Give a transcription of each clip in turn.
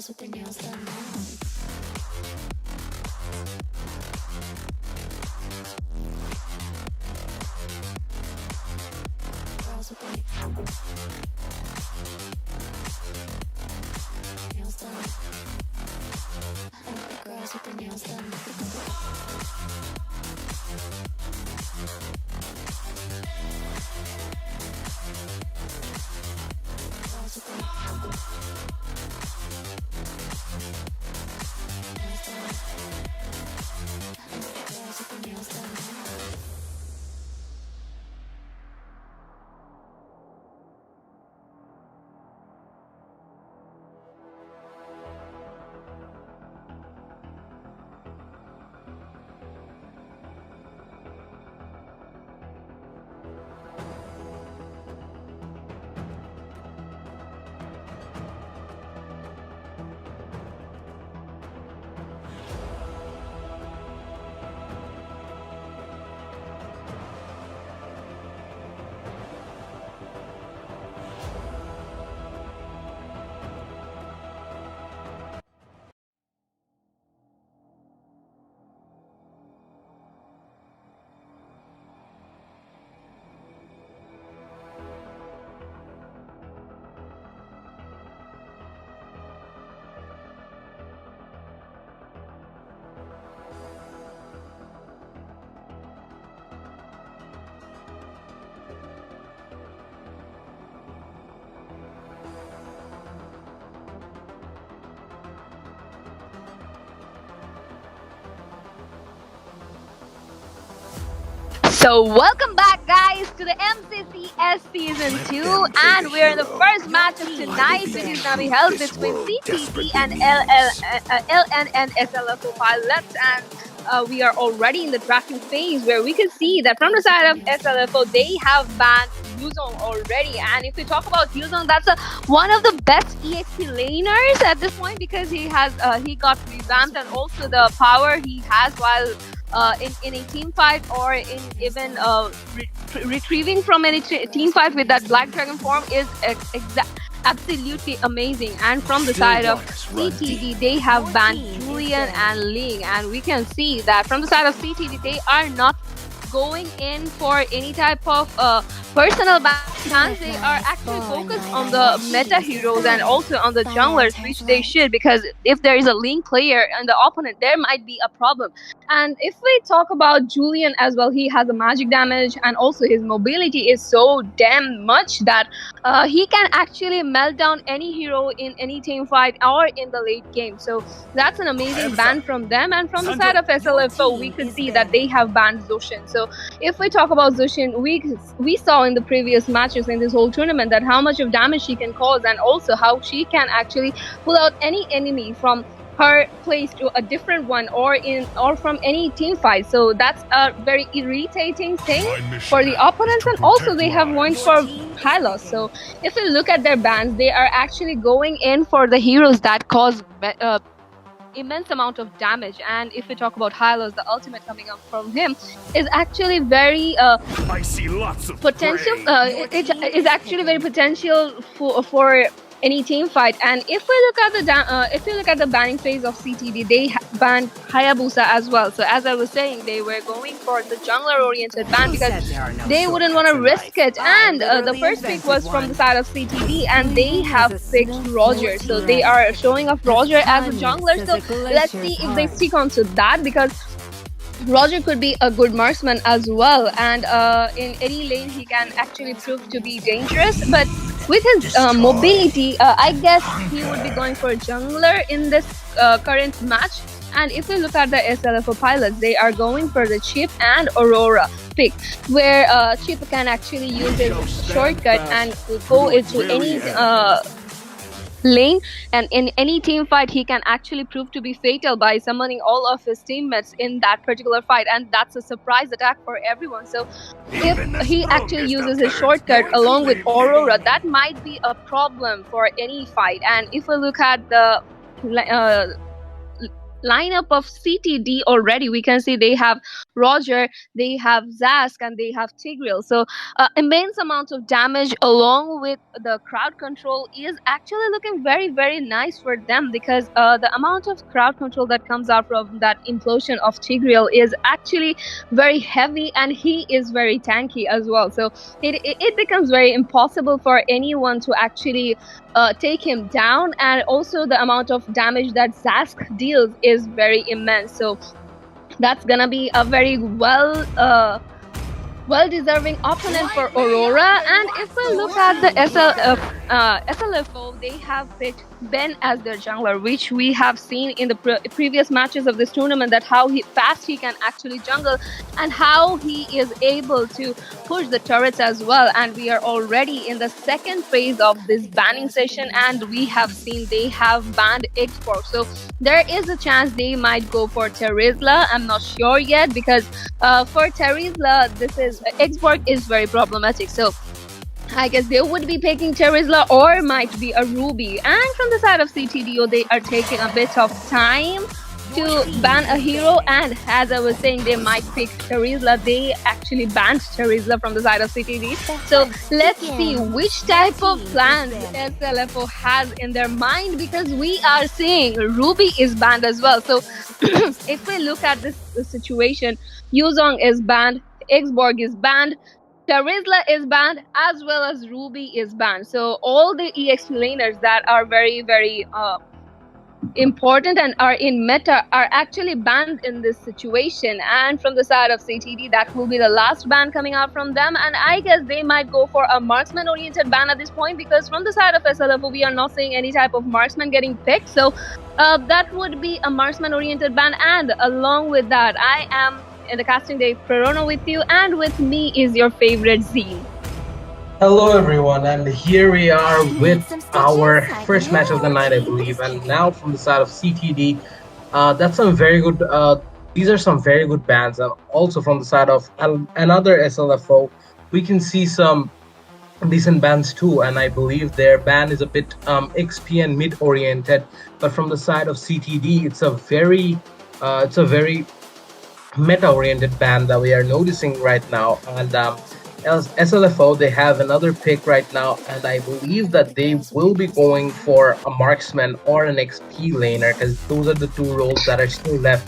girls with their nails done now. Girls with their nails done. Girls with their nails done. Girls with their nails done. So welcome back guys to the MCCS Season 2 and we're in the first match of tonight, which is going to be held between CTD and LNN SLFO pilots, and we are already in the drafting phase where we can see that from the side of SLFO they have banned Yuzong already. And if we talk about Yuzong, that's one of the best EXP laners at this point because he got revamped, and also the power he has while in a team fight or in even retrieving from any team fight with that Black Dragon form is absolutely amazing. And from the side of CTD, they have banned Julian and Ling, and we can see that from the side of CTD, they are not going in for any type of personal bans. They are actually focused on the meta heroes and also on the junglers, which they should, because if there is a Link player and the opponent, there might be a problem. And if we talk about Julian as well, he has a magic damage, and also his mobility is so damn much that he can actually melt down any hero in any team fight or in the late game. So that's an amazing ban from them. And from the side of SLFO, we could see that they have banned Zushin. So if we talk about Zushin, we saw in the previous matches in this whole tournament that how much of damage she can cause, and also how she can actually pull out any enemy from her place to a different one, or from any team fight. So that's a very irritating thing for the opponents, and also they have went for high loss. So if we look at their bans, they are actually going in for the heroes that cause immense amount of damage. And if we talk about Hylos, the ultimate coming up from him is actually very I see lots of potential. It is actually very potential for any team fight. And if we look at the banning phase of CTD, they banned Hayabusa as well. So as I was saying, they were going for the jungler oriented ban because they wouldn't want to risk it. And the first pick was from the side of CTD, and they have picked Roger. So they are showing off Roger as a jungler. So let's see if they stick on to that, because Roger could be a good marksman as well, and in any lane he can actually prove to be dangerous. But with his mobility, I guess he would be going for a jungler in this current match. And if we look at the SLFO pilots, they are going for the Chip and Aurora pick, where Chip can actually use his shortcut and go into any lane, and in any team fight he can actually prove to be fatal by summoning all of his teammates in that particular fight, and that's a surprise attack for everyone. So if he actually uses his shortcut along with Aurora, that might be a problem for any fight. And if we look at the lineup of CTD already. We can see they have Roger, they have Zask, and they have Tigreal. So immense amount of damage along with the crowd control is actually looking very, very nice for them, because the amount of crowd control that comes out from that implosion of Tigreal is actually very heavy, and he is very tanky as well. So it becomes very impossible for anyone to actually take him down, and also the amount of damage that Zask deals is very immense. So that's gonna be a very well-deserving opponent for Aurora. And if we look at the SLFO, they have picked Ben as their jungler, which we have seen in the previous matches of this tournament, that how fast he can actually jungle and how he is able to push the turrets as well. And we are already in the second phase of this banning session, and we have seen they have banned Xbox. So there is a chance they might go for Terizla. I'm not sure yet, because for Terizla, this is Xborg is very problematic. So I guess they would be picking Terizla, or might be a Ruby. And from the side of CTDO, they are taking a bit of time to ban a hero, and as I was saying, they might pick Terizla. They actually banned Terizla from the side of CTD. So let's see which type of plans SLFO has in their mind, because we are seeing Ruby is banned as well. So if we look at this situation, Yuzong is banned, Xborg is banned, Terizla is banned, as well as Ruby is banned. So all the EXP laners that are very, very important and are in meta are actually banned in this situation. And from the side of CTD, that will be the last ban coming out from them. And I guess they might go for a marksman oriented ban at this point, because from the side of SLFO, we are not seeing any type of marksman getting picked. So that would be a marksman oriented ban. And along with that, I am in the casting day Prerona with you, and with me is your favorite Zine. Hello everyone, and here we are with our first match of the night, I believe. And now from the side of CTD, that's some very good. These are some very good bans. And also from the side of another SLFO, we can see some decent bans too. And I believe their ban is a bit XP and mid oriented. But from the side of CTD, it's a very meta oriented ban that we are noticing right now. And SLFO, they have another pick right now, and I believe that they will be going for a marksman or an XP laner, because those are the two roles that are still left.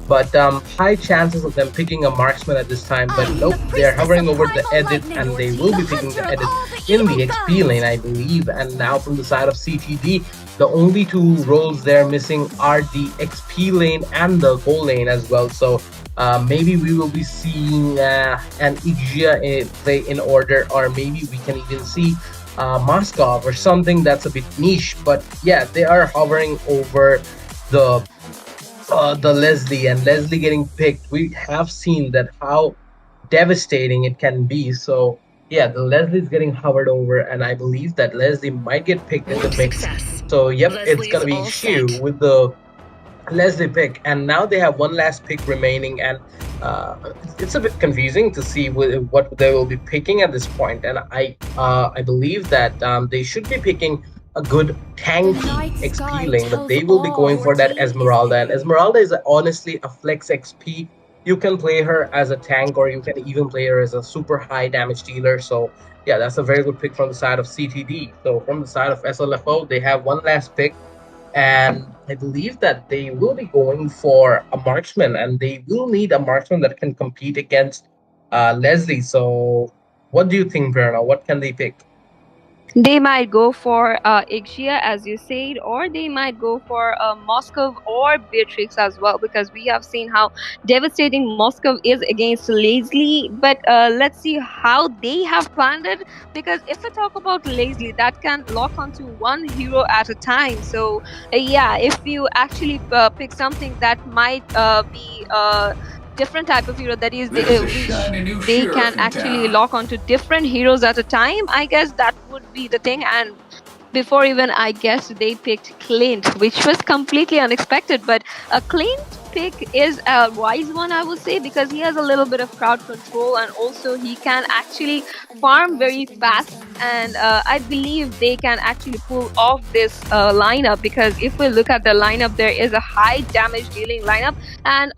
But high chances of them picking a marksman at this time. But nope, they are hovering over the edit, and they will be picking the edit in the XP lane, I believe. And now from the side of CTD, the only two roles they're missing are the XP lane and the gold lane as well. So maybe we will be seeing an Ixia play in order, or maybe we can even see Moskov or something that's a bit niche. But yeah, they are hovering over the Leslie, and Leslie getting picked. We have seen that how devastating it can be. So yeah, the Leslie's getting hovered over, and I believe that Leslie might get picked in the mix. So yep, it's gonna be Shu with the Leslie pick, and now they have one last pick remaining, and it's a bit confusing to see what they will be picking at this point. And I believe that they should be picking a good tanky XP lane, but they will be going for that Esmeralda. And Esmeralda is honestly a flex XP. You can play her as a tank, or you can even play her as a super high damage dealer. So yeah, that's a very good pick from the side of CTD. So from the side of SLFO, they have one last pick, and I believe that they will be going for a marksman, and they will need a marksman that can compete against Leslie. So what do you think, Verna? What can they pick? They might go for Ixia, as you said, or they might go for Moscow or Beatrix as well, because we have seen how devastating Moscow is against Leslie. But let's see how they have planned it, because if we talk about Leslie, that can lock onto one hero at a time. So yeah, if you actually pick something that might be different type of hero, that is which they can actually lock onto different heroes at a time, I guess that would be the thing. And before even I guess they picked Clint, which was completely unexpected. But Clint pick is a wise one, I would say, because he has a little bit of crowd control and also he can actually farm very fast. And I believe they can actually pull off this lineup, because if we look at the lineup, there is a high damage dealing lineup. And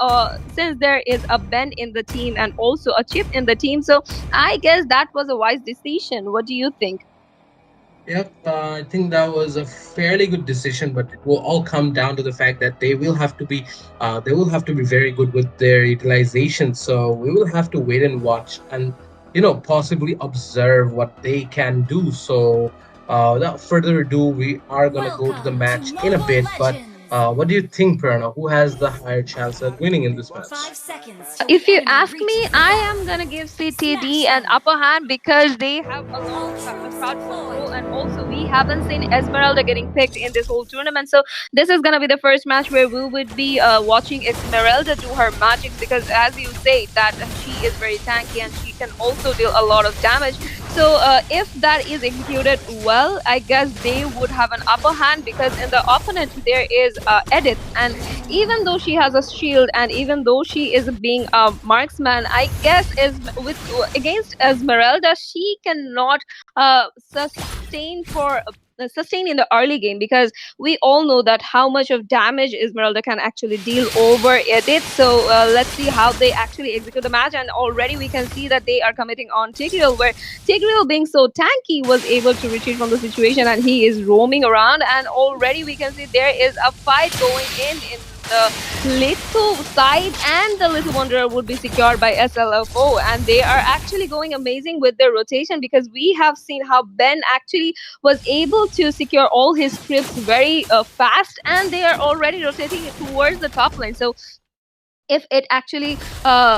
since there is a Ben in the team and also a Chip in the team, so I guess that was a wise decision. What do you think? Yep, I think that was a fairly good decision, but it will all come down to the fact that they will have to be very good with their utilization. So we will have to wait and watch, and possibly observe what they can do. So, without further ado, we are gonna go to the match in a bit. But what do you think, Prerna? Who has the higher chance at winning in this match? If you ask me, I am gonna give CTD an upper hand because they have a lot of crowd control, and also we haven't seen Esmeralda getting picked in this whole tournament. So this is gonna be the first match where we would be watching Esmeralda do her magics, because as you say that she is very tanky and she can also deal a lot of damage. So if that is executed well, I guess they would have an upper hand, because in the opponent there is Edith, and even though she has a shield and even though she is being a marksman, I guess is with against Esmeralda she cannot sustain in the early game, because we all know that how much of damage Esmeralda can actually deal over Edith. So let's see how they actually execute the match. And already we can see that they are committing on Tigreal, where Tigreal, being so tanky, was able to retreat from the situation and he is roaming around. And already we can see there is a fight going in the little side, and the little wanderer would be secured by SLFO, and they are actually going amazing with their rotation, because we have seen how Ben actually was able to secure all his scripts very fast, and they are already rotating towards the top lane. So if it actually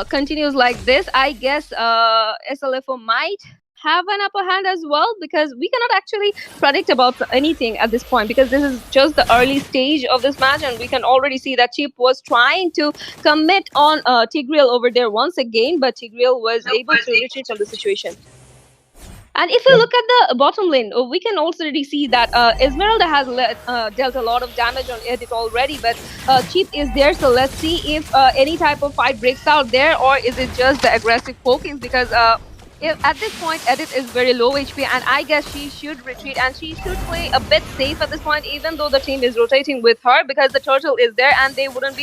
continues like this, I guess SLFO might have an upper hand as well, because we cannot actually predict about anything at this point, because this is just the early stage of this match, and we can already see that Chip was trying to commit on Tigreal over there once again, but Tigreal was able to retreat from the situation. And if you look at the bottom lane, we can already see that Esmeralda has dealt a lot of damage on Edith already, but Cheap is there. So let's see if any type of fight breaks out there, or is it just the aggressive pokings, because at this point Edith is very low HP, and I guess she should retreat and she should play a bit safe at this point, even though the team is rotating with her, because the turtle is there and they wouldn't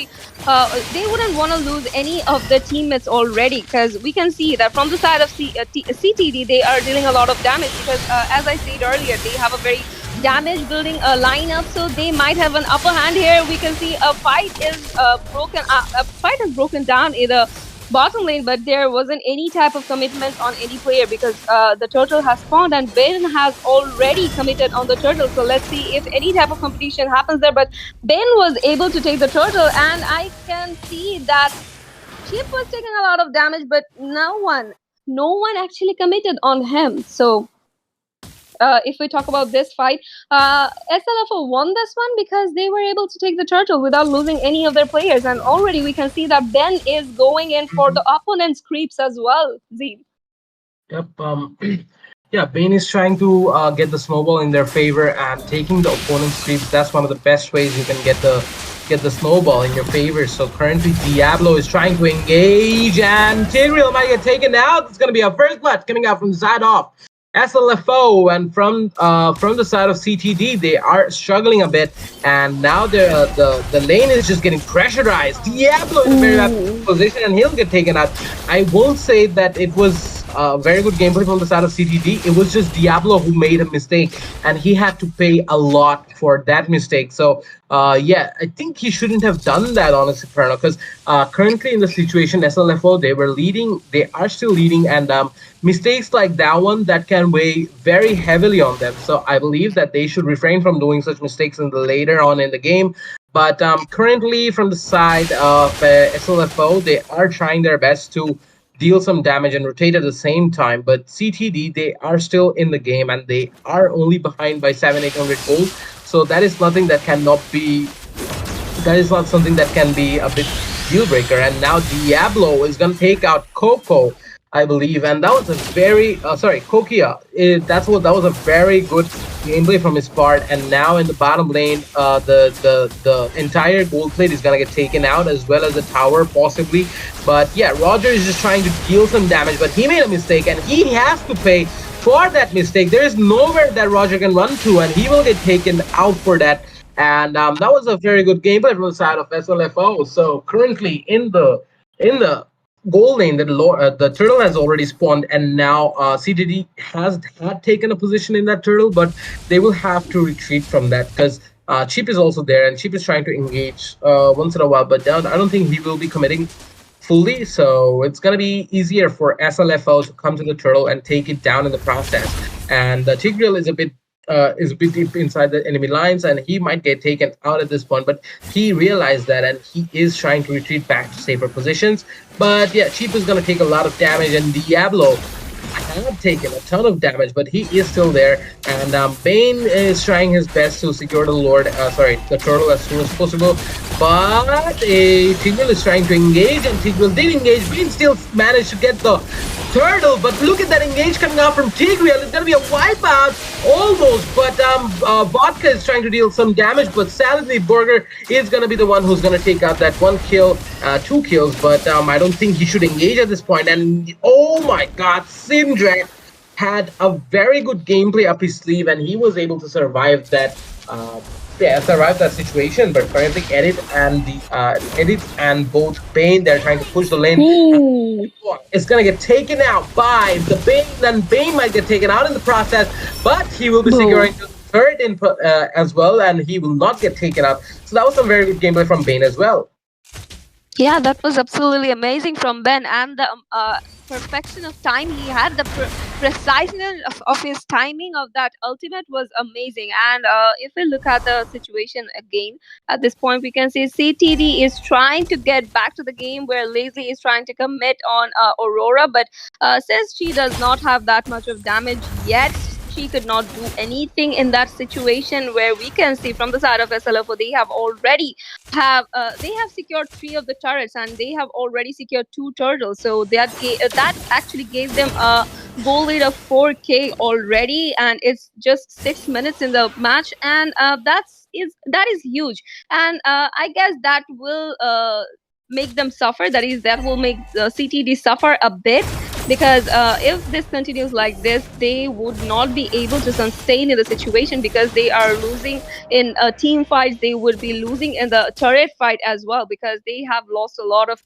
want to lose any of the teammates already, because we can see that from the side of CTD they are dealing a lot of damage, because as I said earlier, they have a very damage building lineup, so they might have an upper hand here. We can see a fight is broken down in the bottom lane, but there wasn't any type of commitment on any player, because the turtle has spawned and Ben has already committed on the turtle. So let's see if any type of competition happens there, but Ben was able to take the turtle, and I can see that Chip was taking a lot of damage, but no one actually committed on him. So if we talk about this fight, SLFO won this one because they were able to take the turtle without losing any of their players. And already we can see that Ben is going in for the opponent's creeps as well, Z. Yep. Yeah, Bane is trying to get the snowball in their favor, and taking the opponent's creeps. That's one of the best ways you can get the snowball in your favor. So currently Diablo is trying to engage, and Tigreal might get taken out. It's going to be a first blood coming out from the side off SLFO, and from the side of CTD, they are struggling a bit, and now the lane is just getting pressurized. Diablo is in a very bad position, and he'll get taken out. I won't say that it was a very good gameplay from the side of CTD. It was just Diablo who made a mistake, and he had to pay a lot for that mistake. So yeah, I think he shouldn't have done that, honestly, Prano, because currently in the situation, SLFO, they were leading, they are still leading, and mistakes like that one, that can weigh very heavily on them. So I believe that they should refrain from doing such mistakes in the later on in the game. But currently from the side of SLFO, they are trying their best to deal some damage and rotate at the same time. But CTD, they are still in the game, and they are only behind by 700-800 gold. So that is nothing that cannot be, that is not something that can be a big deal breaker. And now Diablo is going to take out Coco. I believe, and that was a very sorry, Kokia. That was a very good gameplay from his part. And now in the bottom lane, the entire gold plate is gonna get taken out as well as the tower possibly. But yeah, Roger is just trying to deal some damage, but he made a mistake and he has to pay for that mistake. There is nowhere that Roger can run to, and he will get taken out for that. And that was a very good gameplay from the side of SLFO. So currently in the goal lane, the turtle has already spawned, and now CTD has had taken a position in that turtle, but they will have to retreat from that because Cheap is also there, and Cheap is trying to engage once in a while, but I don't think he will be committing fully, so it's gonna be easier for SLFO to come to the turtle and take it down in the process. And Tigreal is a bit deep inside the enemy lines, and he might get taken out at this point. But he realized that, and he is trying to retreat back to safer positions. But yeah, Cheap is gonna take a lot of damage, and Diablo have taken a ton of damage, but he is still there. And Bane is trying his best to secure the turtle as soon as possible. But Tigreal is trying to engage, and Tigreal did engage. Bane still managed to get the turtle, but look at that engage coming out from Tigreal. It's gonna be a wipeout almost, but Vodka is trying to deal some damage, but sadly Burger is gonna be the one who's gonna take out that 1 kill, 2 kills, but I don't think he should engage at this point. And oh my god, Sindrak had a very good gameplay up his sleeve, and he was able to survive that situation. But currently Edit and both Bane, they're trying to push the lane. It's gonna get taken out by the Bane, then Bane might get taken out in the process, but he will be securing the third input as well, and he will not get taken out. So that was some very good gameplay from Bane as well. Yeah, that was absolutely amazing from Ben, and the perfection of time he had, the preciseness of his timing of that ultimate was amazing. And if we look at the situation again, at this point, we can see CTD is trying to get back to the game where Lazy is trying to commit on Aurora, but since she does not have that much of damage yet, she could not do anything in that situation, where we can see from the side of SLFO they have already they have secured 3 of the turrets, and they have already secured 2 turtles, so that actually gave them a goal lead of 4k already, and it's just 6 minutes in the match, and that is huge. And I guess that will make them suffer, that will make CTD suffer a bit, because if this continues like this, they would not be able to sustain in the situation, because they are losing in team fights, they would be losing in the turret fight as well, because they have lost a lot of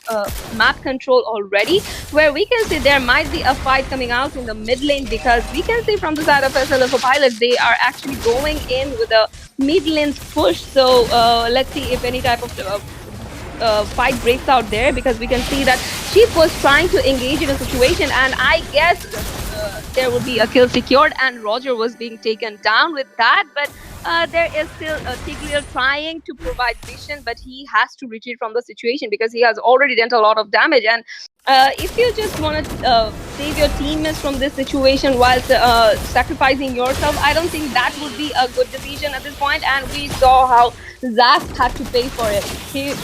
map control already, where we can see there might be a fight coming out in the mid lane, because we can see from the side of SLFO pilots, they are actually going in with a mid lane push. So let's see if any type of fight breaks out there, because we can see that Sheep was trying to engage in a situation, and I guess there would be a kill secured, and Roger was being taken down with that. But there is still Tigreal trying to provide vision, but he has to retreat from the situation because he has already done a lot of damage. And if you just want to save your teammates from this situation whilst sacrificing yourself, I don't think that would be a good decision at this point. And we saw how Zach had to pay for it. He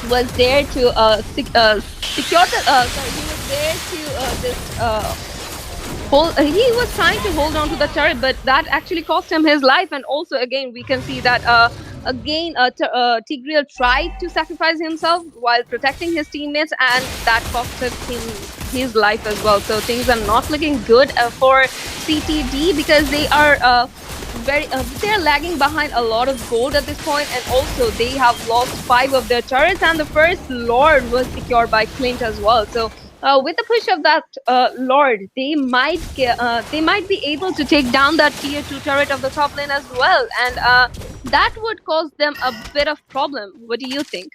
was there to secure the. He was there to he was trying to hold on to the turret, but that actually cost him his life. And also, again, we can see that Tigreal tried to sacrifice himself while protecting his teammates, and that costed him his life as well. So things are not looking good for CTD, because they are they're lagging behind a lot of gold at this point, and also they have lost 5 of their turrets, and the first Lord was secured by Clint as well. So with the push of that Lord, they might be able to take down that tier 2 turret of the top lane as well, and that would cause them a bit of problem. What do you think?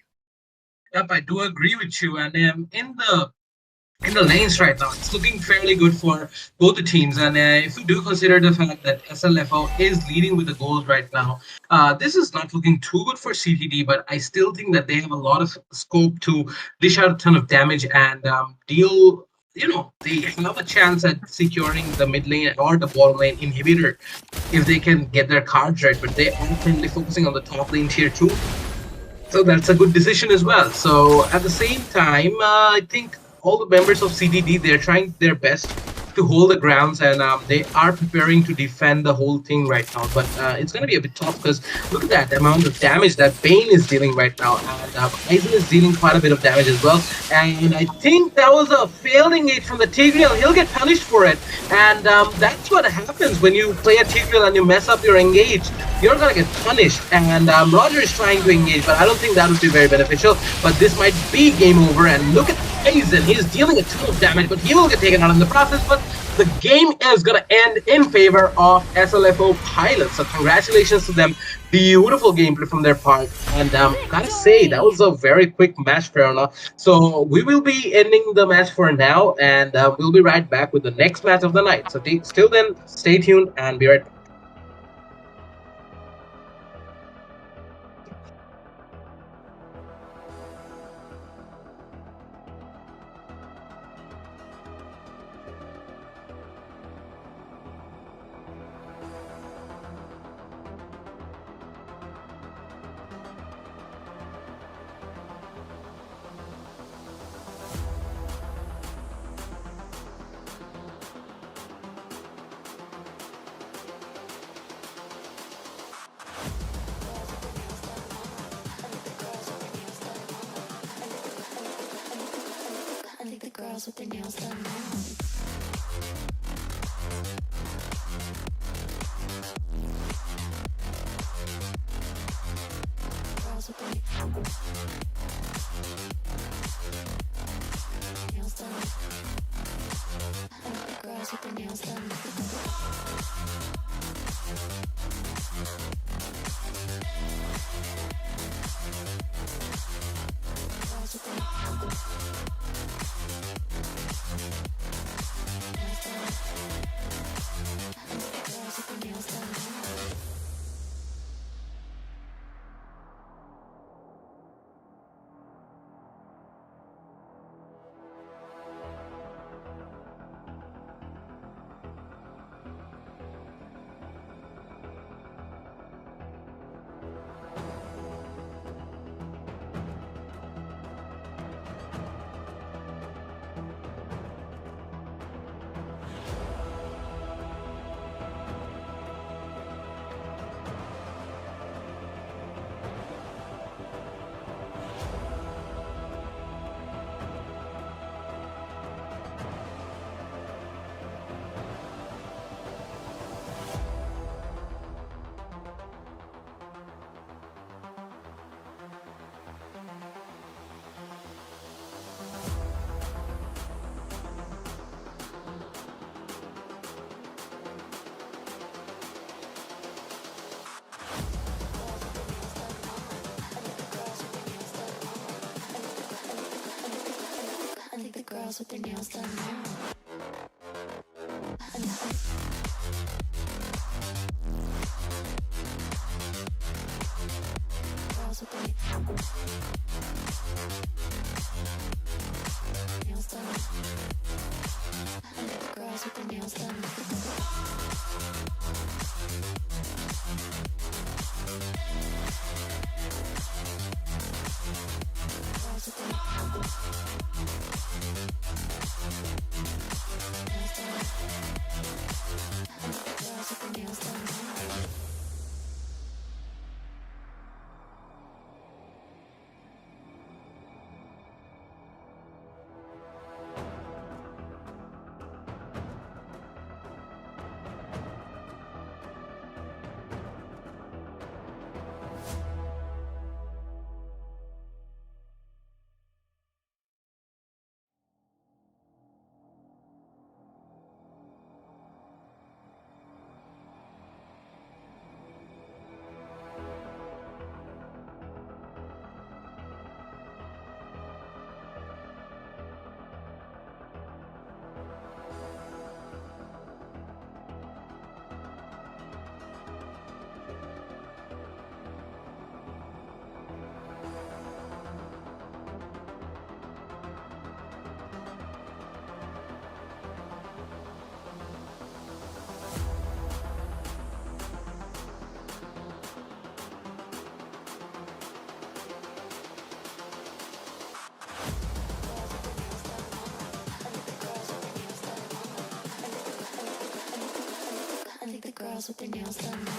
Yep, I do agree with you. And in the lanes right now, it's looking fairly good for both the teams. And if you do consider the fact that SLFO is leading with the goals right now, this is not looking too good for CTD, but I still think that they have a lot of scope to dish out a ton of damage and deal. They have a chance at securing the mid lane or the bottom lane inhibitor if they can get their cards right. But they are currently focusing on the top lane tier 2. So that's a good decision as well. So at the same time, I think all the members of CDD, they're trying their best to hold the grounds, and they are preparing to defend the whole thing right now. But it's going to be a bit tough because look at that amount of damage that Bane is dealing right now, and Aizen is dealing quite a bit of damage as well. And I think that was a failed engage from the Tigreal. He'll get punished for it, and that's what happens when you play a Tigreal and you mess up your engage. You're gonna get punished, and Roger is trying to engage, but I don't think that would be very beneficial. But this might be game over, and look at Aizen. He's dealing a ton of damage, but he will get taken out in the process. But the game is going to end in favor of SLFO Pilots. So congratulations to them. Beautiful gameplay from their part. And gotta say, that was a very quick match, Perona. So we will be ending the match for now, and we'll be right back with the next match of the night. So still then, stay tuned and be right back. I think the girls with their nails done now. Girls with their nails done. I think the girls with their nails done. Girls with their nails done. I think the girls with their nails done. I think the girls with their nails done now. Girls with their nails done. I think the girls with their nails done. Girls with their nails done. girls with their nails done now.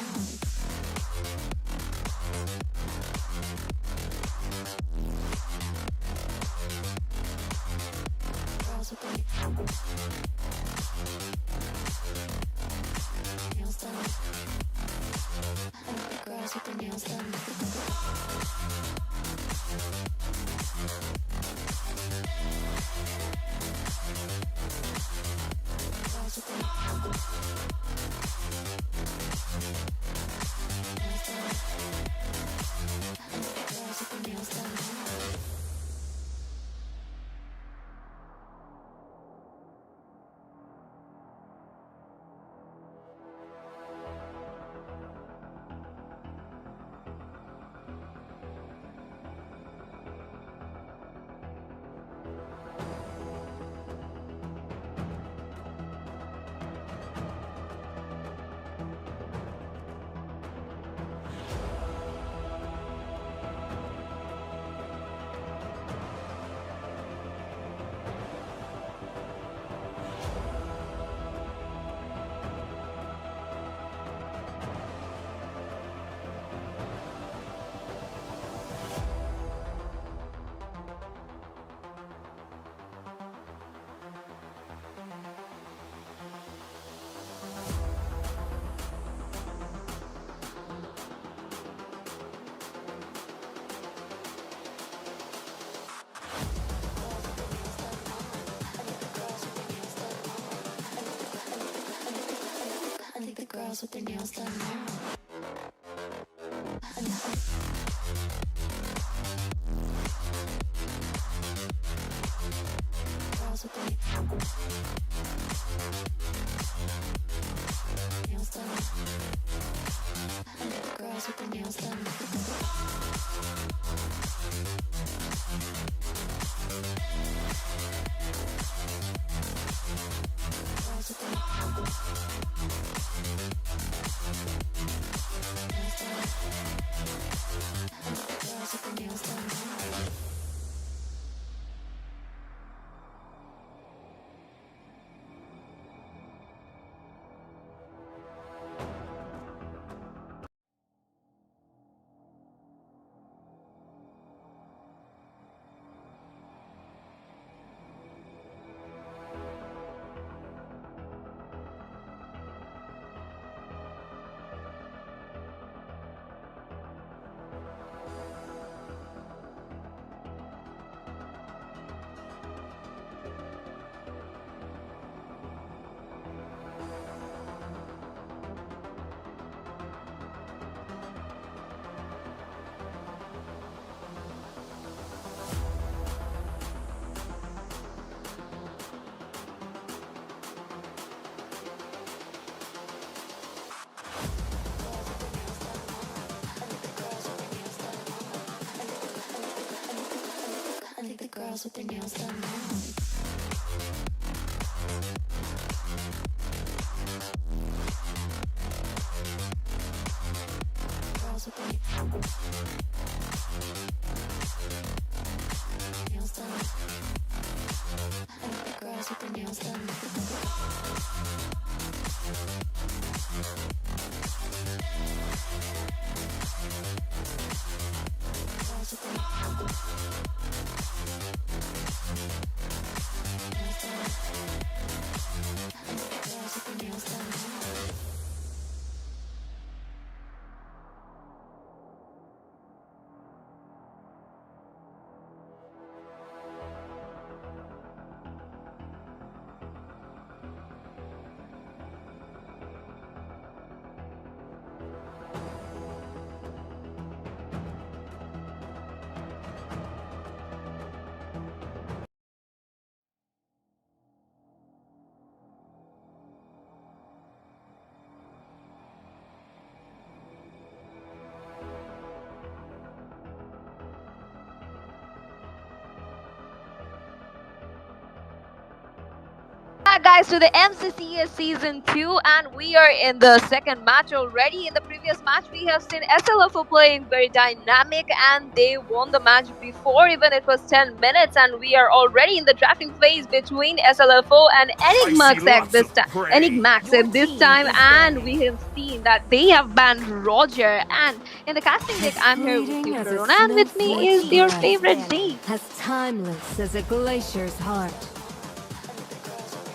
Girls with their nails done. I like the girls with their nails done. Girls with their nails done. I think the girls with their nails done now. Girls with their nails done. I think the girls with their nails done. Girls with their girls with their nails done now. I think the girls with their nails done now. Girls with their nails done. I think the girls with their nails done. Girls with their girls with their nails done. guys, to the MCCS Season 2, and we are in the second match already. In the previous match, we have seen SLFO playing very dynamic, and they won the match before even it was 10 minutes, and we are already in the drafting phase between SLFO and Enigmax at this time. Enigmax at this time, and we have seen that they have banned Roger. And in the casting deck, I'm here with you, Corona, and with me is your favorite Z. As timeless as a glacier's heart.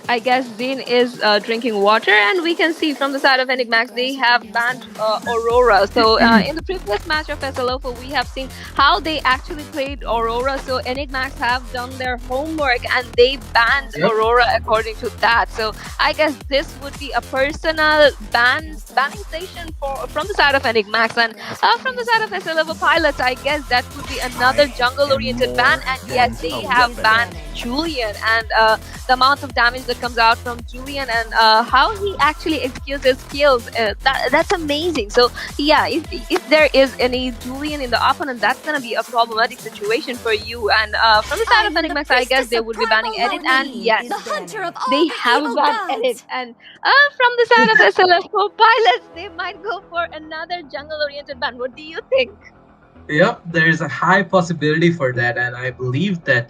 I guess Zane is drinking water, and we can see from the side of Enigmax they have banned Aurora. So in the previous match of SLFO, we have seen how they actually played Aurora. So Enigmax have done their homework and they banned Aurora according to that. So I guess this would be a personal banning station from the side of Enigmax, and from the side of SLFO pilots, I guess that would be another jungle-oriented ban. And yes, they have banned Julian, and the amount of damage that comes out from Julian and how he actually executes his skills, that's amazing. So yeah, if there is any Julian in the opponent, that's gonna be a problematic situation for you. And from the side of Enigmax, I guess they would be banning Edit, and yes, they have banned Edit. And from the side of SLFO pilots, they might go for another jungle-oriented ban. What do you think? Yep, there's a high possibility for that, and I believe that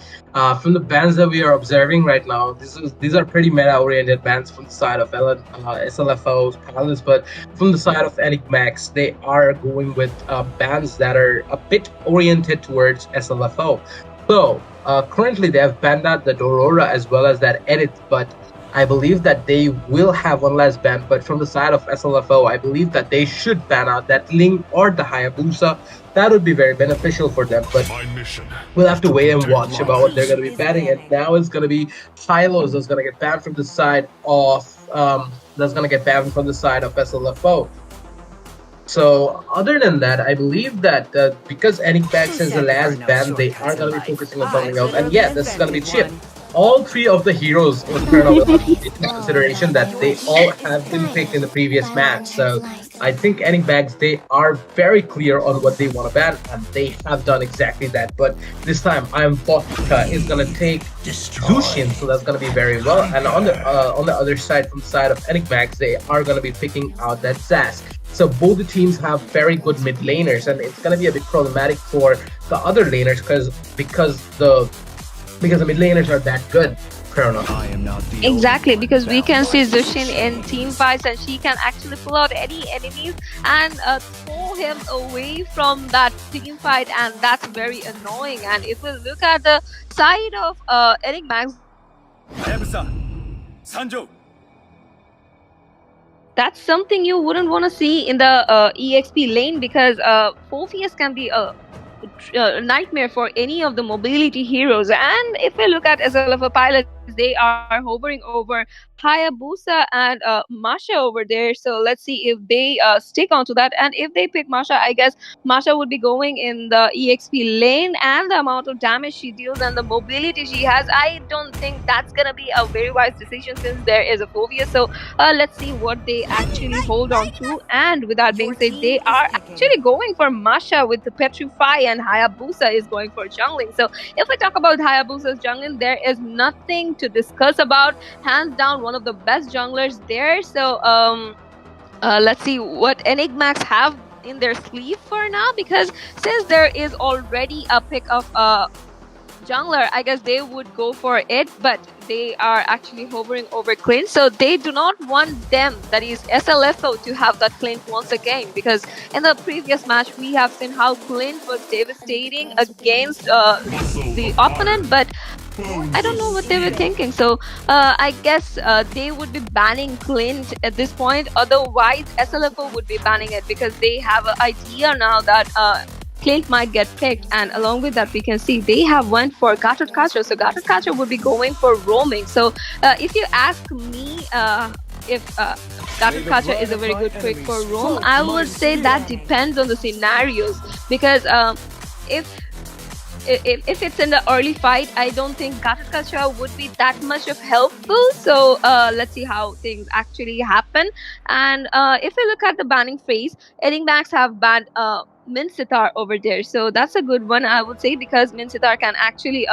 from the bans that we are observing right now, these are pretty meta-oriented bans from the side of SLFO's pilots, but from the side of Enigmax, they are going with bans that are a bit oriented towards SLFO. So currently they have banned out the Aurora as well as that Edit, but I believe that they will have one last ban. But from the side of SLFO, I believe that they should ban out that Ling or the Hayabusa. That would be very beneficial for them, but we'll have to wait and watch about what they're going to be banning. And now it's going to be Hylos that's going to get banned from the side of SLFO. So other than that, I believe that because Enigmax is the last ban, they are going to be focusing on something else. And yeah, this is going to be Chip. All three of the heroes in consideration that they all have been picked in the previous match. So I think Enigmax, they are very clear on what they want to ban, and they have done exactly that. But this time, I'm Vodka is gonna take Zushin, so that's gonna be very well. And on the other side, from the side of Enigmax, they are gonna be picking out that Zas. So both the teams have very good mid laners, and it's gonna be a bit problematic for the other laners because the mid laners are that good. Exactly, because we can see Zushin in team fights, and she can actually pull out any enemies and throw him away from that team fight, and that's very annoying. And if we look at the side of Enigmax, that's something you wouldn't want to see in the EXP lane, because Phofius can be a nightmare for any of the mobility heroes. And if we look at SLFO pilots, they are hovering over Hayabusa and Masha over there. So let's see if they stick onto that. And if they pick Masha, I guess Masha would be going in the EXP lane, and the amount of damage she deals and the mobility she has, I don't think that's gonna be a very wise decision since there is a Phobius. So let's see what they actually hold on to. And with that being said, they are actually going for Masha with the Petrify, and Hayabusa is going for jungling. So if we talk about Hayabusa's jungling, there is nothing to discuss about. Hands down, one of the best junglers there. So let's see what Enigmax have in their sleeve for now, because since there is already a pick of jungler, I guess they would go for it, but they are actually hovering over Clint, so they do not want them, that is SLFO, to have that Clint once again, because in the previous match we have seen how Clint was devastating against the opponent, but I don't know what they were thinking. So I guess they would be banning Clint at this point. Otherwise, SLFO would be banning it, because they have an idea now that Clint might get picked. And along with that, we can see they have went for Gatot Kacha. So Gatot Kacha would be going for roaming. So if you ask me if Gatot Kacha is a very good pick for roam, I would say that depends on the scenarios, because if it's in the early fight, I don't think Gatot Kacha would be that much of helpful. So let's see how things actually happen. And if we look at the banning phase, Enigmax have banned Min Sitar over there. So that's a good one, I would say, because Min Sitar can actually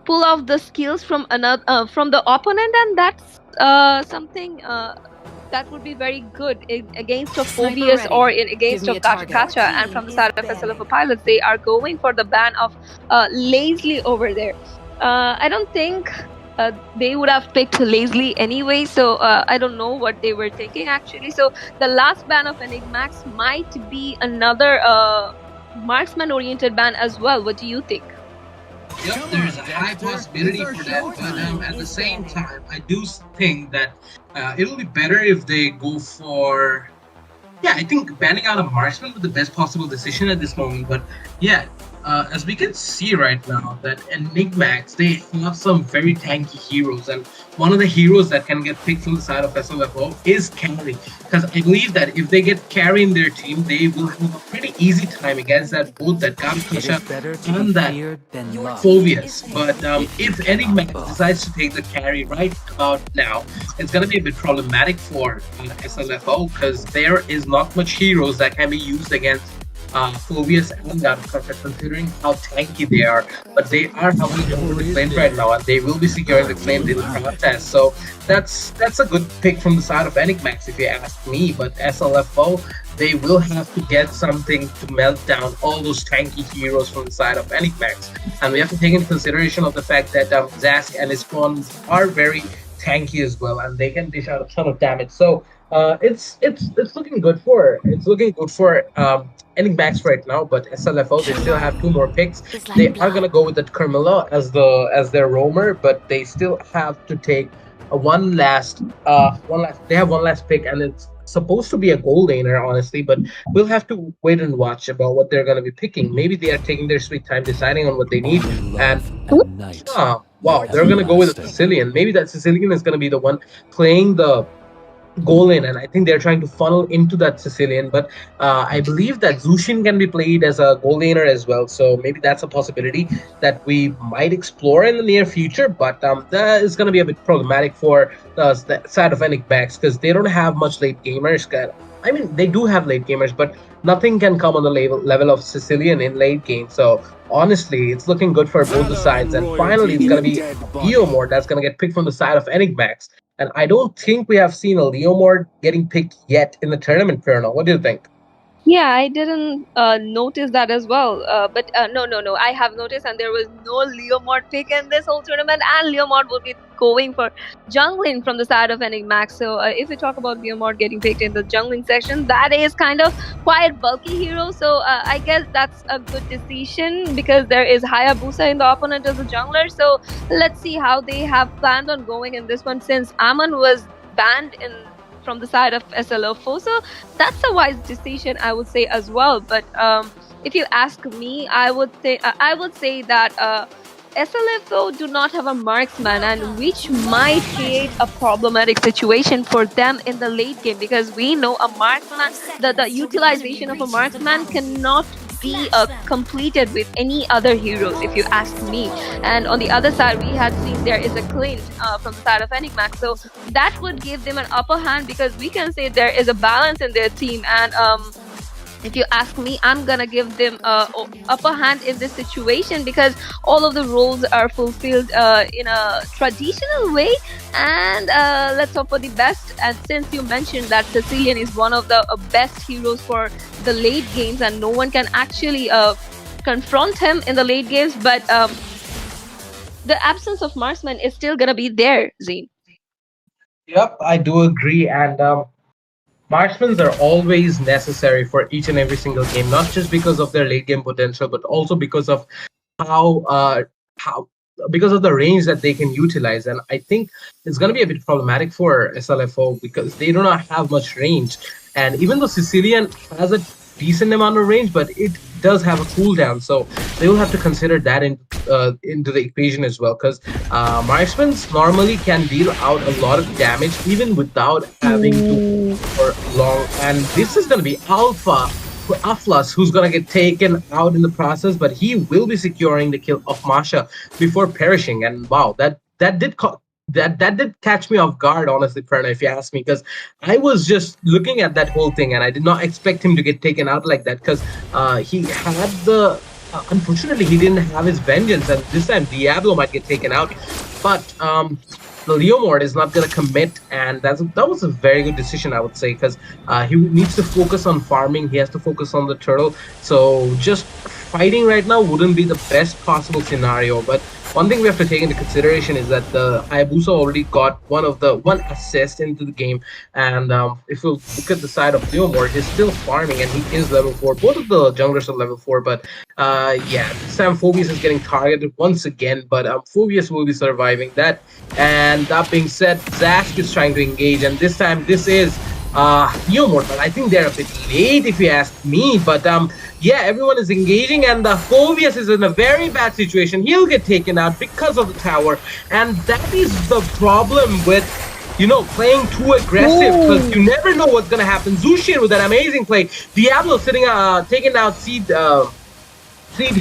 pull off the skills from another from the opponent, and that's something that would be very good against a Sniper Phobius ready. or Give against me of a Gacha target. Kacha. And from the side of SLF pilots, they are going for the ban of Lazily over there. I don't think they would have picked Lazily anyway, so I don't know what they were thinking actually. So the last ban of Enigmax might be another marksman oriented ban as well. What do you think? Yep, there's a high possibility for that, but at the same time, I do think that it'll be better if they go for. Yeah, I think banning out a marksman was the best possible decision at this moment. But yeah, as we can see right now, that Enigmax they have some very tanky heroes, and one of the heroes that can get picked from the side of SLFO is Carry. Because I believe that if they get Carry in their team, they will have a pretty easy time against that both that Gamkisha and that Phobius. But if Enigmax decides to take the carry right about now, it's going to be a bit problematic for SLFO because there is not much heroes that can be used against Phobius and Gamkisha considering how tanky they are. But they are having over the claims right now and they will be securing the claims in the contest. So that's a good pick from the side of Enigmax if you ask me. But SLFO they will have to get something to melt down all those tanky heroes from the side of Enigmax. And we have to take into consideration of the fact that Zask and his pawns are very tanky as well, and they can dish out a ton of damage. So it's looking good for Enigmax right now. But SLFO they still have two more picks. Is They like are blood. gonna go with that Carmilla as their roamer, but they still have to take they have one last pick, and it's supposed to be a goal laner, honestly, but we'll have to wait and watch about what they're going to be picking. Maybe they are taking their sweet time deciding on what they need. And wow, they're going to go with a Sicilian. Maybe that Sicilian is going to be the one playing the goal in, and I think they're trying to funnel into that Sicilian. But I believe that Zushin can be played as a goal laner as well, so maybe that's a possibility that we might explore in the near future. But that is going to be a bit problematic for the side of Enigmax because they don't have much late gamers. I mean, they do have late gamers, but nothing can come on the level of Sicilian in late game. So honestly, it's looking good for both the sides. And finally, it's going to be Leo Mort that's going to get picked from the side of Enigmax. And I don't think we have seen a Leomord getting picked yet in the tournament, Perno. What do you think? Yeah, I didn't notice that as well. But no, no, no. I have noticed, and there was no Leomord pick in this whole tournament, and Leomord will be going for jungling from the side of Enigmax. So if we talk about Leomord getting picked in the jungling section, that is kind of quite bulky hero. So I guess that's a good decision because there is Hayabusa in the opponent as a jungler. So let's see how they have planned on going in this one since Amon was banned in from the side of SLO4. So that's a wise decision, I would say as well. But if you ask me, I would say that SLFO do not have a marksman, and which might create a problematic situation for them in the late game because we know a marksman, the utilization of a marksman cannot be completed with any other heroes, if you ask me. And on the other side, we had seen there is a Clint from the side of Enigmax, so that would give them an upper hand because we can say there is a balance in their team. And if you ask me, I'm gonna give them upper hand in this situation because all of the roles are fulfilled in a traditional way. And let's hope for the best. And since you mentioned that Sicilian is one of the best heroes for the late games, and no one can actually confront him in the late games, but the absence of marksman is still gonna be there, Zane. Yep, I do agree. And marksmen are always necessary for each and every single game, not just because of their late game potential, but also because of how how because of the range that they can utilize. And I think it's going to be a bit problematic for SLFO because they do not have much range. And even though Sicilian has a decent amount of range, but it does have a cooldown, so they will have to consider that into the equation as well. Because marksmen normally can deal out a lot of damage even without having to for long. And this is going to be Alpha for Aflas, who's going to get taken out in the process, but he will be securing the kill of Masha before perishing. And wow, that did catch me off guard, honestly, Prerna, if you ask me, because I was just looking at that whole thing and I did not expect him to get taken out like that because he had the Unfortunately, he didn't have his vengeance, and this time Diablo might get taken out. But the Leomord is not going to commit, and that was a very good decision, I would say, because he needs to focus on farming. He has to focus on the turtle. So just fighting right now wouldn't be the best possible scenario. But one thing we have to take into consideration is that the Hayabusa already got one assist into the game, and if you look at the side of Leomord, he's still farming, and he is level 4. Both of the junglers are level 4, but yeah, this time Phobius is getting targeted once again, but Phobius will be surviving that. And that being said, Zask is trying to engage, and this time this is Neomort, but I think they're a bit late if you ask me. But yeah, everyone is engaging, and Phobius is in a very bad situation. He'll get taken out because of the tower, and that is the problem with playing too aggressive, because you never know what's gonna happen. Zushin with that amazing play. Diablo sitting, taking out Seed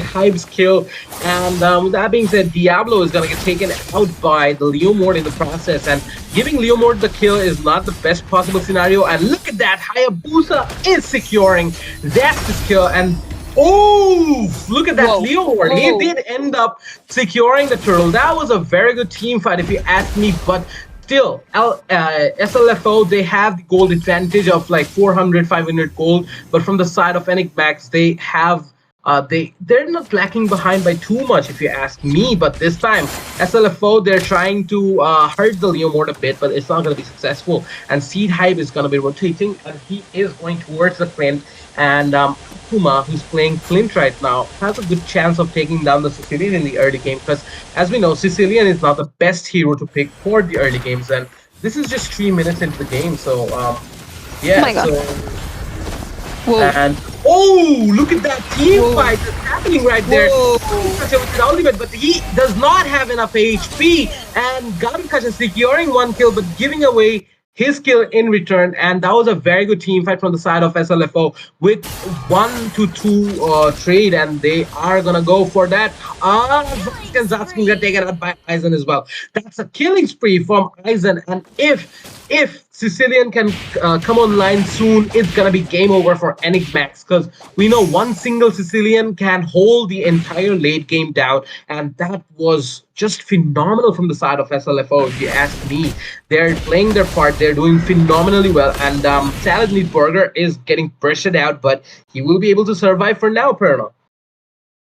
Hive's kill, and with that being said, Diablo is gonna get taken out by the Leomord in the process, and giving Leomord the kill is not the best possible scenario. And look at that, Hayabusa is securing Zast's kill, and oh, look at that, Leomord. He did end up securing the turtle. That was a very good team fight, if you ask me, but still, SLFO, they have the gold advantage of like 400, 500 gold, but from the side of Enigmax, they have they're not lacking behind by too much, if you ask me. But this time, SLFO, they're trying to hurt the Leomord a bit, but it's not going to be successful. And Seed Hive is going to be rotating, and he is going towards the Flint. And Akuma, who's playing Flint right now, has a good chance of taking down the Sicilian in the early game, because as we know, Sicilian is not the best hero to pick for the early games, and this is just 3 minutes into the game. So yeah, and oh, look at that team fight that's happening right there. With an ultimate, but he does not have enough HP, and Gabikash is securing one kill, but giving away his kill in return. And that was a very good team fight from the side of SLFO with 1-2 trade, and they are gonna go for that. Zatskin got taken out by Aizen as well. That's a killing spree from Aizen, and if Sicilian can come online soon, it's gonna be game over for Enigmax, because we know one single Sicilian can hold the entire late game down, and that was just phenomenal from the side of SLFO, if you ask me. They're playing their part, they're doing phenomenally well, and Salad Meat Burger is getting bursted out, but he will be able to survive for now, Perno.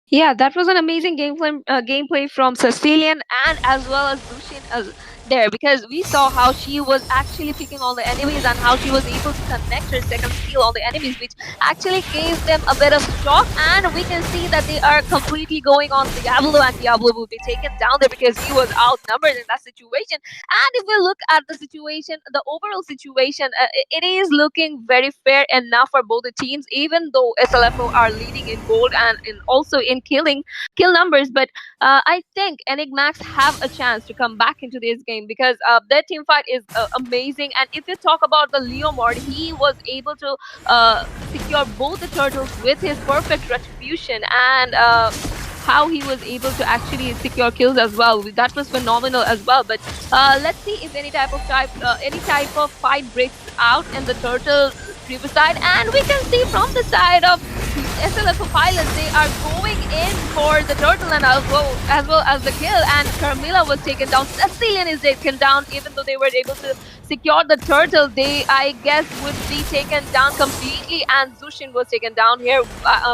Yeah, that was an amazing gameplay from Sicilian and as well as Zushin there, because we saw how she was actually picking all the enemies and how she was able to connect her second skill on the enemies, which actually gave them a bit of shock. And we can see that they are completely going on Diablo, and Diablo will be taken down there because he was outnumbered in that situation. And if we look at the situation, the overall situation, it is looking very fair enough for both the teams, even though SLFO are leading in gold and also in kill numbers. But I think Enigmax have a chance to come back into this game, because their team fight is amazing. And if you talk about the Leomord, he was able to secure both the turtles with his perfect retribution, and how he was able to actually secure kills as well. That was phenomenal as well. But let's see if any type of fight breaks out in the turtle riverside. And we can see from the side of SLFO pilots, they are going in for the turtle and as well as the kill. And Carmilla was taken down. Sicilian is taken down, even though they were able to secure the turtle. They, I guess, would be taken down completely. And Zushin was taken down here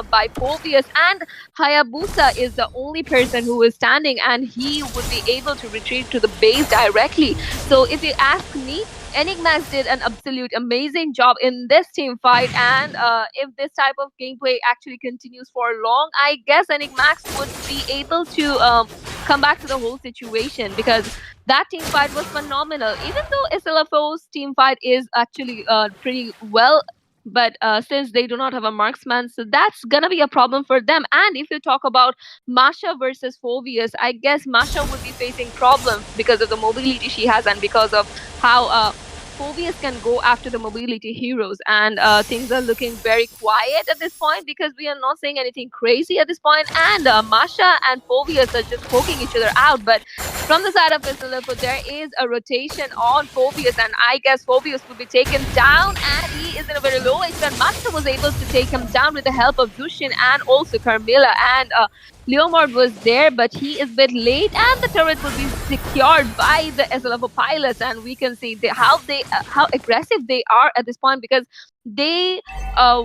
by Phobius. And Hayabusa is the only person who is standing, and he would be able to retreat to the base directly. So if you ask me, Enigmax did an absolute amazing job in this team fight, and if this type of gameplay actually continues for long, I guess Enigmax would be able to come back to the whole situation, because that team fight was phenomenal. Even though SLFO's team fight is actually pretty well, but since they do not have a marksman, so that's gonna be a problem for them. And if you talk about Masha versus Phobius, I guess Masha would be facing problems because of the mobility she has, and because of how Phobius can go after the mobility heroes. And things are looking very quiet at this point, because we are not saying anything crazy at this point. And Masha and Phobius are just poking each other out. But from the side of SLFO, there is a rotation on Phobius, and I guess Phobius will be taken down, and he is in a very low HP, and Master was able to take him down with the help of Zushin and also Carmilla, and Leomord was there, but he is a bit late, and the turret will be secured by the SLFO pilots, and we can see how aggressive they are at this point, because they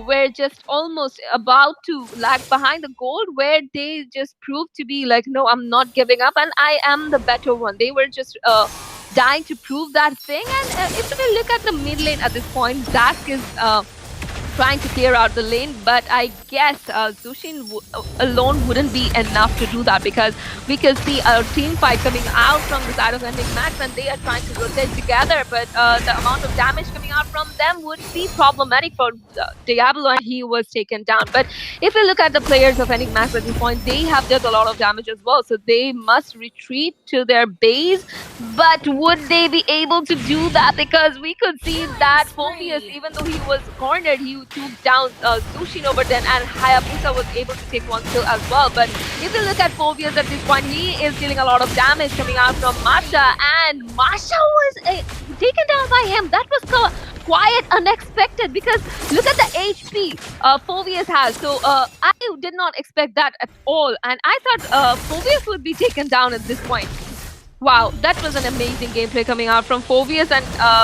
were just almost about to lag behind the gold, where they just proved to be like, no, I'm not giving up, and I am the better one. They were just dying to prove that thing, and if we look at the mid lane at this point, Zask is trying to clear out the lane, but I guess Zushin alone wouldn't be enough to do that, because we can see a team fight coming out from the side of Enigmax, and they are trying to rotate together, but the amount of damage coming out from them would be problematic for Diablo, and he was taken down. But if we look at the players of Enigmax at this point, they have dealt a lot of damage as well, so they must retreat to their base. But would they be able to do that? Because we could see that Phobius, even though he was cornered, he took down Zushin over there, and Hayabusa was able to take one kill as well. But if you look at Phobius at this point, he is dealing a lot of damage coming out from Masha, and Masha was taken down by him. That was quite unexpected, because look at the HP Phobius has. So I did not expect that at all, and I thought Phobius would be taken down at this point. Wow, that was an amazing gameplay coming out from Phobius and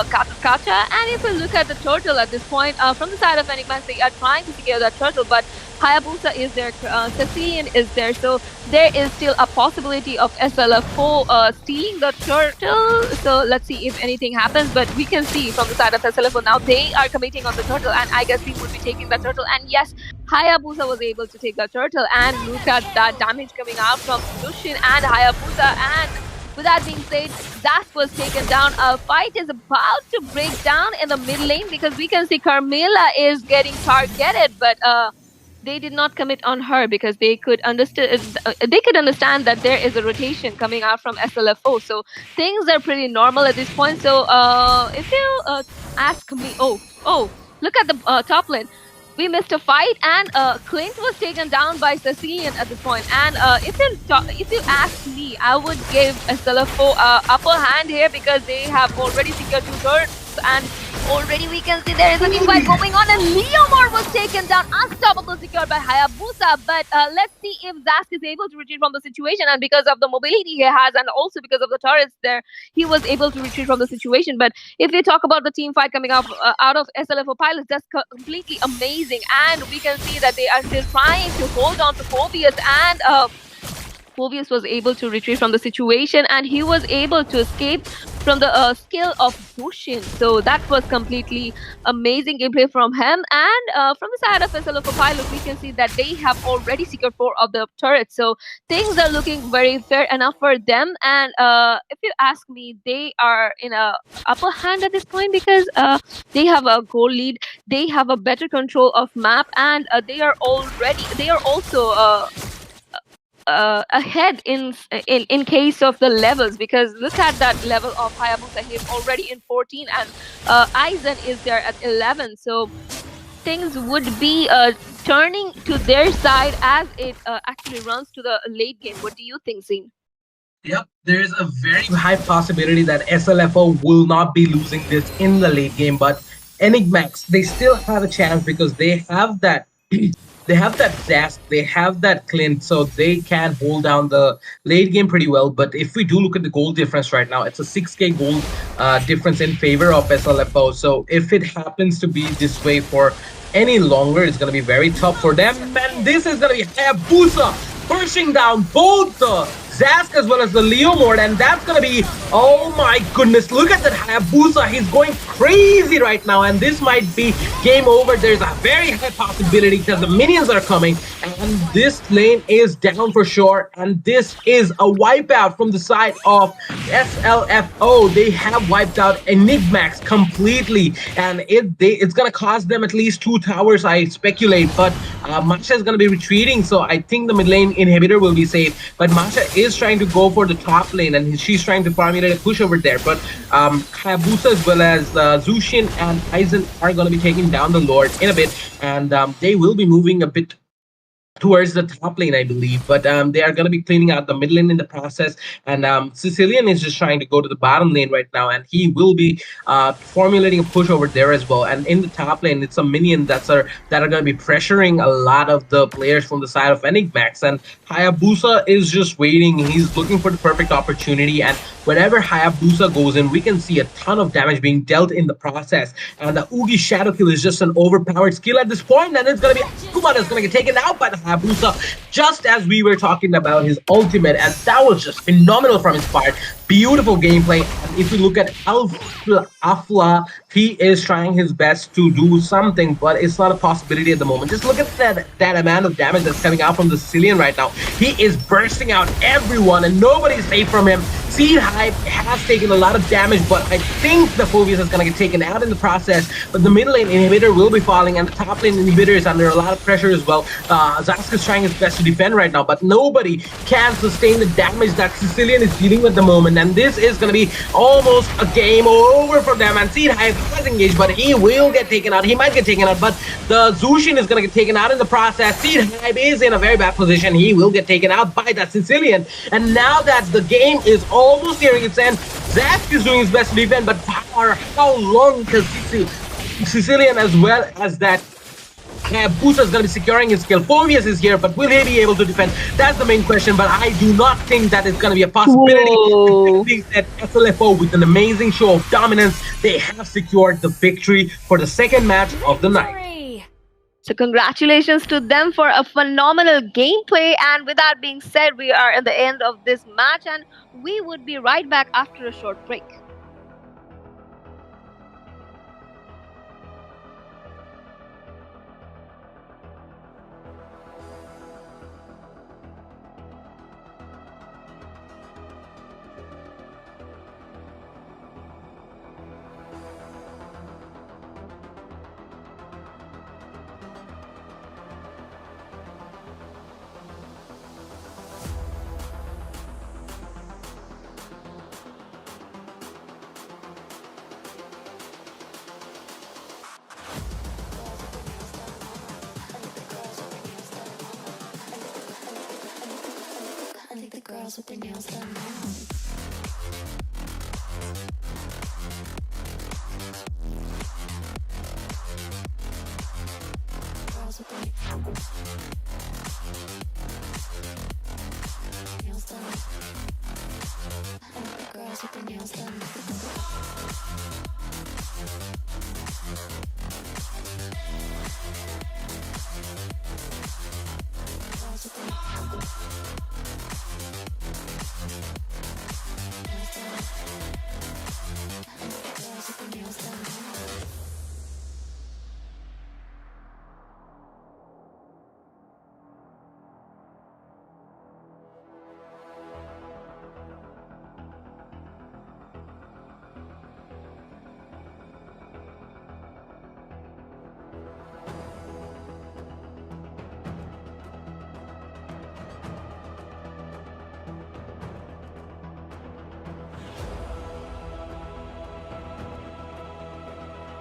Kacha. And if we look at the turtle at this point, from the side of Enigmax, they are trying to secure that turtle, but Hayabusa is there, Cecilian is there, so there is still a possibility of SLFO stealing the turtle. So let's see if anything happens, but we can see from the side of SLFO now, they are committing on the turtle, and I guess he would be taking the turtle, and yes, Hayabusa was able to take the turtle, and look at that damage coming out from Zushin and Hayabusa, and with that being said, Zask was taken down. A fight is about to break down in the mid lane, because we can see Carmilla is getting targeted, but they did not commit on her, because they could understand that there is a rotation coming out from SLFO. So things are pretty normal at this point. So if you ask me, oh, look at the top lane. We missed a fight, and Clint was taken down by Cecilian at this point. And if you ask me, I would give SLFO upper hand here, because they have already secured 2 turrets, and already we can see there is a team fight going on, and Leomord was taken down, unstoppable, secured by Hayabusa. But let's see if Zask is able to retreat from the situation, and because of the mobility he has, and also because of the turrets there, he was able to retreat from the situation. But if we talk about the team fight coming up out of SLFO pilots, that's completely amazing, and we can see that they are still trying to hold on to Phobius, and Phobius was able to retreat from the situation, and he was able to escape from the skill of Zushin. So that was completely amazing gameplay from him. And from the side of SLFO pilot, we can see that they have already secured 4 of the turrets. So things are looking very fair enough for them. And if you ask me, they are in a upper hand at this point, because they have a goal lead, they have a better control of map, and they are also ahead in case of the levels, because look at that level of Hayabusa. He's already in 14, and Aizen is there at 11. So things would be turning to their side as it actually runs to the late game. What do you think, Zine? Yep, there is a very high possibility that SLFO will not be losing this in the late game, but Enigmax, they still have a chance, because they have that they have that Zask, they have that Clint, so they can hold down the late game pretty well. But if we do look at the gold difference right now, it's a 6k gold difference in favor of SLFO. So if it happens to be this way for any longer, it's going to be very tough for them. And this is going to be Hayabusa pushing down both the Zask as well as the Leomord, and that's gonna be, oh my goodness, look at that Hayabusa. He's going crazy right now, and this might be game over. There's a very high possibility, because the minions are coming, and this lane is down for sure, and this is a wipeout from the side of SLFO. They have wiped out Enigmax completely, and it's gonna cost them at least 2 towers, I speculate. But Masha is gonna be retreating, so I think the mid lane inhibitor will be safe. But Masha is trying to go for the top lane, and she's trying to formulate a push over there. But Hayabusa as well as Zushin and Aizen are going to be taking down the Lord in a bit, and they will be moving a bit towards the top lane, I believe. But they are going to be cleaning out the mid lane in the process. And Sicilian is just trying to go to the bottom lane right now, and he will be formulating a push over there as well. And in the top lane, it's a minion that are going to be pressuring a lot of the players from the side of Enigmax. And Hayabusa is just waiting. He's looking for the perfect opportunity. And whenever Hayabusa goes in, we can see a ton of damage being dealt in the process. And the Oogie Shadow Kill is just an overpowered skill at this point, and it's going to be Akuma that's going to get taken out by the Hayabusa just as we were talking about his ultimate, and that was just phenomenal from his part. Beautiful gameplay. And if we look at Afla, he is trying his best to do something, but it's not a possibility at the moment. Just look at that amount of damage that's coming out from the Sicilian right now. He is bursting out everyone, and nobody's safe from him. Seed Hype has taken a lot of damage, but I think the Phobius is going to get taken out in the process. But the mid lane inhibitor will be falling, and the top lane inhibitor is under a lot of pressure as well. Zask is trying his best to defend right now, but nobody can sustain the damage that Sicilian is dealing with at the moment. And this is going to be almost a game over for them. And Seed Hype has engaged, but he will get taken out. He might get taken out, but the Zushin is going to get taken out in the process. Seed Hype is in a very bad position. He will get taken out by that Sicilian. And now that the game is almost nearing its end, Zask is doing his best to defend, but for how long? Because Sicilian as well as that Hayabusa is going to be securing his kill. Phobius is here, but will he be able to defend? That's the main question, but I do not think that it's going to be a possibility. Whoa. I think that SLFO, with an amazing show of dominance, they have secured the victory for the second match of the night. Victory! So congratulations to them for a phenomenal gameplay. And with that being said, we are at the end of this match, and we would be right back after a short break. I think the girls with their nails done now. Girls with their nails done. I think the girls with their nails done. Girls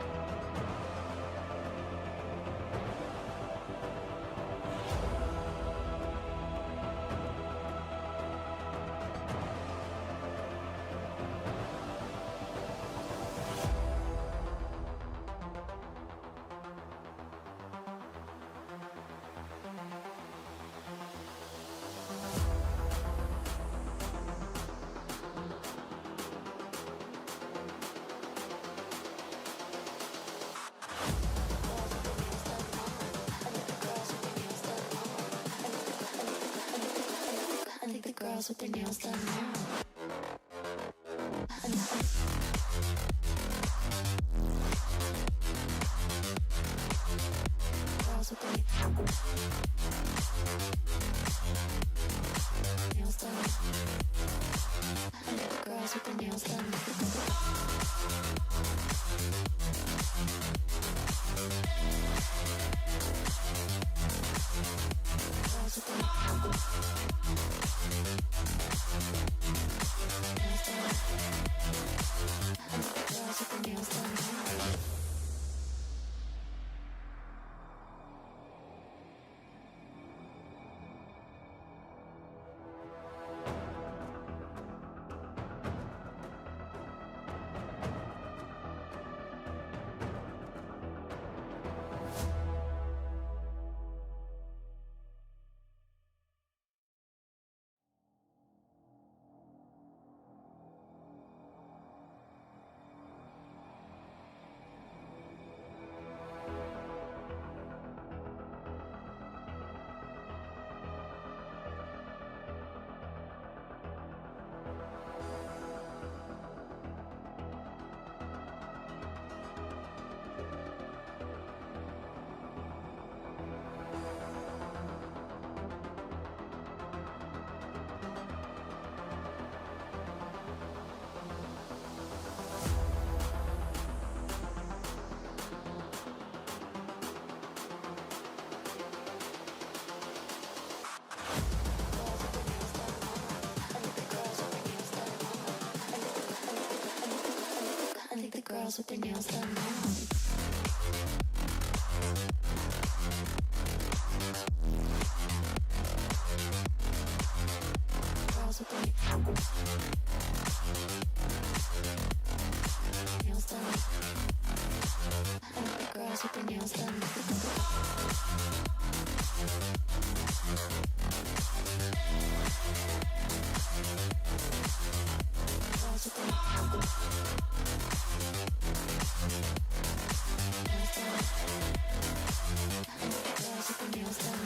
with their nails done. I think the girls with their nails done now. Girls with their nails done. I think the girls with their nails done. Girls with their nails done. I think the girls with their nails done. girls with their nails done now. Girls with their nails done. I like the girls with their nails done. Girls with their nails done.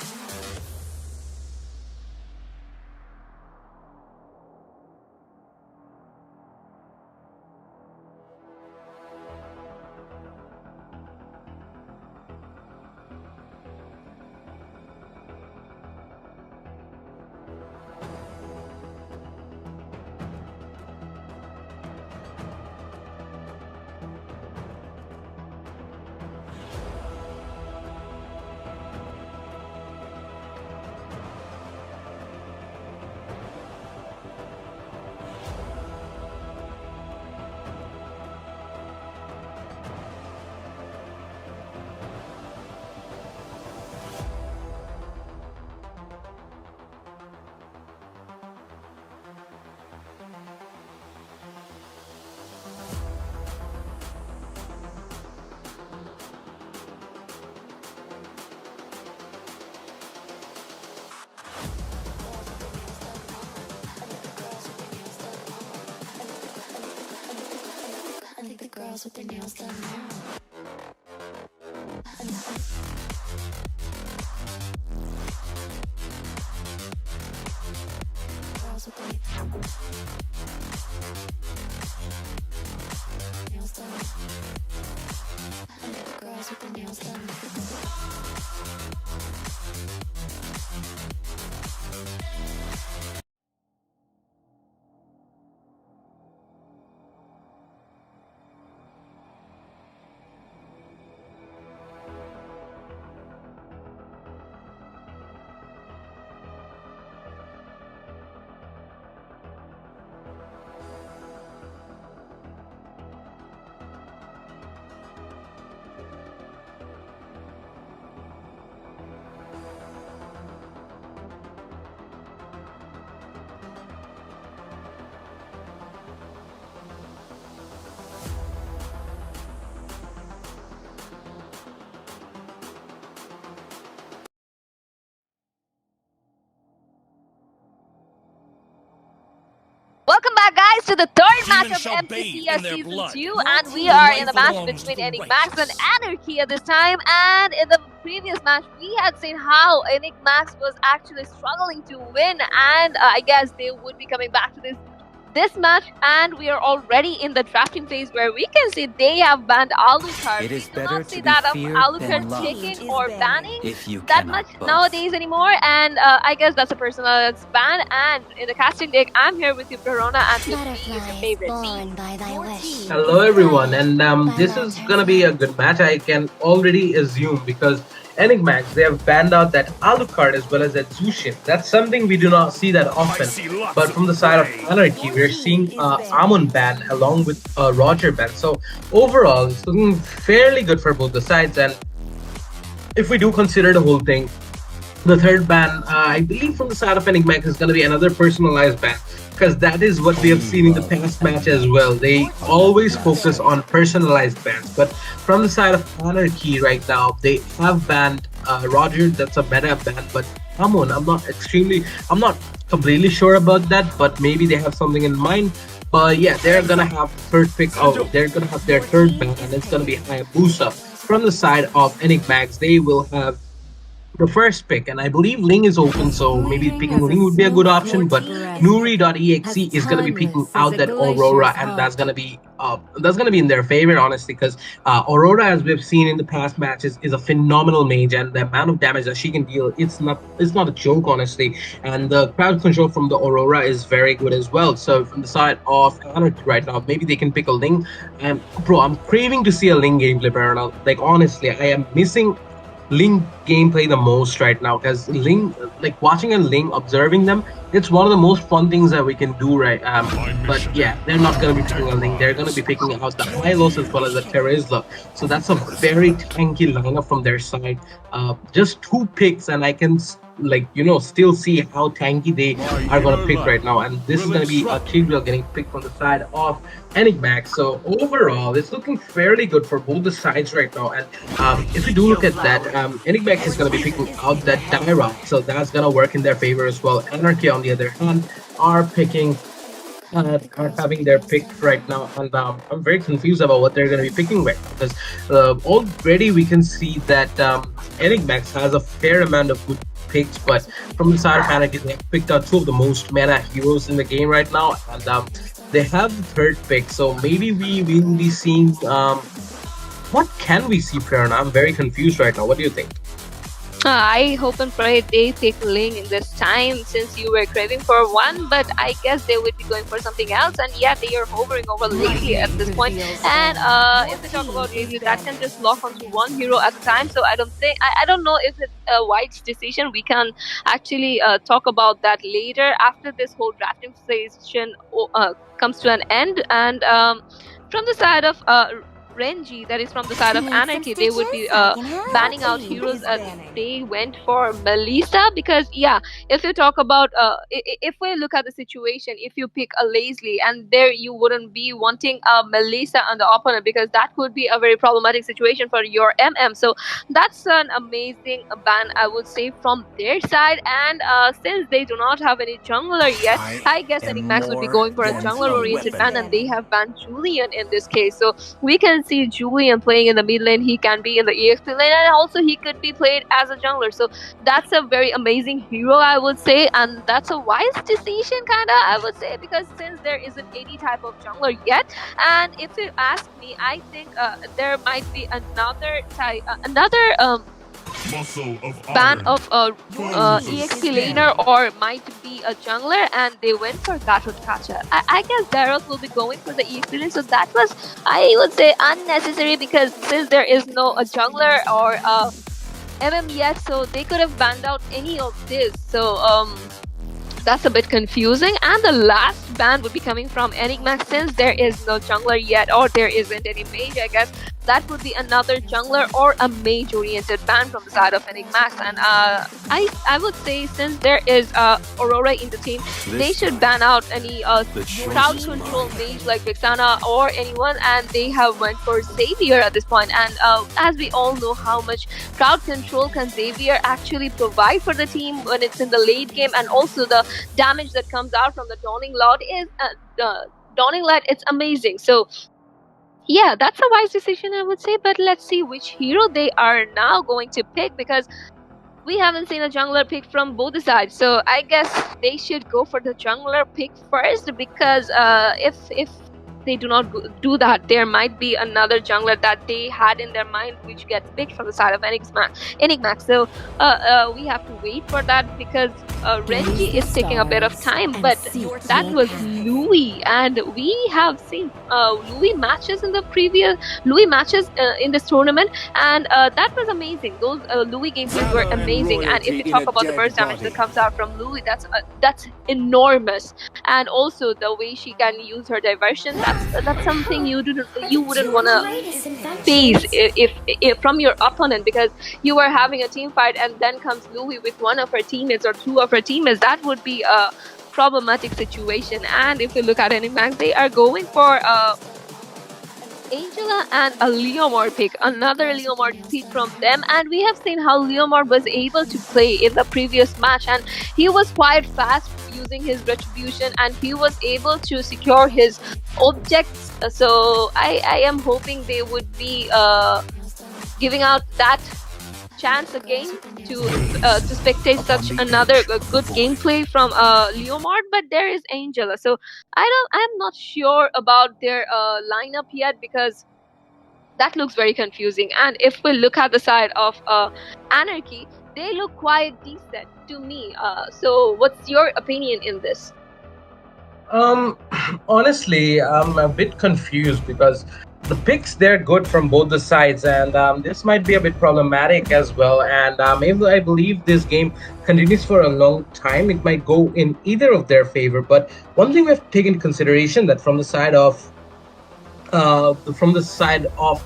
I like the girls with their nails done. I like the girls with their nails done now. Girls with their nails done. I like the girls with their nails done. Welcome back, guys, to the third match Demons of shall bathe MCCS in their Season blood. 2, and we are in the match between Enigmax and Anarchy at this time. And in the previous match, we had seen how Enigmax was actually struggling to win, and I guess they would be coming back to this match, and we are already in the drafting phase where we can see they have banned Alucard. It is We do better not see to be that of feared Alucard than loved. taking or banning If you that cannot much both. nowadays anymore, and I guess that's a person that's banned. And in the casting deck, I'm here with you, Verona, and with me is your Butterflies favorite born by thy wish. Hello everyone, Guided and by this thy is gonna be a good match. I can already assume because Enigmax they have banned out that Alucard as well as that Zushin. That's something we do not see that I often. see lots But of from the side of prey. Anarchy, we're seeing Amon ban along with Roger ban. So overall, it's looking fairly good for both the sides. And if we do consider the whole thing, the third ban, I believe from the side of Enigmax is going to be another personalized ban, because that is what we have seen in the past match as well. They always focus on personalized bans, but from the side of Anarchy right now, they have banned Roger. That's a meta ban, but Amon, I'm not completely sure about that, but maybe they have something in mind. But yeah, they're gonna have third pick out. They're gonna have their third ban, and it's gonna be Hayabusa. From the side of Enigmax, they will have the first pick, and I believe Ling is open, so maybe picking Ling would be a good option. But Nuri.exe is gonna be picking out that Aurora, and that's gonna be in their favor, honestly, because Aurora, as we've seen in the past matches, is a phenomenal mage, and the amount of damage that she can deal, it's not a joke, honestly. And the crowd control from the Aurora is very good as well. So from the side of Anarchy right now, maybe they can pick a Ling. And bro, I'm craving to see a Ling gameplay, Baron. Like honestly, I am missing Ling gameplay the most right now because Ling, like watching a Ling, observing them, it's one of the most fun things that we can do, right? My But mission. yeah, they're not going to be picking a Ling. They're going to be picking out the Hylos as well as the Terizla. So that's a very tanky lineup from their side. Just two picks, and I can still see how tanky they My are going to inner pick light right now. And this is will going to be a instruct. Tigreal getting picked from the side of Enigmax. So overall, it's looking fairly good for both the sides right now. And if we do look at that, Enigmax is going to be picking out that Dyra, so that's going to work in their favor as well. Anarchy, on the other hand, are picking. Are having their pick right now, and I'm very confused about what they're going to be picking right now because already we can see that Enigmax has a fair amount of good picks, but from the side of Anarchy, they have picked out two of the most meta heroes in the game right now, and they have the third pick, so maybe we will be seeing what can we see, Prerna? I'm very confused right now. What do you think? I hope and pray they pick Ling in this time since you were craving for one, but I guess they would be going for something else. And yeah, they are hovering over Lately at this point. And if we talk about Lately, that can just lock onto one hero at a time. So I don't know if it's a wise decision. We can actually talk about that later after this whole drafting session comes to an end. And from the side of Renji, that is from the side of Anarchy, they would be banning out heroes. They went for Melissa because, yeah, if you talk about, if we look at the situation, if you pick a Lazily and there you wouldn't be wanting a Melissa on the opponent because that could be a very problematic situation for your MM. So that's an amazing ban, I would say, from their side. And since they do not have any jungler yet, I guess Enigmax would be going for a jungler oriented ban, and they have banned Julian in this case. So we can see Julian playing in the mid lane. He can be in the EXP lane, and also he could be played as a jungler. So that's a very amazing hero, I would say, and that's a wise decision, kinda, I would say, because since there isn't any type of jungler yet, and if you ask me, I think there might be another type, ban of a EXP laner or might be a jungler, and they went for Gatotkacha. I guess Daros will be going for the EXP lane, so that was, I would say, unnecessary because since there is no a jungler or MM yet, so they could have banned out any of this. So that's a bit confusing. And the last ban would be coming from Enigmax since there is no jungler yet, or there isn't any mage, I guess. That would be another jungler or a mage oriented ban from the side of Enigmax. And I would say since there is Aurora in the team, they should ban out any crowd control mage like Vixana or anyone, and they have went for Xavier at this point. And as we all know how much crowd control can Xavier actually provide for the team when it's in the late game, and also the damage that comes out from the Dawning Light is Dawning Light, it's amazing. So yeah, that's a wise decision, I would say. But let's see which hero they are now going to pick, because we haven't seen a jungler pick from both the sides. So I guess they should go for the jungler pick first, because if they do not do that, there might be another jungler that they had in their mind which gets picked from the side of Enigmax. So we have to wait for that, because Renji is taking a bit of time, but that was Louis, and we have seen Louis matches in the previous in this tournament, and that was amazing. Those Louis gameplays were amazing, and if you talk about the burst damage that comes out from Louis, that's enormous. And also the way she can use her diversion, that's something you wouldn't want to face if from your opponent, because you are having a team fight and then comes Louis with one of her teammates or two of her teammates. That would be a problematic situation. And if you look at Enigmax, they are going for Angela and a Leomord pick, another Leomord pick from them. And we have seen how Leomord was able to play in the previous match, and he was quite fast using his retribution, and he was able to secure his objects. So I am hoping they would be giving out that chance again to spectate such another good gameplay from Leomord. But there is Angela, so I'm not sure about their lineup yet, because that looks very confusing. And if we look at the side of Anarchy, they look quite decent to me. So what's your opinion in this? Honestly, I'm a bit confused because the picks they're good from both the sides, and this might be a bit problematic as well. And if I believe this game continues for a long time, it might go in either of their favor. But one thing we have to take into consideration that from the side of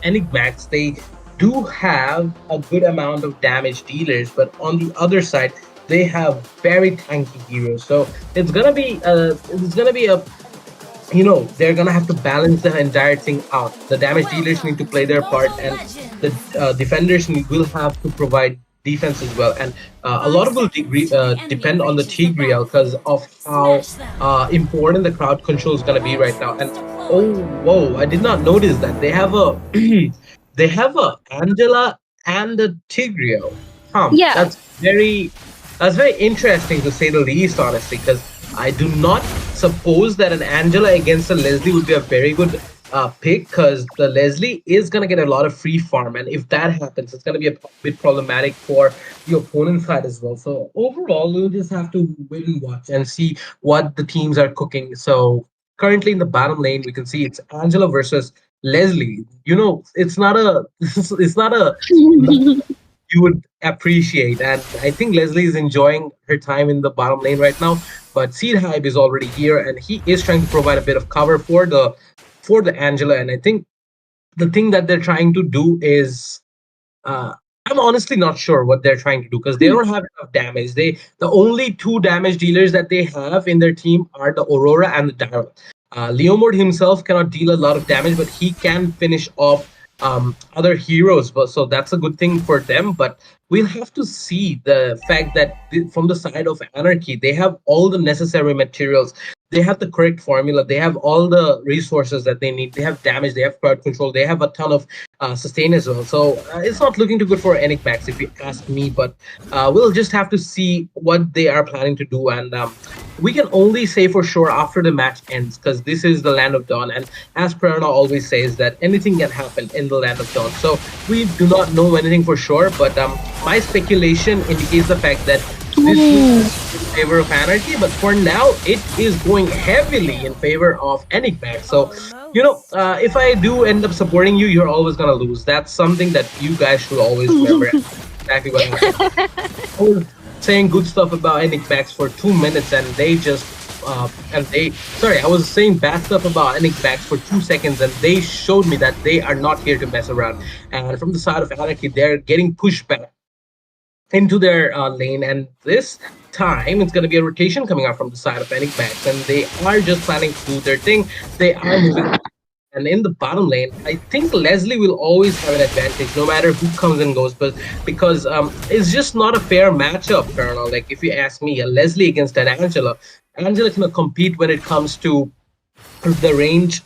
Enigmax, they do have a good amount of damage dealers, but on the other side, they have very tanky heroes. So it's gonna be a they're gonna have to balance the entire thing out. The damage dealers need to play their part, and the defenders will have to provide defense as well. And a lot of will depend on the Tigreal because of how important the crowd control is gonna be right now. And oh, whoa! I did not notice that they have a they have a Angela and a Tigreal. Yeah. That's very interesting to say the least, honestly, because I do not suppose that an Angela against a Leslie would be a very good pick because the Leslie is going to get a lot of free farm. And if that happens, it's going to be a bit problematic for the opponent's side as well. So overall, we'll just have to wait and watch and see what the teams are cooking. So currently in the bottom lane, we can see it's Angela versus Leslie. It's not a it's not a you would appreciate. And I think Leslie is enjoying her time in the bottom lane right now. But Seed Hype is already here, and he is trying to provide a bit of cover for the Angela. And I think the thing that they're trying to do is uh, I'm honestly not sure what they're trying to do because they don't have enough damage. The only two damage dealers that they have in their team are the Aurora and the Daryl. Leomord himself cannot deal a lot of damage, but he can finish off other heroes. But so that's a good thing for them. But we'll have to see the fact that from the side of Anarchy, they have all the necessary materials. They have the correct formula. They have all the resources that they need. They have damage. They have crowd control. They have a ton of sustain as well. So it's not looking too good for Enigmax, if you ask me. But we'll just have to see what they are planning to do. And we can only say for sure after the match ends because this is the Land of Dawn. And as Prerna always says, that anything can happen in the Land of Dawn. So we do not know anything for sure. But my speculation indicates the fact that this is in favor of Anarchy, but for now it is going heavily in favor of Enigmax. So, if I do end up supporting you, you're always gonna lose. That's something that you guys should always remember. Exactly what happened. I was saying good stuff about Enigmax for 2 minutes, and they just sorry, I was saying bad stuff about Enigmax for 2 seconds, and they showed me that they are not here to mess around. And from the side of Anarchy, they're getting pushed back into their lane, and this time it's going to be a rotation coming out from the side of Enigmax, and they are just planning to do their thing. They are moving. And in the bottom lane, I think Leslie will always have an advantage, no matter who comes and goes. But because it's just not a fair matchup, Colonel. Like if you ask me, a Leslie against an Angela, Angela cannot compete when it comes to the range.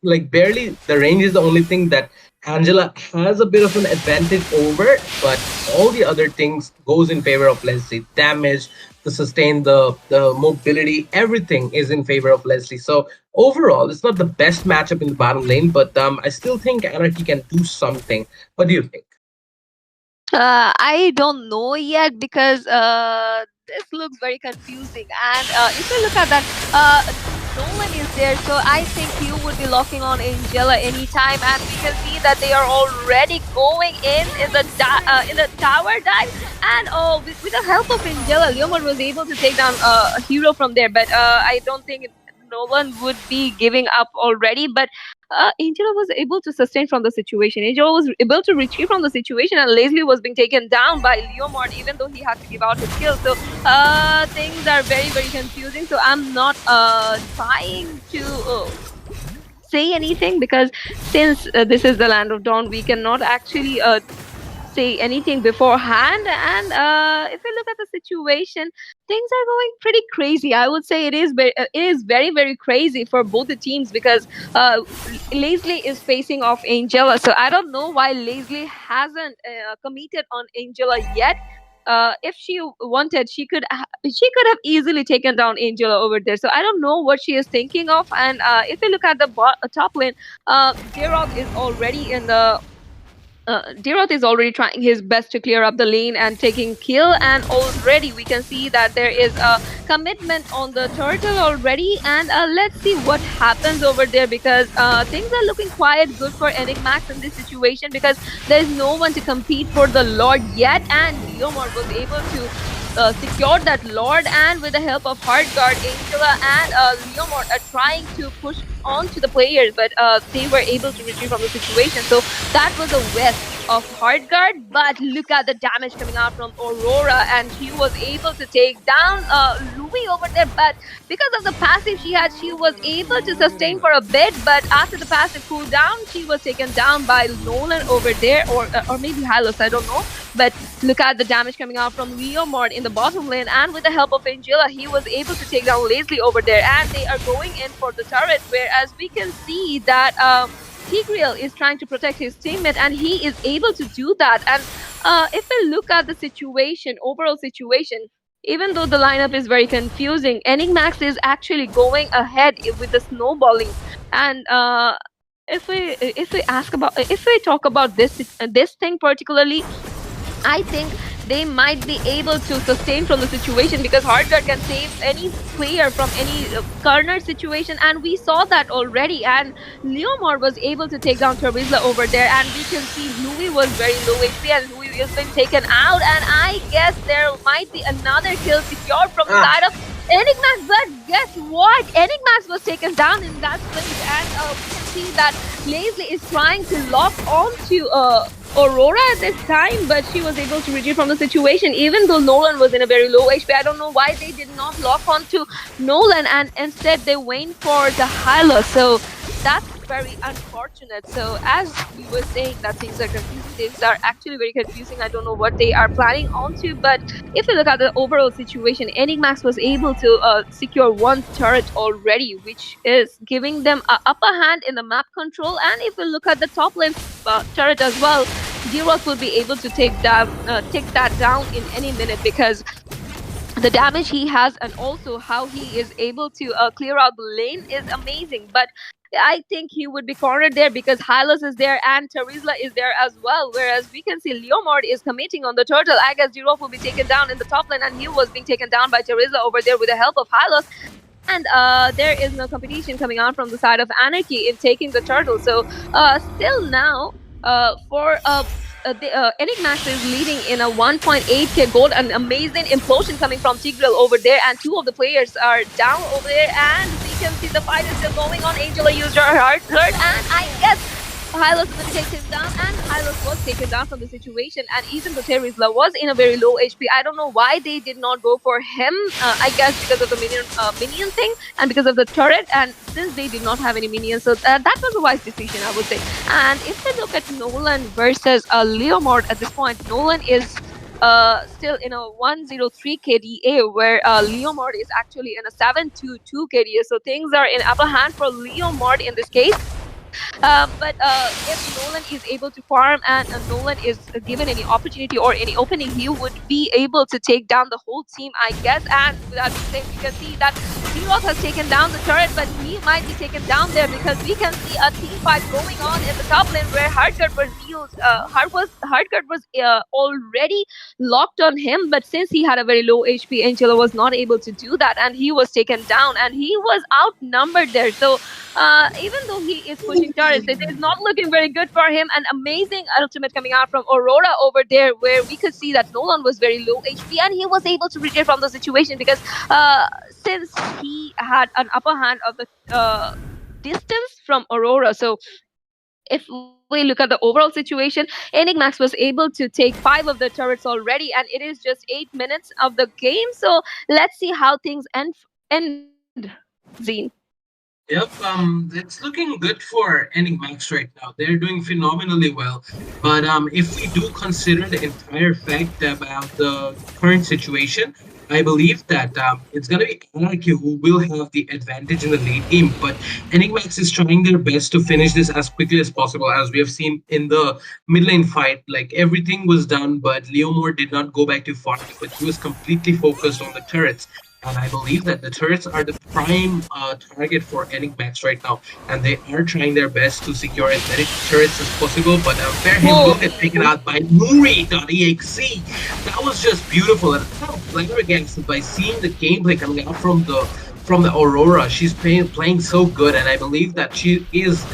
Like barely, the range is the only thing that Angela has a bit of an advantage over, but all the other things goes in favor of Leslie. Damage, the sustain, the mobility, everything is in favor of Leslie. So overall, it's not the best matchup in the bottom lane, but I still think Anarchy can do something. What do you think? I don't know yet because this looks very confusing. And if you look at that, Nolan is there, so I think he would be locking on Angela anytime. And we can see that they are already going in the tower dive. And with the help of Angela, Leomord was able to take down a hero from there. But I don't think Nolan would be giving up already. But Angela was able to sustain from the situation. Angela was able to retrieve from the situation, and Leslie was being taken down by Leomord, even though he had to give out his kill. So things are very, very confusing. So I'm not trying to say anything because since this is the Land of Dawn, we cannot actually say anything beforehand. And if we look at the situation, things are going pretty crazy. I would say it is very, very crazy for both the teams because Leslie is facing off Angela. So I don't know why Leslie hasn't committed on Angela yet. If she wanted, she could have easily taken down Angela over there. So I don't know what she is thinking of. And if you look at the top lane, J-Rock is already in the Diroth is already trying his best to clear up the lane and taking kill, and already we can see that there is a commitment on the turtle already. And let's see what happens over there, because things are looking quite good for Enigmax in this situation, because there is no one to compete for the Lord yet, and Leomord was able to secure that Lord, and with the help of Heartguard, Angela and Leomord are trying to push on to the players, but they were able to retrieve from the situation. So that was a waste of Heartguard, but look at the damage coming out from Aurora, and she was able to take down Louis over there, but because of the passive she had, she was able to sustain for a bit, but after the passive cooldown, she was taken down by Nolan over there, or maybe Hylos, I don't know. But look at the damage coming out from Leomord in the bottom lane, and with the help of Angela, he was able to take down Leslie over there, and they are going in for the turret, whereas we can see that Tigreal is trying to protect his teammate, and he is able to do that. And if we look at the situation, overall situation, even though the lineup is very confusing, Enigmax is actually going ahead with the snowballing. And if we talk about this thing particularly, I think they might be able to sustain from the situation, because Hardguard can save any player from any corner situation, and we saw that already. And Leomord was able to take down Terizla over there, and we can see Louis was very low HP, and Louis has been taken out. And I guess there might be another kill secured from the Ah, side of Enigmax, but guess what? Enigmax was taken down in that place, and we can see that Leslie is trying to lock onto Aurora at this time, but she was able to retrieve from the situation, even though Nolan was in a very low HP. I don't know why they did not lock onto Nolan, and instead they went for the Hyla. So that's very unfortunate. So as we were saying that things are confusing, things are actually very confusing. I don't know what they are planning onto, but if you look at the overall situation, Enigmax was able to secure one turret already, which is giving them an upper hand in the map control. And if we look at the top lane turret as well, D-Rock will be able to take that down in any minute, because the damage he has and also how he is able to clear out the lane is amazing. But I think he would be cornered there, because Hylos is there and Terizla is there as well. Whereas we can see Leomord is committing on the turtle. I guess Jirov will be taken down in the top lane, and he was being taken down by Terizla over there with the help of Hylos. And there is no competition coming out from the side of Anarchy in taking the turtle. So still now, for Enigmax is leading in a 1.8k gold. An amazing implosion coming from Tigreal over there, and two of the players are down over there, and we can see the fight is still going on. Angela used her heart hurt, and I guess Hylos will take him down, and Hylos was taken down from the situation. And even though Terizla was in a very low HP, I don't know why they did not go for him. I guess because of the minion thing, and because of the turret, and since they did not have any minions, so that was a wise decision, I would say. And if we look at Nolan versus Leomord at this point, Nolan is still in a 103 KDA, where Leomord is actually in a 722 KDA. So things are in upper hand for Leomord in this case. But if Nolan is able to farm, and Nolan is given any opportunity or any opening, he would be able to take down the whole team, I guess. And with that being said, we can see that Xerox has taken down the turret, but he might be taken down there, because we can see a team fight going on in the top lane, where Hardguard was used. Hardguard was already locked on him, but since he had a very low HP, Angela was not able to do that, and he was taken down, and he was outnumbered there. So even though he is pushing turrets, it is not looking very good for him. An amazing ultimate coming out from Aurora over there, where we could see that Nolan was very low HP, and he was able to retain from the situation, because since he had an upper hand of the distance from Aurora. So if we look at the overall situation, Enigmax was able to take 5 of the turrets already, and it is just 8 minutes of the game. So let's see how things end, Zine. Yep, it's looking good for Enigmax right now. They're doing phenomenally well. But if we do consider the entire fact about the current situation, I believe that it's going to be Anarchy who will have the advantage in the late game. But Enigmax is trying their best to finish this as quickly as possible, as we have seen in the mid lane fight. Like, everything was done, but Leomore did not go back to farming, but he was completely focused on the turrets. And I believe that the turrets are the prime target for Enigmax right now, and they are trying their best to secure as many turrets as possible. But Fairham will get taken out by Nuri.exe. That was just beautiful, and I'm flabbergasted by seeing the gameplay coming out from the Aurora. She's playing so good, and I believe that she is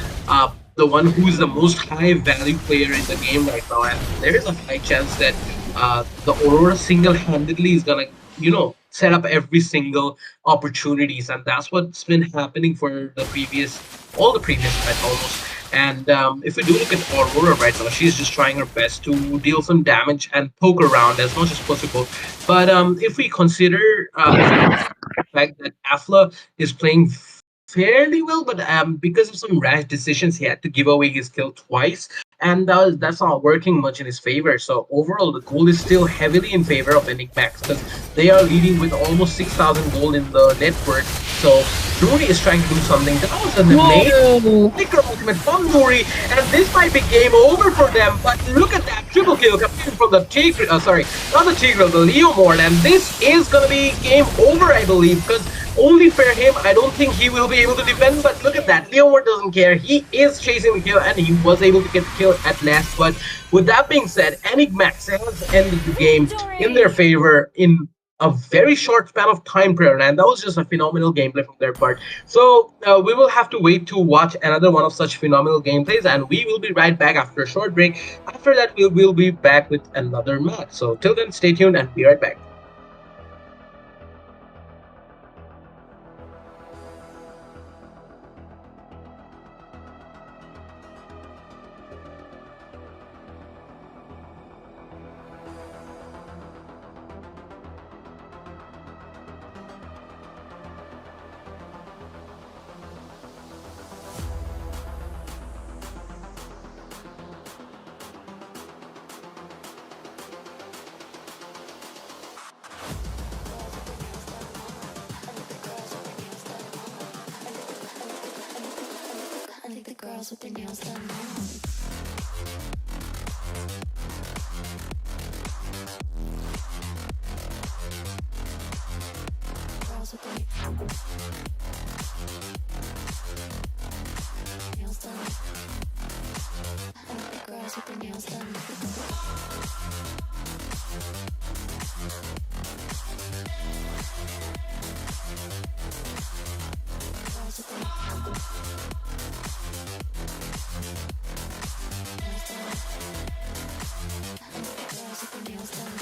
the one who is the most high value player in the game right now. And there is a high chance that the Aurora single handedly is gonna, set up every single opportunities, and that's what's been happening for all the previous match almost. And if we do look at Aurora right now, she's just trying her best to deal some damage and poke around as much as possible. But if we consider the fact that Afla is playing fairly well, but because of some rash decisions, he had to give away his kill twice, and that's not working much in his favor. So overall, the gold is still heavily in favor of Enigmax because they are leading with almost 6,000 gold in the net worth. So Nuri is trying to do something. That was an amazing flicker ultimate from Nuri, and this might be game over for them. But look at that triple kill coming in from the Tigreal. Sorry, not the Tigreal, the Leomord, and this is gonna be game over, I believe, because only for him, I don't think he will be able to defend. But look at that, Leomord doesn't care. He is chasing the kill, and he was able to get the kill at last. But with that being said, Enigmax has ended the game in their favor in a very short span of time, Prerna, and that was just a phenomenal gameplay from their part. So we will have to wait to watch another one of such phenomenal gameplays, and we will be right back after a short break. After that, we'll be back with another match. So till then, stay tuned and be right back. I think the girls with their nails done now. Girls with their nails done. I think the girls with their nails done. Girls with their nails done.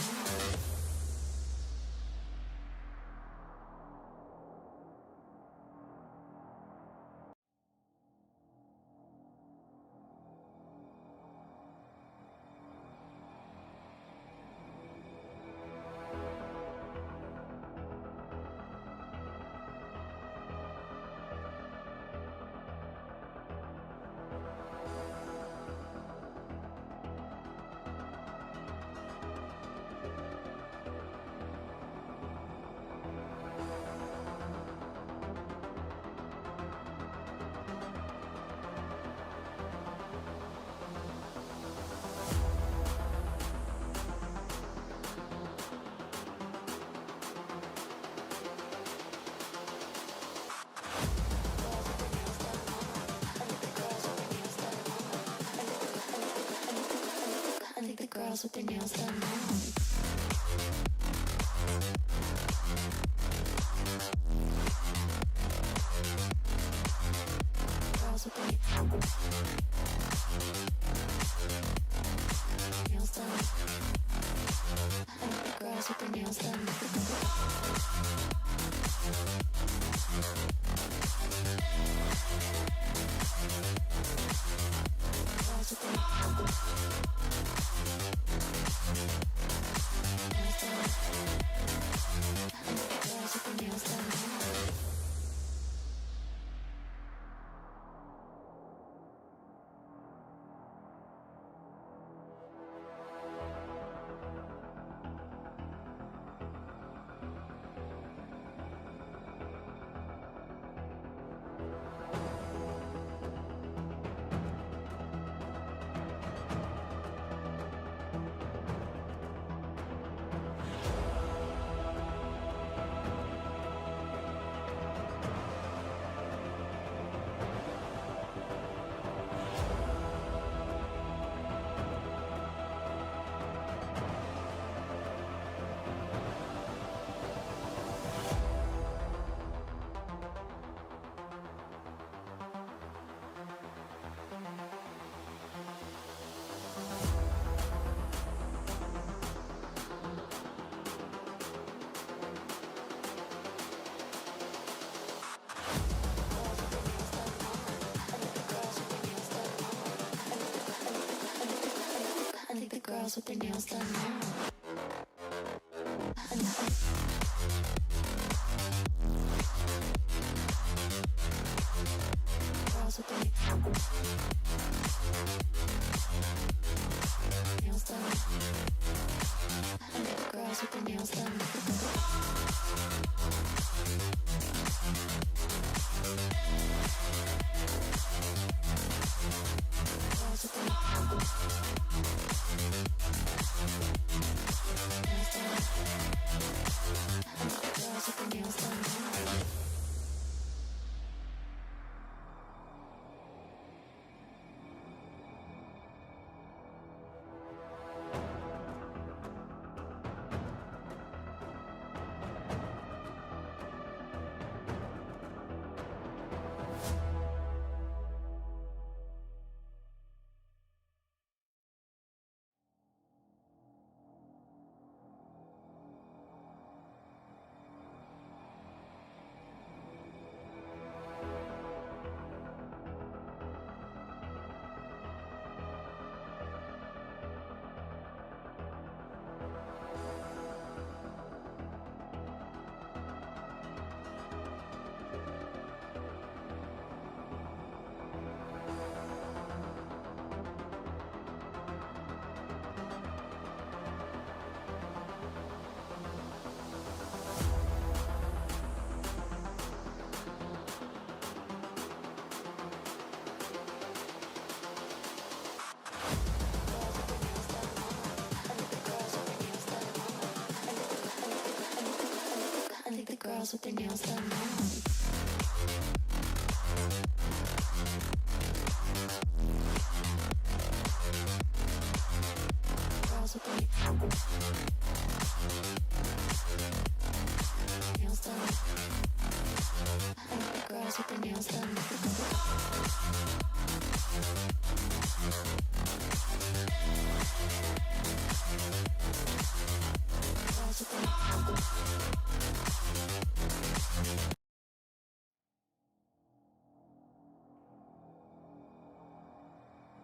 I think the girls with their nails done. I think the girls with their nails done now. Girls with their nails done. I think the girls with their nails done. Girls with their nails done. I think the girls with their nails done. girls with their nails done. Girls with their nails done. Girls with their nails done. Girls with their nails done. I think the girls with their nails done. Girls with their nails done. I think the girls with their nails done. Girls with their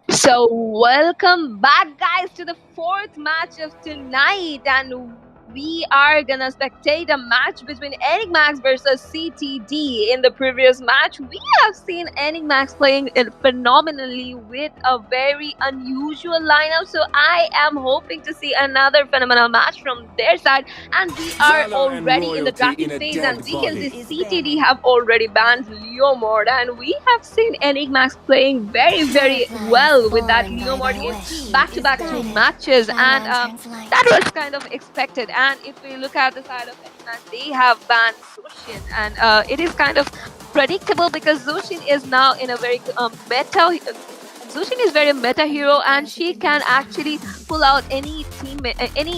So, welcome back, guys, to the fourth match of tonight, and we are gonna spectate a match between Enigmax versus CTD. In the previous match, we have seen Enigmax playing it phenomenally with a very unusual lineup. So, I am hoping to see another phenomenal match from their side, and we are Valor and already in the royalty drafting in a phase, dead and we can body. see CTD have already banned Leo mode, and we have seen Enigmax playing very well with that Leo mode in back-to-back two matches, and that was kind of expected. And if we look at the side of Enigmax, they have banned Zushin, and it is kind of predictable because Zushin is now in a very meta. Zushin is very meta hero, and she can actually pull out any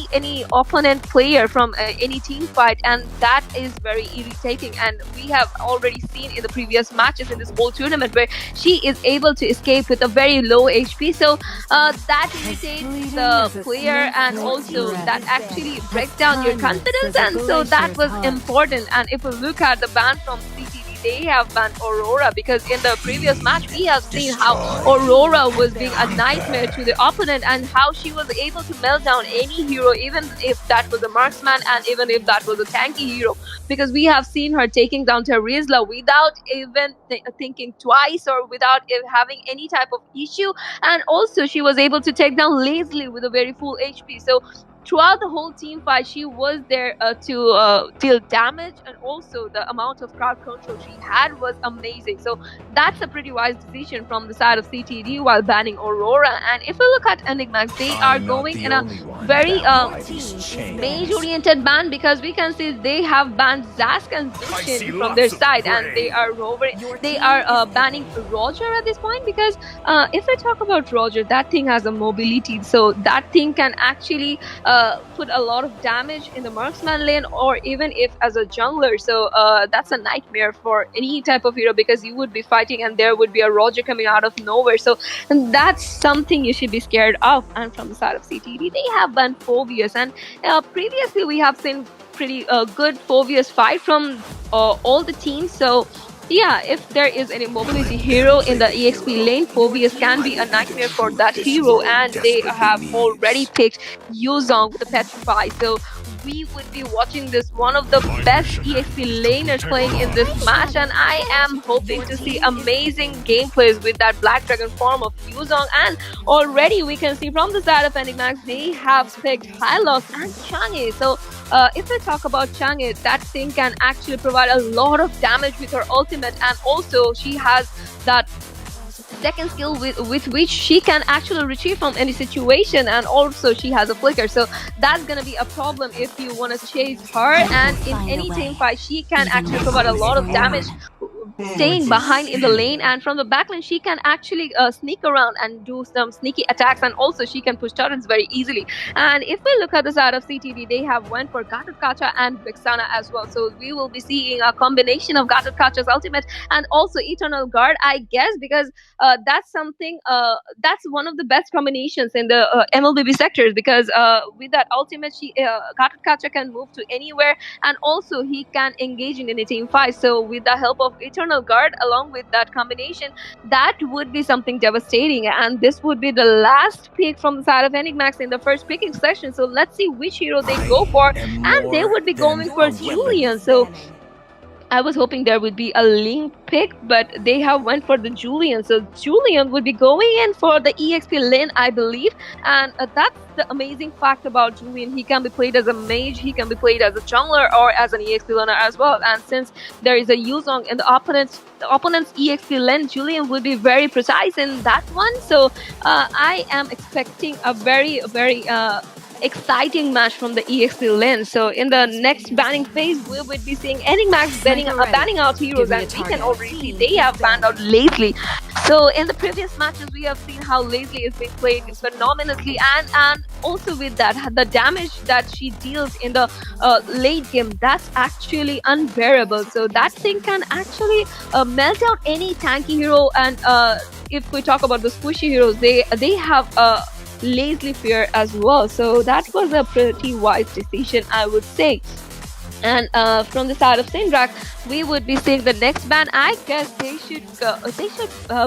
any opponent player from any team fight, and that is very irritating. And we have already seen in the previous matches in this whole tournament where she is able to escape with a very low HP. So that irritates the player, and also that actually breaks down your confidence. And so that was important. And if we look at the ban from CTD, they have banned Aurora, because in the previous match we have seen how Aurora was being a nightmare to the opponent, and how she was able to melt down any hero, even if that was a marksman and even if that was a tanky hero, because we have seen her taking down Terizla without even thinking twice, or without having any type of issue. And also she was able to take down Lazily with a very full HP. So throughout the whole team fight, she was there to deal damage, and also the amount of crowd control she had was amazing. So that's a pretty wise decision from the side of CTD while banning Aurora. And if we look at Enigmax, they are going in a very mage-oriented ban, because we can see they have banned Zask and Zushin from their side, and they are banning Roger at this point, because if we talk about Roger, that thing has a mobility, so that thing can actually put a lot of damage in the marksman lane, or even if as a jungler. So that's a nightmare for any type of hero, because you would be fighting and there would be a Roger coming out of nowhere. So that's something you should be scared of. And from the side of CTD, they have banned Phobius, and previously we have seen pretty good Phobius fight from all the teams. So Yeah, if there is any mobility hero in the EXP lane, Phobius can be a nightmare for that hero, and they have already picked Yuzong with the Petrify. So we would be watching this one of the best EXP laners playing in this match, and I am hoping to see amazing gameplays with that Black Dragon form of Yuzong. And already we can see from the side of Enigmax, they have picked Hylos and Chang'e. So if we talk about Chang'e, that thing can actually provide a lot of damage with her ultimate, and also she has that second skill with which she can actually retrieve from any situation, and also she has a flicker, so that's gonna be a problem if you want to chase her. And in any team fight, she can actually provide a lot of damage staying behind in the lane, and from the back lane she can actually sneak around and do some sneaky attacks, and also she can push turrets very easily. And if we look at the side of CTD, they have went for Gatot Kacha and Vexana as well, so we will be seeing a combination of Gatot Kacha's ultimate and also Eternal Guard, I guess, because that's something that's one of the best combinations in the MLBB sectors, because with that ultimate, Gatot Kacha can move to anywhere, and also he can engage in any team fight. So with the help of Eternal Guard along with that combination, that would be something devastating, and this would be the last pick from the side of Enigmax in the first picking session. So let's see which hero they go for, and they would be going for Julian. So I was hoping there would be a Link pick, but they have went for the Julian. So Julian would be going in for the EXP lane, I believe. And that's the amazing fact about Julian. He can be played as a mage, he can be played as a jungler or as an EXP laner as well. And since there is a Yuzong in the opponent's EXP lane, Julian would be very precise in that one. So I am expecting a very, very exciting match from the EXP lane. So in the next banning phase, we would be seeing Enigmax banning out heroes, and we can already see they have banned out Lazily. So in the previous matches, we have seen how Lazily is being played phenomenally, and also with that, the damage that she deals in the late game, that's actually unbearable. So that thing can actually melt out any tanky hero. And if we talk about the squishy heroes, they have Lazily Fear as well. So that was a pretty wise decision, I would say. And from the side of Sindrak, we would be seeing the next ban. I guess they should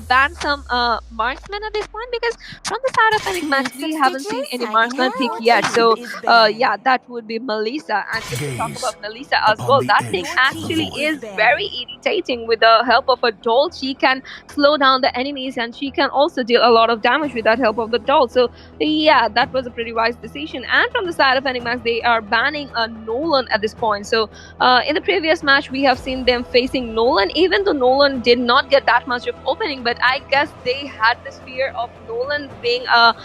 ban some marksmen at this point, because from the side of Enigmax, we haven't seen any marksman pick yet. So yeah, that would be Melissa. And if we talk about Melissa as well, that thing actually is very irritating. With the help of a doll, she can slow down the enemies, and she can also deal a lot of damage with that help of the doll. So yeah, that was a pretty wise decision. And from the side of Enigmax, they are banning Nolan at this point. So in the previous match, we have seen them facing Nolan, even though Nolan did not get that much of opening, but I guess they had this fear of Nolan being a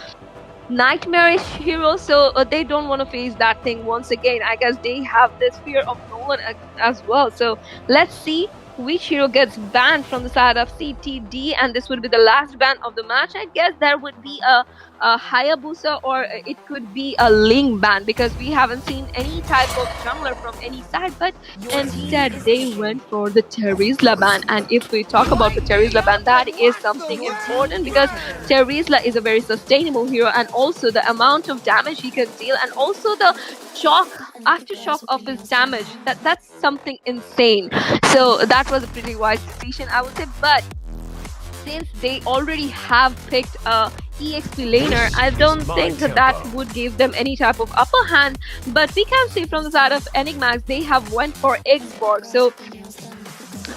nightmarish hero, so they don't want to face that thing once again. I guess they have this fear of Nolan as well. So let's see which hero gets banned from the side of CTD, and this would be the last ban of the match. I guess there would be a Hayabusa, or it could be a Ling ban, because we haven't seen any type of jungler from any side, but instead they went for the Terizla ban. And if we talk about the Terizla ban, that is something important, because Terizla is a very sustainable hero, and also the amount of damage he can deal, and also the aftershock of his damage, that's something insane. So that was a pretty wise decision, I would say. But since they already have picked a EXP laner, I don't think that would give them any type of upper hand. But we can see from the side of Enigmax, they have went for Xborg. So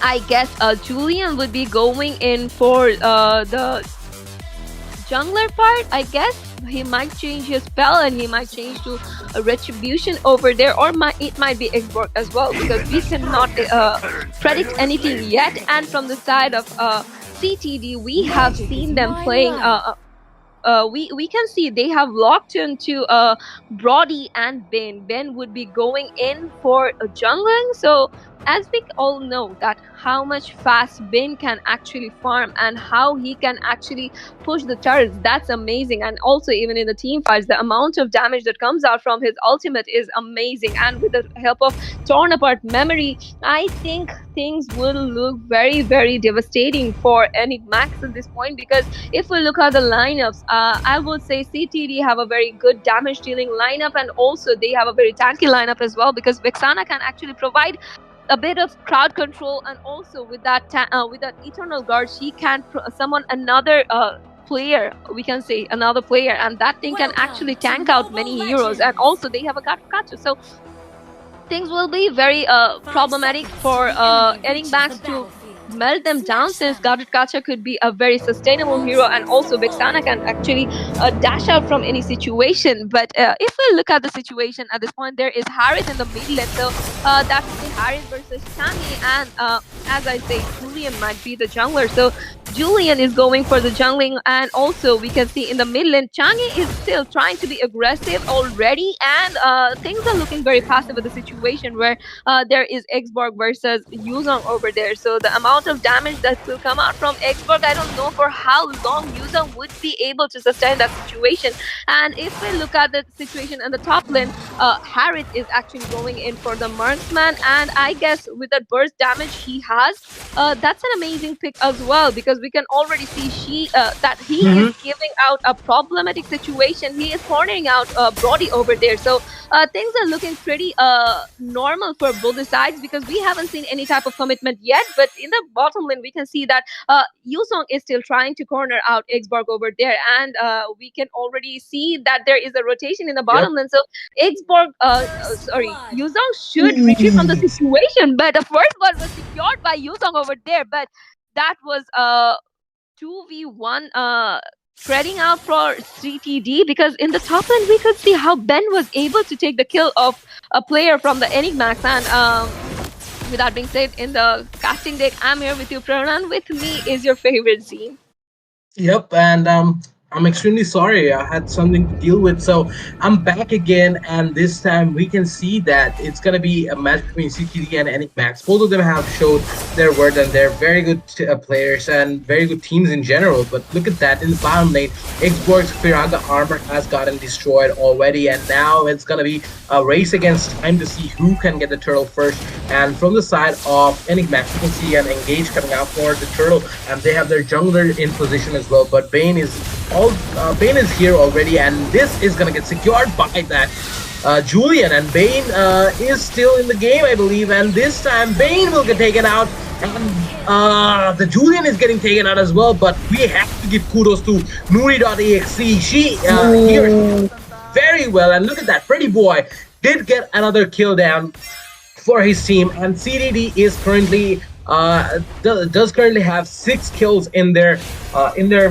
I guess Julian would be going in for the jungler part. I guess he might change his spell, and he might change to a retribution over there, or it might be Xborg as well, because we cannot predict anything yet. And from the side of CTD, we have seen them playing we can see they have locked into Brody and Ben. Ben would be going in for jungling. So as we all know that how much fast Ben can actually farm, and how he can actually push the turrets, that's amazing. And also even in the team fights, the amount of damage that comes out from his ultimate is amazing. And with the help of torn apart memory, I think things will look very, very devastating for Enigmax at this point, because if we look at the lineups, I would say CTD have a very good damage dealing lineup, and also they have a very tanky lineup as well, because Vexana can actually provide a bit of crowd control, and also with that eternal guard, she can summon another player, we can say another player, and that thing can actually tank out many heroes. And also they have a gacha, so things will be very problematic for Enigmax to melt them down, since Gadget Gacha could be a very sustainable hero, and also Vexana can actually dash out from any situation. But if we look at the situation at this point, there is Harith in the mid lane, so that would be Harith versus Changi, and as I say, Julian might be the jungler. So Julian is going for the jungling, and also we can see in the mid lane, Changi is still trying to be aggressive already, and things are looking very passive with the situation where there is Xborg versus Yuzong over there. So the amount of damage that will come out from Xborg, I don't know for how long Yuzong would be able to sustain that situation. And if we look at the situation in the top lane, Harith is actually going in for the marksman, and I guess with that burst damage he has, that's an amazing pick as well, because we can already see that he is giving out a problematic situation. He is cornering out Brody over there. So things are looking pretty normal for both the sides, because we haven't seen any type of commitment yet. But in the bottom lane, we can see that Yusong is still trying to corner out Xborg over there, and we can already see that there is a rotation in the bottom lane. So Xborg, Yuzong should retrieve from the situation, but the first one was secured by Yuzong over there. But that was 2v1 spreading out for CTD, because in the top lane we could see how Ben was able to take the kill of a player from the Enigmax. And with that being said, in the casting deck, I'm here with you, Pranan. With me is your favorite scene. Yep, and I'm extremely sorry. I had something to deal with, so I'm back again. And this time we can see that it's gonna be a match between CTD and Enigmax. Both of them have showed their worth, and they're very good players and very good teams in general. But look at that in the bottom lane, Xborg's Firaga armor has gotten destroyed already, and now it's gonna be a race against time to see who can get the turtle first. And from the side of Enigmax, you can see an engage coming out for the turtle, and they have their jungler in position as well. But Bane is here already, and this is gonna get secured by that Julian, and Bane is still in the game, I believe, and this time Bane will get taken out, and the Julian is getting taken out as well. But we have to give kudos to Nuri.exe. She here very well, and look at that, Pretty Boy did get another kill down for his team, and CDD is currently does currently have 6 kills in their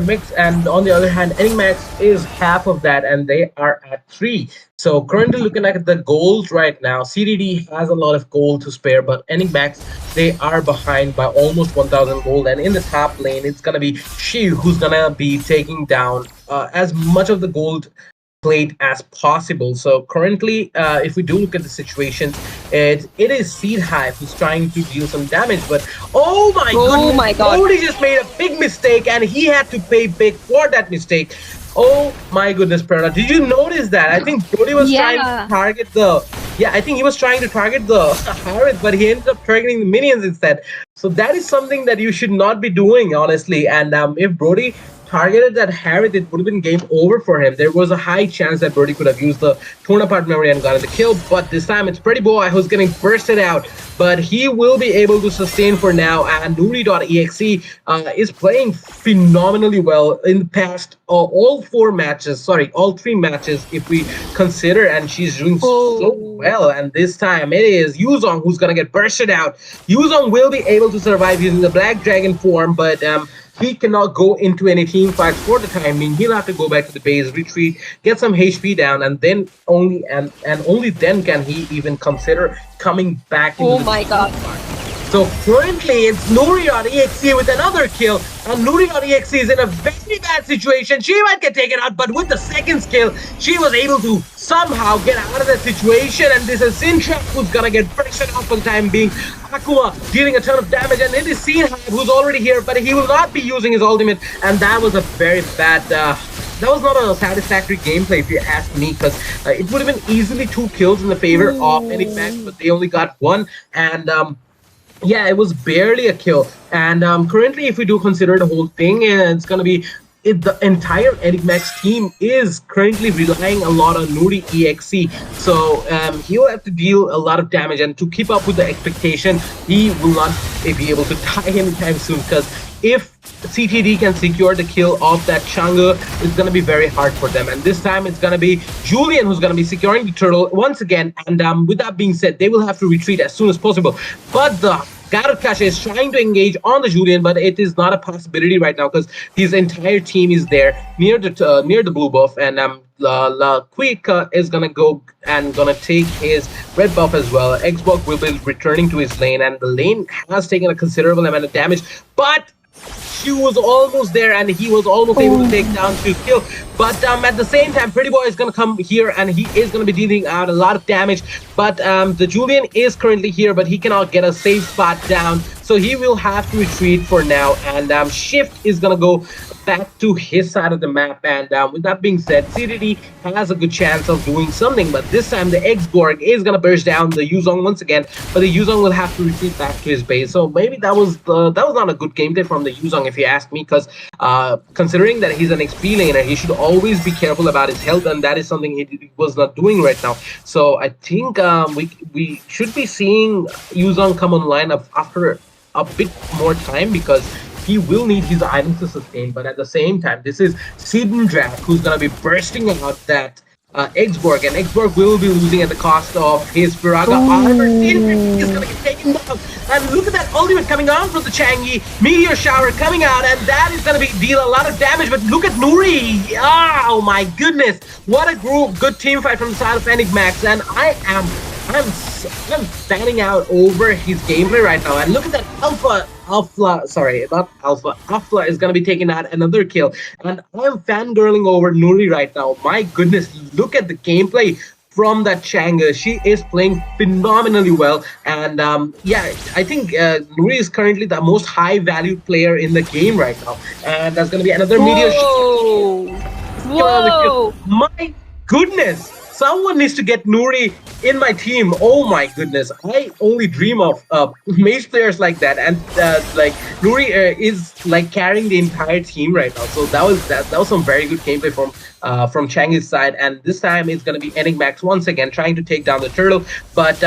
mix, and on the other hand, Enigmax is half of that, and they are at 3. So currently looking at the gold right now, CDD has a lot of gold to spare, but Enigmax, they are behind by almost 1,000 gold, and in the top lane, it's gonna be Shi who's gonna be taking down as much of the gold plate as possible. So currently, if we do look at the situation, it is Seed Hive who's trying to deal some damage, but oh my god, Brody just made a big mistake, and he had to pay big for that mistake. Oh my goodness, Prerna, did you notice that? I think Brody was trying to target the Harith, but he ended up targeting the minions instead. So that is something that you should not be doing, honestly. And if Brody targeted that Harith, it would have been game over for him. There was a high chance that Brody could have used the torn apart memory and gotten the kill, but this time it's Pretty Boy who's getting bursted out, but he will be able to sustain for now. And Nuri.exe is playing phenomenally well in the past all 3 matches if we consider, and she's doing so well. And this time it is Yuzong who's gonna get bursted out. Yuzong will be able to survive using the Black Dragon form, but he cannot go into any team fights for the time being. He'll have to go back to the base, retreat, get some HP down, and then only then can he even consider coming back into the god. So currently it's Nuri.exe with another kill, and Nuri.exe is in a very bad situation. She might get taken out, but with the second skill, she was able to somehow get out of that situation. And this is Sintra who's gonna get bursted out for the time being. Akuma dealing a ton of damage, and it is Seed Hive who's already here, but he will not be using his ultimate, and that was a very bad that was not a satisfactory gameplay if you ask me, because it would have been easily 2 kills in the favor of Enigmax, but they only got 1, and yeah, it was barely a kill. And currently, if we do consider the whole thing, it's gonna be the entire Enigmax team is currently relying a lot on Nuri EXE. So he will have to deal a lot of damage, and to keep up with the expectation, he will not be able to die anytime soon. Because if CTD can secure the kill of that Chang'e, it's going to be very hard for them. And this time it's going to be Julian who's going to be securing the turtle once again. And with that being said, they will have to retreat as soon as possible. But the Garrett Cash is trying to engage on the Julian, but it is not a possibility right now because his entire team is there near the blue buff, and La Quick is gonna go and gonna take his red buff as well. Xbox will be returning to his lane, and the lane has taken a considerable amount of damage, but she was almost there, and he was almost able to take down to kill. But at the same time, Pretty Boy is going to come here, and he is going to be dealing out a lot of damage. But the Julian is currently here, but he cannot get a safe spot down, so he will have to retreat for now. And Shift is going to go back to his side of the map. And with that being said, CDD has a good chance of doing something, but this time the X-Borg is going to burst down the Yuzong once again, but the Yuzong will have to retreat back to his base. So maybe that was not a good gameplay from the Yuzong, if you ask me, because considering that he's an XP laner, he should always be careful about his health, and that is something he was not doing right now. So I think we should be seeing Yuzong come online after a bit more time, because he will need his items to sustain. But at the same time, this is Sidendrak who's going to be bursting out that Xborg, and Xborg will be losing at the cost of his Firaga armor. Sidendrak is going to get taken down. And look at that ultimate coming on from the Changi. Meteor Shower coming out, and that is going to deal a lot of damage. But look at Nuri. Oh my goodness. What a good team fight from the side of Enigmax. And I'm standing out over his gameplay right now. And look at that Alpha is going to be taking out another kill. And I'm fangirling over Nuri right now. My goodness, look at the gameplay from that Chang'e. She is playing phenomenally well. And yeah, I think Nuri is currently the most high value player in the game right now. And that's going to be another meteor. Whoa! My goodness. Someone needs to get Nuri in my team. Oh my goodness. I only dream of mage players like that. And like Nuri is like carrying the entire team right now. So that was some very good gameplay from Chang's side. And this time it's going to be Enigmax once again trying to take down the turtle. But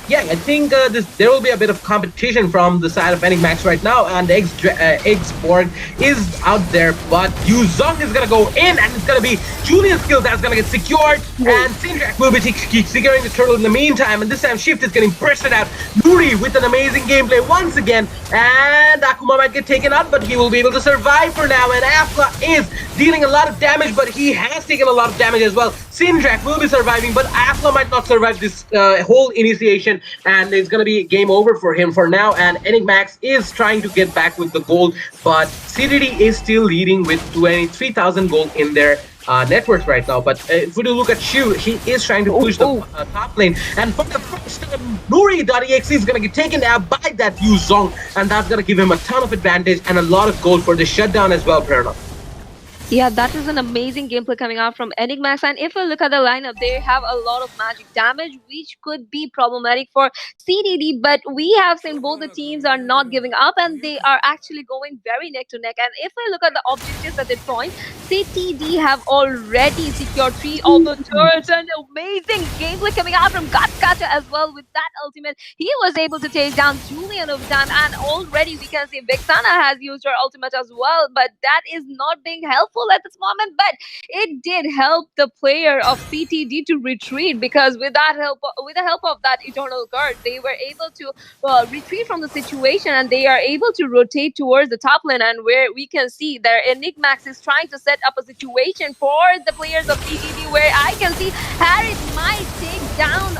yeah, I think there will be a bit of competition from the side of Enigmax right now, and Xborg is out there, but Yuzong is gonna go in, and it's gonna be Julian's kill that's gonna get secured, and Sidendrak will be securing the turtle in the meantime, and this time Shift is getting bursted out. Nuri with an amazing gameplay once again, and Akuma might get taken out, but he will be able to survive for now, and Afla is dealing a lot of damage, but he has taken a lot of damage as well. Sidendrak will be surviving, but Afla might not survive this whole initiation, and it's going to be game over for him for now. And Enigmax is trying to get back with the gold, but CDD is still leading with 23,000 gold in their net worth right now. But if we do look at Shu, he is trying to push the top lane, and for the first time, Nuri.exe is going to get taken down by that Yuzong, and that's going to give him a ton of advantage and a lot of gold for the shutdown as well, Prerna. Yeah, that is an amazing gameplay coming out from Enigmax. And if we look at the lineup, they have a lot of magic damage, which could be problematic for CDD. But we have seen both the teams are not giving up, and they are actually going very neck to neck. And if we look at the objectives at this point, CTD have already secured 3 of the turrets. And amazing gameplay coming out from Gatkacha as well with that ultimate. He was able to take down Julian over time, and already we can see Vexana has used her ultimate as well. But that is not being helpful at this moment, but it did help the player of CTD to retreat, because with the help of that Eternal Guard, they were able to retreat from the situation, and they are able to rotate towards the top lane. And where we can see there, Enigmax is trying to set up a situation for the players of CTD, where I can see Harris might take down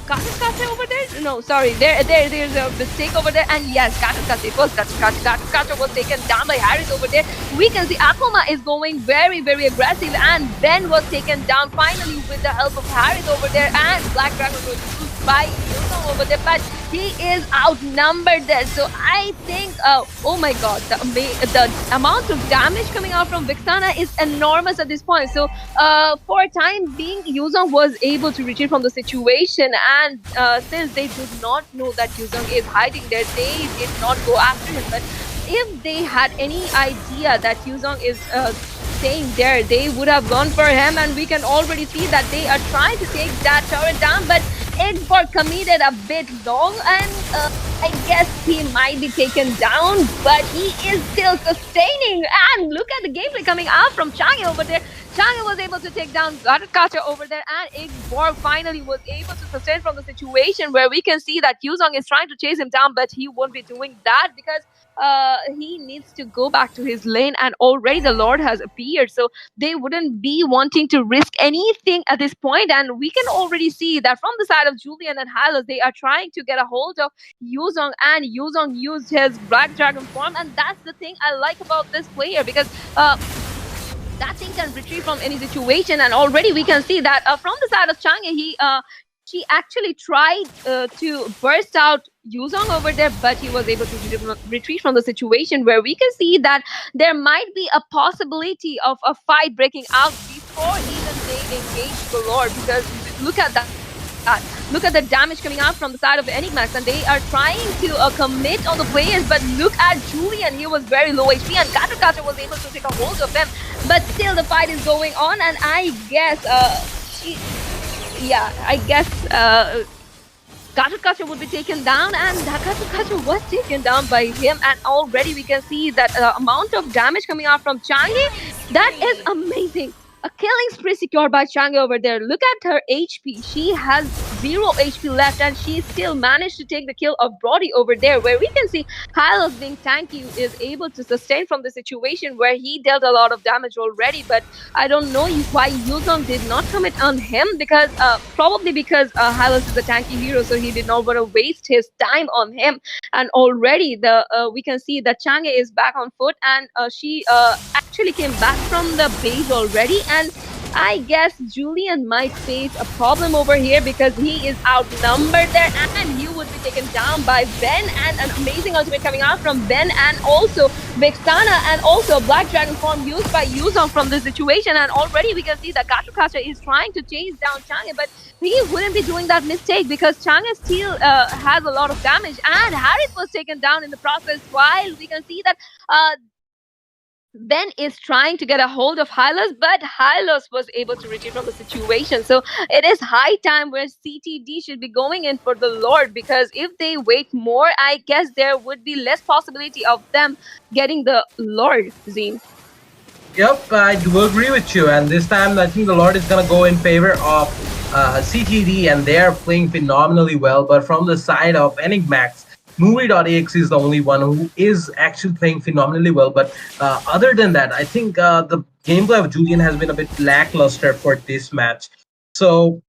Gatkacha over there? No, sorry. There's a mistake over there. And yes, Gatkacha. It was Gatkacha was taken down by Harris over there. We can see Akuma is going very, very aggressive. And Ben was taken down finally with the help of Harris over there. And Black Dragon was used by Yuzong over there. But he is outnumbered there. So I think, oh my god, the amount of damage coming out from Vexana is enormous at this point. So for a time being, Yuzong was able to retreat from the situation. And since they did not know that Yuzong is hiding there, they did not go after him. But if they had any idea that Yuzong is staying there, they would have gone for him, and we can already see that they are trying to take that turret down, but Igor committed a bit long, and I guess he might be taken down, but he is still sustaining. And look at the gameplay coming out from Changi over there. Changi was able to take down Gatakacha over there, and Igor finally was able to sustain from the situation where we can see that Yuzong is trying to chase him down, but he won't be doing that because he needs to go back to his lane, and already the Lord has appeared. So they wouldn't be wanting to risk anything at this point. And we can already see that from the side of Julian and Hylos, they are trying to get a hold of Yuzong, and Yuzong used his Black Dragon form. And that's the thing I like about this player, because that thing can retrieve from any situation. And already we can see that from the side of Changi, she actually tried to burst out Yuzong over there, but he was able to retreat from the situation, where we can see that there might be a possibility of a fight breaking out before even they engage the Lord. Because look at that. Look at the damage coming out from the side of Enigmax, and they are trying to commit on the players. But look at Julian, he was very low HP, and Gatakacha was able to take a hold of him. But still, the fight is going on, and I guess I guess Gatakacha would be taken down, and Gatakacha was taken down by him. And already we can see that amount of damage coming out from Changi. That is amazing. A killing spree secured by Changi over there. Look at her HP. She has 0 HP left, and she still managed to take the kill of Brody over there, where we can see Hylos being tanky is able to sustain from the situation where he dealt a lot of damage already. But I don't know why Yuzong did not commit on him, because probably because Hylos is a tanky hero, so he did not want to waste his time on him. And already we can see that Changi is back on foot, and she actually came back from the base already. And I guess Julian might face a problem over here, because he is outnumbered there, and he would be taken down by Ben. And an amazing ultimate coming out from Ben, and also Vexana, and also a Black Dragon form used by Yuzong from this situation. And already we can see that Gatakacha is trying to chase down Changi, but he wouldn't be doing that mistake, because Changi still has a lot of damage, and Harith was taken down in the process, while we can see that Ben is trying to get a hold of Hylos, but Hylos was able to retrieve from the situation. So it is high time where CTD should be going in for the Lord, because if they wait more, I guess there would be less possibility of them getting the Lord, Zine. Yep, I do agree with you. And this time, I think the Lord is going to go in favor of CTD, and they are playing phenomenally well. But from the side of Enigmax, Movie.exe is the only one who is actually playing phenomenally well. But other than that, I think the gameplay of Julian has been a bit lackluster for this match. So,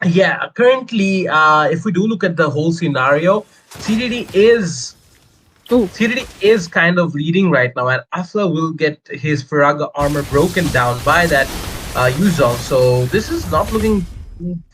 yeah, currently, if we do look at the whole scenario, CTD is kind of leading right now, and Afla will get his Faraga armor broken down by that Yuzong. So this is not looking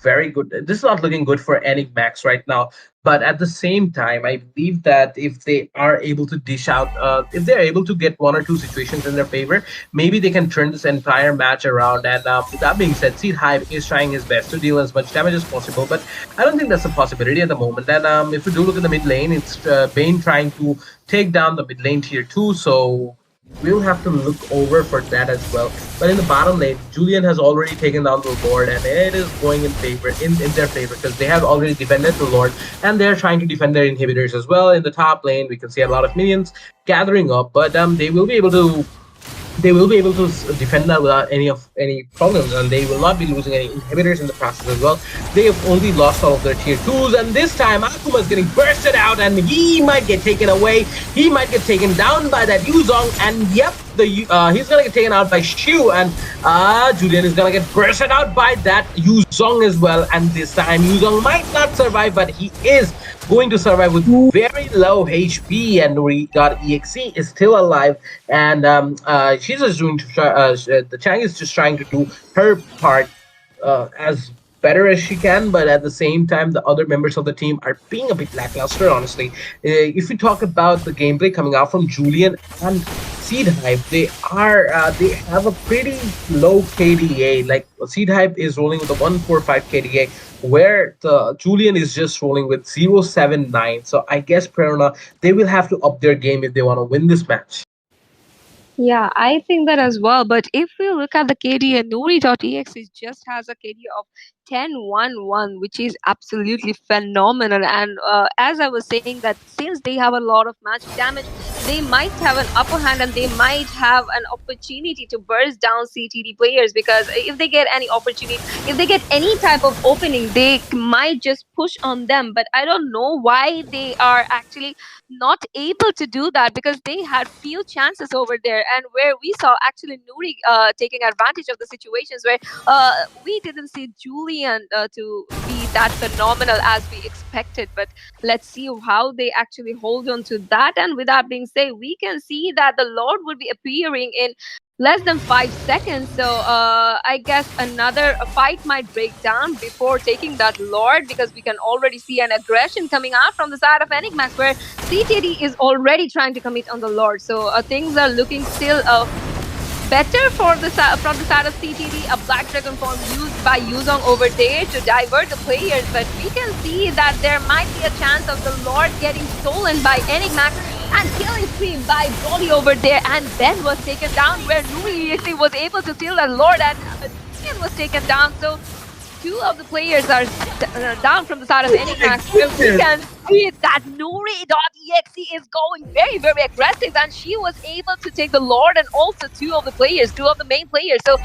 very good. This is not looking good for Enigmax right now. But at the same time, I believe that if they are able to dish out, if they're able to get 1 or 2 situations in their favor, maybe they can turn this entire match around. And with that being said, Seed Hive is trying his best to deal as much damage as possible, but I don't think that's a possibility at the moment. And if we do look at the mid lane, it's Bane trying to take down the mid lane tier 2, so we'll have to look over for that as well. But in the bottom lane, Julian has already taken down the Lord, and it is going in their favor, because they have already defended the Lord, and they're trying to defend their inhibitors as well. In the top lane, we can see a lot of minions gathering up, but they will be able to defend that without any problems, and they will not be losing any inhibitors in the process as well. They have only lost all of their tier 2s, and this time Akuma is getting bursted out, and he might get taken away. He might get taken down by that Yuzong, and yep, he's gonna get taken out by Shu, and Julian is gonna get bursted out by that Yuzong as well. And this time Yuzong might not survive, but he is going to survive with very low HP, and we got EXE is still alive, and she's just doing the Chang is just trying to do her part as better as she can, but at the same time, the other members of the team are being a bit lackluster, honestly. If we talk about the gameplay coming out from Julian and Seed Hype, they have a pretty low KDA. Like Seed Hype is rolling with a 145 KDA, where the Julian is just rolling with 079. So I guess Prerna, they will have to up their game if they want to win this match. Yeah, I think that as well. But if we look at the KD and Nuri.exe, it just has a KD of 10-1-1, which is absolutely phenomenal. And as I was saying, that since they have a lot of magic damage, they might have an upper hand and they might have an opportunity to burst down CTD players, because if they get any opportunity, if they get any type of opening, they might just push on them. But I don't know why they are actually not able to do that, because they had few chances over there, and where we saw actually Nuri taking advantage of the situations where we didn't see Julian to be that phenomenal as we expected. But let's see how they actually hold on to that. And with that being said, we can see that the Lord would be appearing in less than 5 seconds. So I guess another fight might break down before taking that Lord, because we can already see an aggression coming out from the side of Enigmax, where CTD is already trying to commit on the Lord. So things are looking still better for the from the side of CTD. A Black Dragon form used by Yuzong over there to divert the players, but we can see that there might be a chance of the Lord getting stolen by Enigmax, and killing spree by Brody over there, and Ben was taken down, where Nui actually was able to steal the Lord, and Julian was taken down. So two of the players are down from the side of Enigmax. We can see that Nuri.exe is going very, very aggressive, and she was able to take the Lord and also two of the main players. So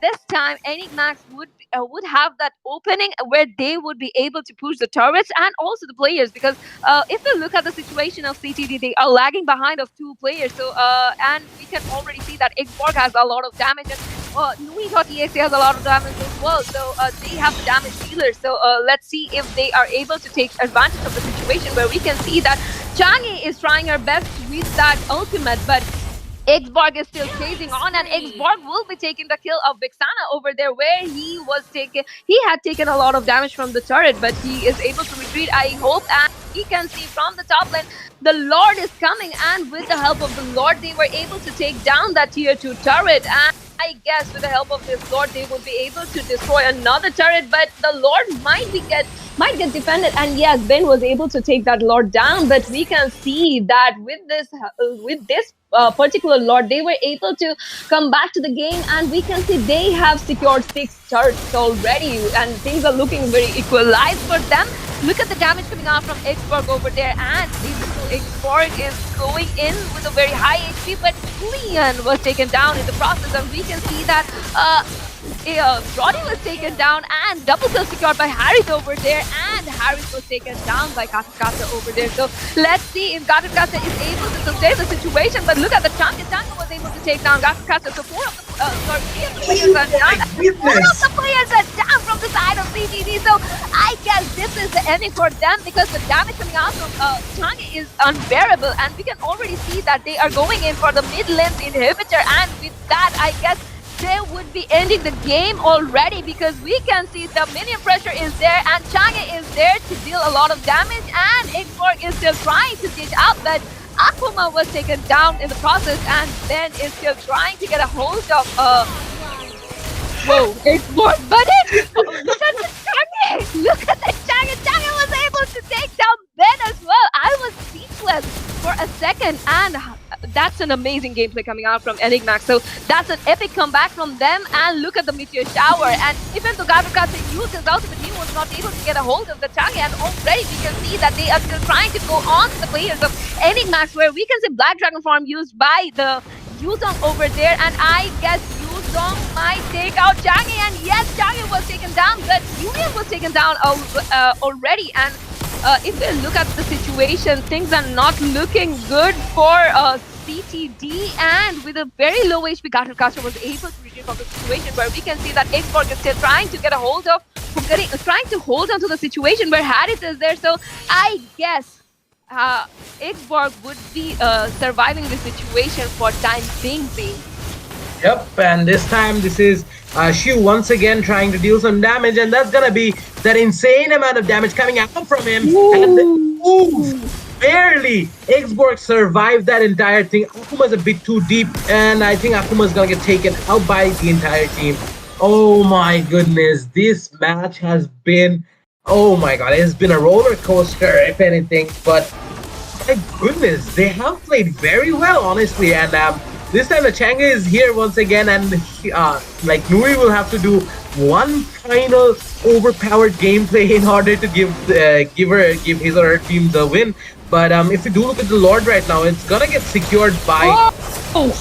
this time Enigmax would have that opening where they would be able to push the turrets and also the players, because if we look at the situation of CTD, they are lagging behind of two players. So and we can already see that Xborg has a lot of damage, and Nui.exe has a lot of damage as well. So they have the damage dealers. So let's see if they are able to take advantage of the situation, where we can see that Changi is trying her best with that ultimate, but Xborg is still chasing on, and Xborg will be taking the kill of Vixana over there, where he had taken a lot of damage from the turret, but he is able to retreat, I hope. And we can see from the top lane, the Lord is coming, and with the help of the Lord, they were able to take down that tier 2 turret. And I guess with the help of this Lord, they would be able to destroy another turret, but the Lord might get defended. And yes, Ben was able to take that Lord down, but we can see that with this particular Lord, they were able to come back to the game, and we can see they have secured 6 turrets already, and things are looking very equalized for them. Look at the damage coming out from Xborg over there, and Xborg is going in with a very high HP, but Leon was taken down in the process, and we can see that Brody was taken down, and double kill secured by Harris over there, and Harris was taken down by Katakata over there. So let's see if Katakata is able to sustain the situation, but look at the Changa. Changa was able to take down Katakata. So three of the players are down. Four of the players are down from the side of CTD. So I guess this is the ending for them, because the damage coming out from Changa is unbearable, and we can already see that they are going in for the mid lane inhibitor, and with that, I guess they would be ending the game already, because we can see the minion pressure is there, and Change is there to deal a lot of damage, and Xborg is still trying to ditch out, but Akuma was taken down in the process, and Ben is still trying to get a hold of Xborg, but look at the Change! Look at the Change! Change was able to take down Ben as well. I was speechless for a second, and that's an amazing gameplay coming out from Enigmax. So that's an epic comeback from them, and look at the meteor shower. And even though Gabukatsu used his ultimate, he was not able to get a hold of the Changi, and already we can see that they are still trying to go on to the players of Enigmax, where we can see Black Dragon form used by the Yuzong over there, and I guess Yuzong might take out Changi, and yes, Changi was taken down, but Julian was taken down already. And if we look at the situation, things are not looking good for CTD, and with a very low HP, Gatakasha was able to retrieve from the situation, where we can see that Xborg is still trying to get a hold of, trying to hold on to the situation where Harris is there. So I guess Xborg would be surviving the situation for time being. Yep, and this time this is Shu once again trying to deal some damage, and that's gonna be that insane amount of damage coming out from him. And barely Xborg survived that entire thing. Akuma's a bit too deep, and I think Akuma's gonna get taken out by the entire team. Oh my goodness, this match has been, oh my god, it's been a roller coaster if anything, but my goodness, they have played very well, honestly, and this time the Chang'e is here once again, and like Nuri will have to do one final overpowered gameplay in order to give his or her team the win. But if you do look at the Lord right now, it's gonna get secured by. Oh,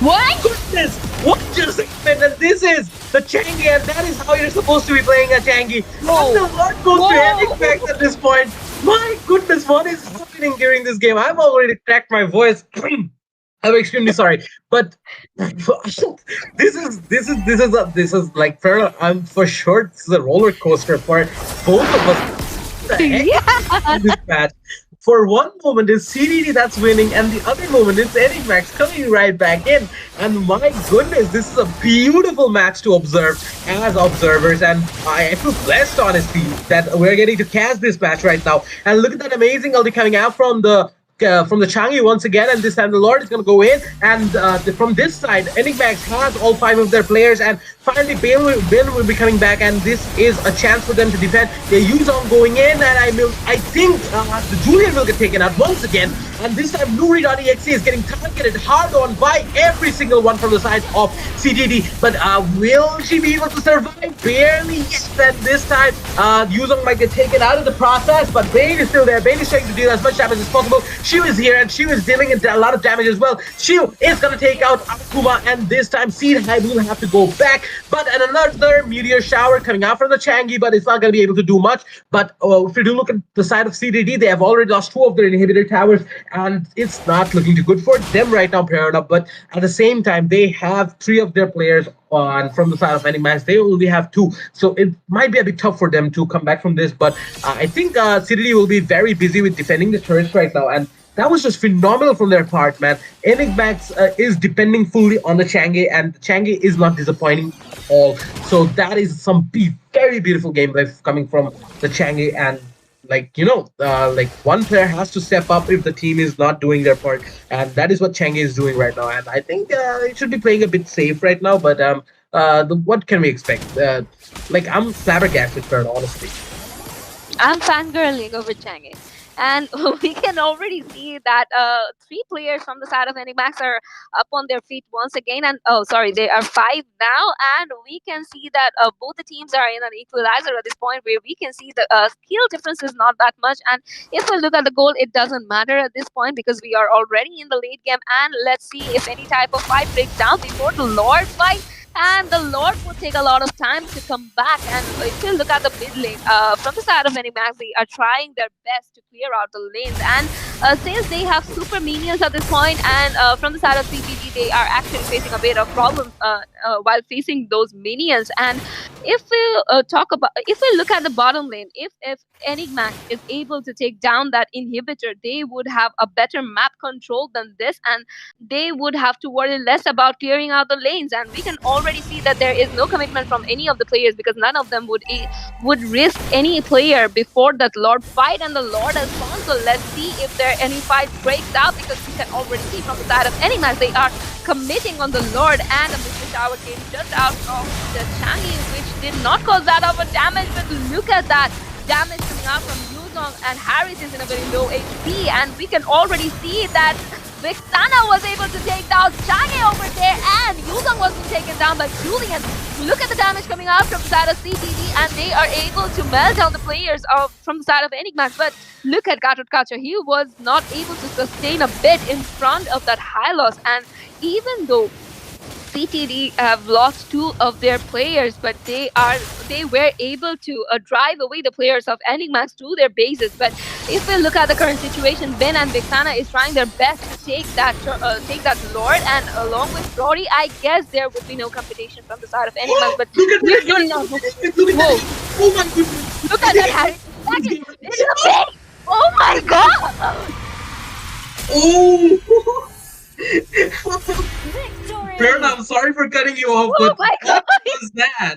what? Goodness, what just happened? And this is the Chang'e, and that is how you're supposed to be playing a Chang'e. Whoa. And the Lord goes Whoa. to Enigmax at this point. My goodness, what is happening during this game? I've already cracked my voice. I'm extremely sorry, but this is like I'm for sure this is a roller coaster for both of us. The heck in this match. For one moment it's CDD that's winning, and the other moment it's Enigmax coming right back in. And my goodness, this is a beautiful match to observe as observers, and I feel blessed honestly that we're getting to catch this match right now. And look at that amazing ulti coming out from the Chang'e once again, and this time the Lord is going to go in, and from this side Enigmax has all 5 of their players, and finally Ben will be coming back, and this is a chance for them to defend. They use on going in, and I think the Julian will get taken out once again, and this time Nuri.exe is getting targeted hard on by every single one from the side of CGD, but will she be able to survive? Barely, yes, and this time Yuzong might get taken out of the process, but Bane is still there. Bane is trying to deal as much damage as possible. Shu is here, and Shu is dealing a lot of damage as well. Shu is going to take out Akuma, and this time Seed Hive will have to go back. But another meteor shower coming out from the Chang'e, but it's not going to be able to do much. But if you do look at the side of CDD, they have already lost 2 of their inhibitor towers, and it's not looking too good for them right now, Paranoid. But at the same time, they have 3 of their players on from the side of Enigmax. They only have 2, so it might be a bit tough for them to come back from this. But I think CDD will be very busy with defending the turrets right now, and that was just phenomenal from their part, man. Enigmax is depending fully on the Chang'e, and the Chang'e is not disappointing at all. So that is some very beautiful gameplay coming from the Chang'e, and like like one player has to step up if the team is not doing their part, and that is what Chang'e is doing right now. And I think it should be playing a bit safe right now, but what can we expect? Like, I'm flabbergasted, honestly. I'm fangirling over Chang'e. And we can already see that 3 players from the side of Enigmax are up on their feet once again. And oh, sorry, they are 5 now. And we can see that both the teams are in an equalizer at this point, where we can see the skill difference is not that much. And if we look at the goal, it doesn't matter at this point because we are already in the late game. And let's see if any type of fight breaks down before the Lord fight. And the Lord would take a lot of time to come back. And if you look at the mid lane, from the side of Enigmax, they are trying their best to clear out the lanes. And since they have super minions at this point, and from the side of CPG, they are actually facing a bit of problems while facing those minions. And if we if we look at the bottom lane, if Enigmax is able to take down that inhibitor, they would have a better map control than this, and they would have to worry less about clearing out the lanes. And we can already see that there is no commitment from any of the players because none of them would risk any player before that Lord fight, and the Lord has gone. So let's see if there any fight breaks out, because we can already see from the side of Enigmax they are committing on the Lord, and a Mr. Tower came just out of the Chang'e, which did not cause that of a damage. But look at that damage coming out from Yuzong, and Harris is in a very low HP, and we can already see that Vixana was able to take down Chang'e over there, and Yuzong was taken down by Julian. Look at the damage coming out from the side of CTD, and they are able to melt down the players from the side of Enigmax. But look at Gatotkacha, he was not able to sustain a bit in front of that high loss. And even though CTD have lost 2 of their players, but they were able to drive away the players of Enigmax to their bases. But if we look at the current situation, Ben and Vixana is trying their best to take that Lord, and along with Rory, I guess there would be no competition from the side of Enigmax. But Look at that! Oh my goodness! Look at that, Harry! It's a big! Oh my god! Oh! Victory! Perna, I'm sorry for cutting you off, Oh but my god! what was that?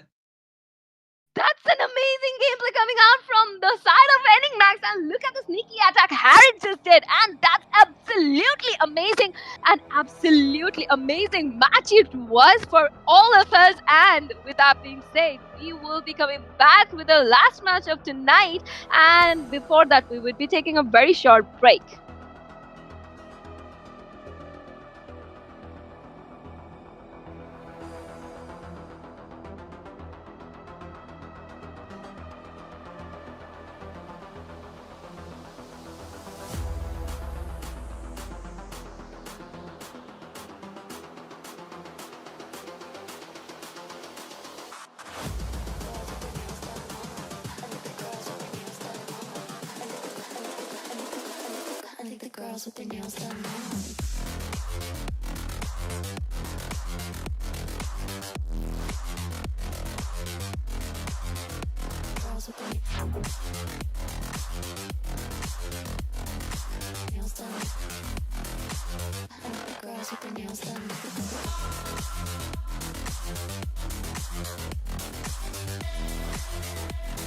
That's an amazing gameplay coming out from the side of Enigmax, and look at the sneaky attack Harry just did, and that's absolutely amazing. An absolutely amazing match it was for all of us. And with that being said, we will be coming back with the last match of tonight, and before that, we would be taking a very short break. I think the girls with their nails done now. Girls with their nails done. I think the girls with their nails done. Girls with their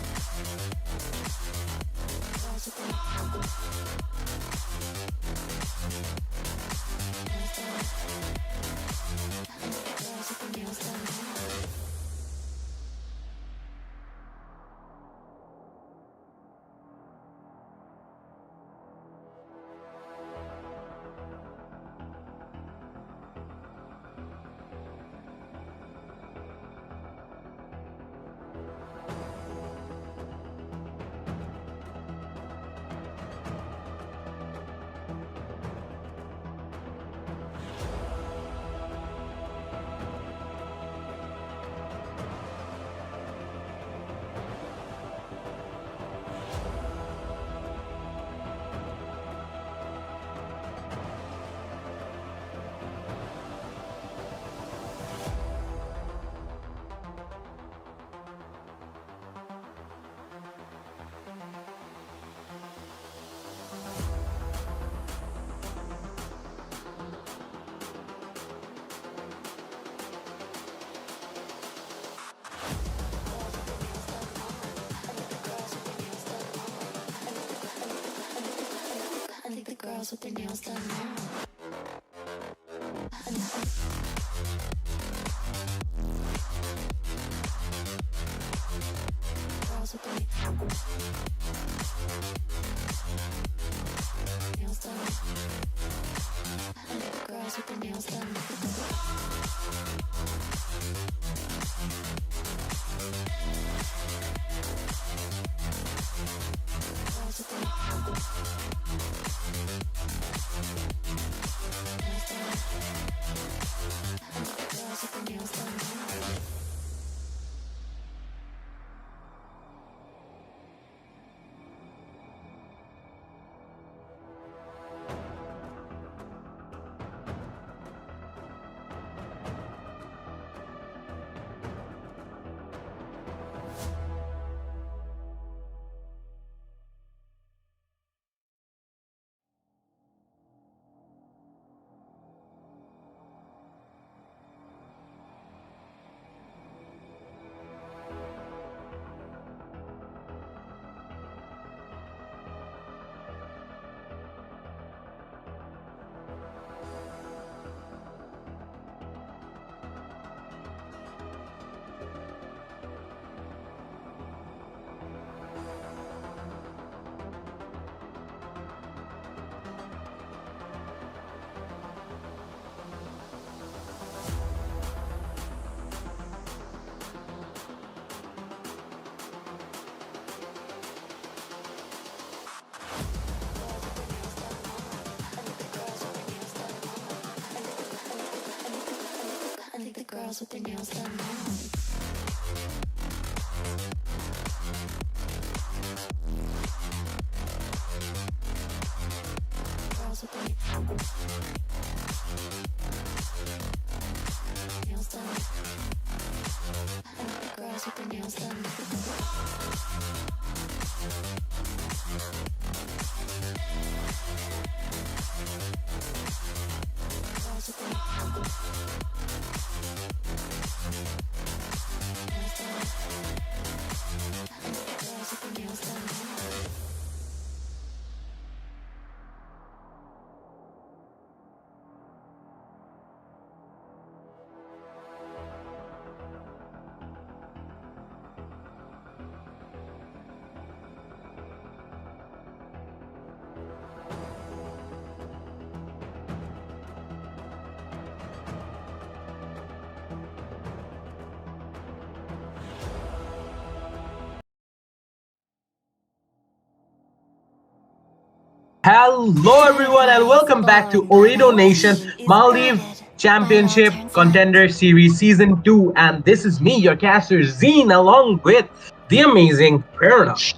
nails done. I think the girls with their nails done now. Girls with their nails done. I think the girls with their nails done. Girls with their nails done. I think the girls with their nails done now. Girls with their nails done. I think the girls with their nails done. Girls with their Hello, everyone, and welcome back to Ooredoo Nation Maldives Championship Contender Series Season 2. And this is me, your caster Zine, along with the amazing Prerna.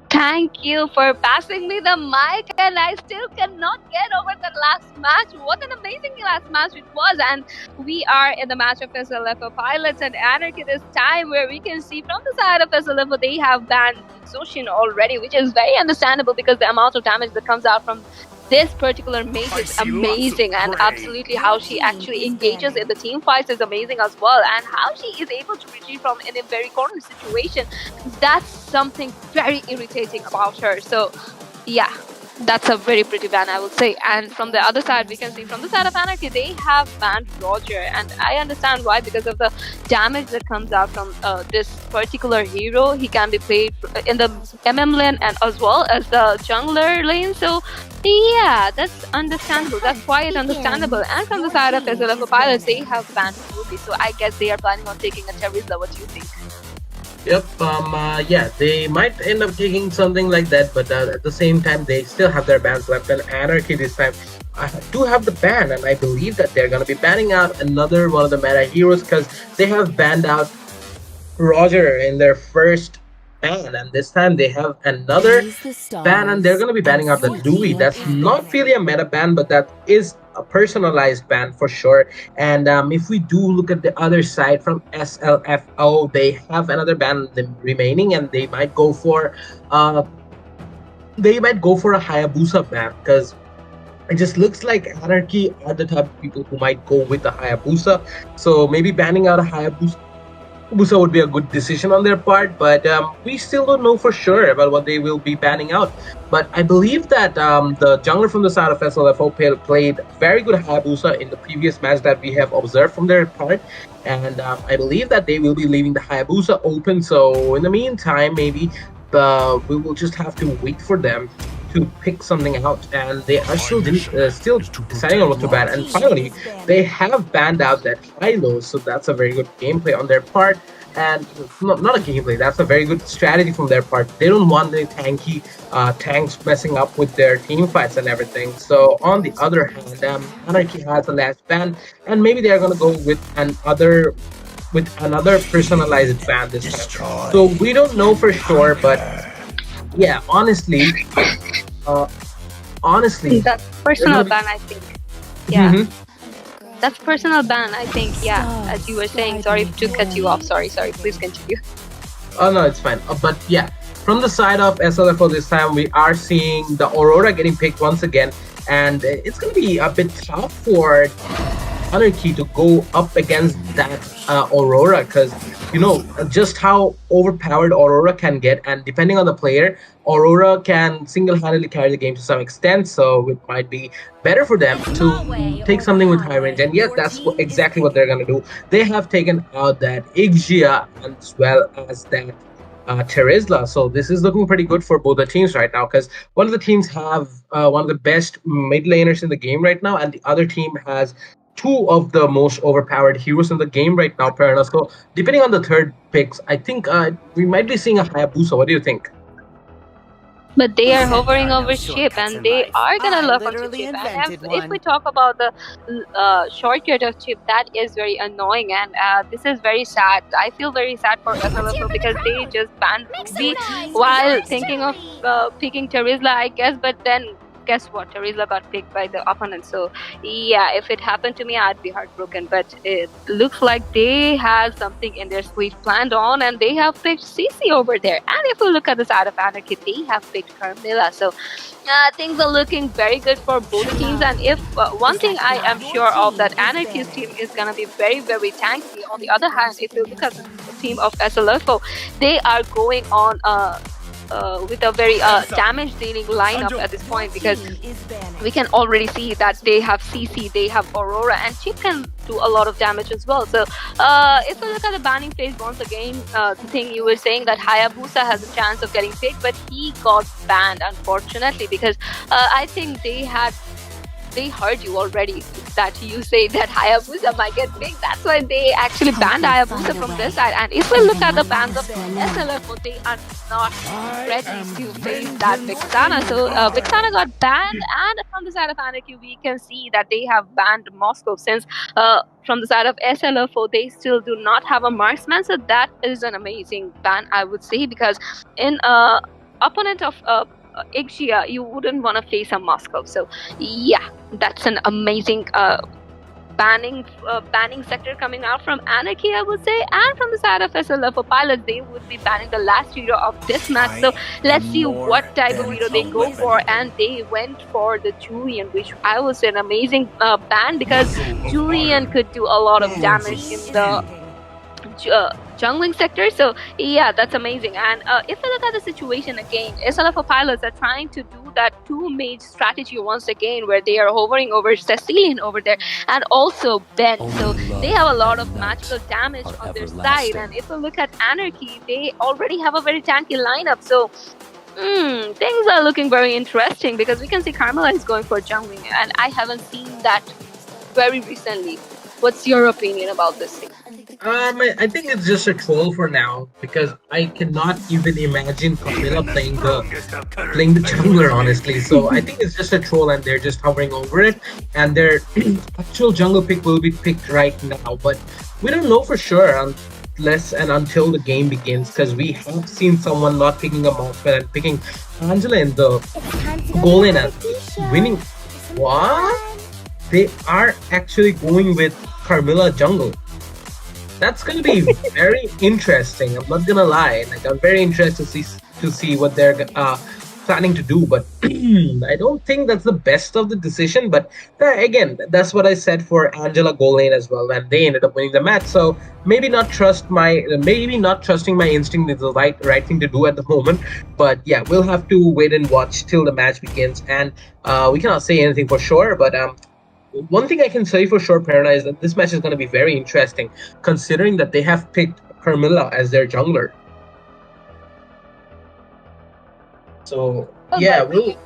Thank you for passing me the mic, and I still cannot get over the last match. What an amazing last match it was! And we are in the match of SLFO Pilots and Anarchy this time, where we can see from the side of SLFO they have banned Zushin already, which is very understandable because the amount of damage that comes out from this particular mage is amazing, and absolutely how she actually engages in the team fights is amazing as well, and how she is able to retreat from in a very corner situation. That's something very irritating about her. So yeah, that's a very pretty ban, I would say. And from the other side, we can see from the side of Anarchy, they have banned Roger, and I understand why, because of the damage that comes out from this particular hero. He can be played in the MM lane and as well as the jungler lane. So yeah, that's understandable. That's quite understandable. And from the side of SLFO Pilots, they have banned Ruby. So I guess they are planning on taking a Teresa. What do you think? Yep, yeah, they might end up taking something like that, but at the same time, they still have their bans left. And Anarchy this time do have the ban, and I believe that they're going to be banning out another one of the meta heroes because they have banned out Roger in their first ban, and this time they have another ban, and they're going to be banning out the Louis. That's not really a meta ban, but that is a personalized ban for sure. And if we do look at the other side from SLFO, they have another ban remaining, and they might go for a Hayabusa ban because it just looks like Anarchy are the type of people who might go with the Hayabusa. So maybe banning out a Hayabusa would be a good decision on their part, but we still don't know for sure about what they will be banning out. But I believe that the jungler from the side of SLFO played very good Hayabusa in the previous match that we have observed from their part, and I believe that they will be leaving the Hayabusa open. So in the meantime, maybe we will just have to wait for them to pick something out, and they are still deciding on what to ban. And finally, they have banned out that Hilo, so that's a very good gameplay on their part. And not a gameplay, that's a very good strategy from their part. They don't want the tanks messing up with their team fights and everything. So on the other hand, Anarchy has the last ban, and maybe they are going to go with another personalized ban this time. So we don't know for sure, but yeah, honestly, that's personal ban, I think. Yeah, that's personal ban, I think. Yeah, as you were saying. Sorry to cut you off. Sorry. Please continue. Oh no, it's fine. But yeah, from the side of SLFO this time, we are seeing the Aurora getting picked once again, and it's gonna be a bit tough for Anarchy to go up against that Aurora, because you know just how overpowered Aurora can get, and depending on the player, Aurora can single-handedly carry the game to some extent. So it might be better for them to take something with high range, and yes, that's exactly what they're gonna do. They have taken out that Ixia as well as that Terizla. So this is looking pretty good for both the teams right now, because one of the teams have one of the best mid laners in the game right now, and the other team has two of the most overpowered heroes in the game right now, Perna. So depending on the third picks, I think we might be seeing a Hayabusa. What do you think? But they are hovering over ship, and they are gonna lock onto chip. And if we talk about the shortcut of chip, that is very annoying, and this is very sad. I feel very sad for SLFO because they just banned Ruby while thinking of picking Terizla, I guess. But then guess what? Teresa got picked by the opponent. So yeah, if it happened to me, I'd be heartbroken. But it looks like they have something in their sleeve planned on, and they have picked CC over there. And if we look at the side of Anarchy, they have picked Carmilla. So things are looking very good for both teams. And if one thing I am sure of, that Anarchy's team is gonna be very, very tanky. On the other hand, if you look at the team of SLFO, they are going on with a very damage dealing lineup at this point, because we can already see that they have CC, they have Aurora, and Chip can do a lot of damage as well. So if we look at the banning phase once again, the thing you were saying that Hayabusa has a chance of getting picked, but he got banned unfortunately, because I think they had they heard you already that you say that Hayabusa might get picked. That's why they actually banned Hayabusa from this side. And if we look at the bans of SLFO, they are not ready to face that Vixana. So Vixana got banned, and from the side of Anarchy, we can see that they have banned Moscow since from the side of SLFO, they still do not have a marksman. So that is an amazing ban, I would say, because in opponent of Ixia, you wouldn't want to face a Moscow. So yeah, that's an amazing banning sector coming out from Anarchy, I would say. And from the side of SLFO pilots, they would be banning the last hero of this match. So let's see what type of hero they go for. And they went for the Julian, which I would say an amazing ban, because Julian could do a lot of damage in the jungling sector. So yeah, that's amazing. And if we look at the situation again, SLFO pilots are trying to do that two mage strategy once again, where they are hovering over Cecilian over there and also Ben. So they have a lot of magical damage on their side. And if we look at Anarchy, they already have a very tanky lineup. So things are looking very interesting, because we can see Carmela is going for jungling, and I haven't seen that very recently. What's your opinion about this thing? I think it's just a troll for now, because I cannot even imagine Camila playing the jungler, honestly. So I think it's just a troll, and they're just hovering over it, and their actual jungle pick will be picked right now. But we don't know for sure unless and until the game begins, because we have seen someone not picking a marksman and picking Angela in the goal lane and winning. What? They are actually going with Carmilla jungle. That's gonna be very interesting. I'm not gonna lie. Like, I'm very interested to see what they're planning to do. But I don't think that's the best of the decision. But again, that's what I said for Angela goal lane as well, and they ended up winning the match. So maybe not trusting my instinct is the right thing to do at the moment. But yeah, we'll have to wait and watch till the match begins, and we cannot say anything for sure. But one thing I can say for sure, Perna, is that this match is going to be very interesting, considering that they have picked Carmilla as their jungler. So yeah, we'll.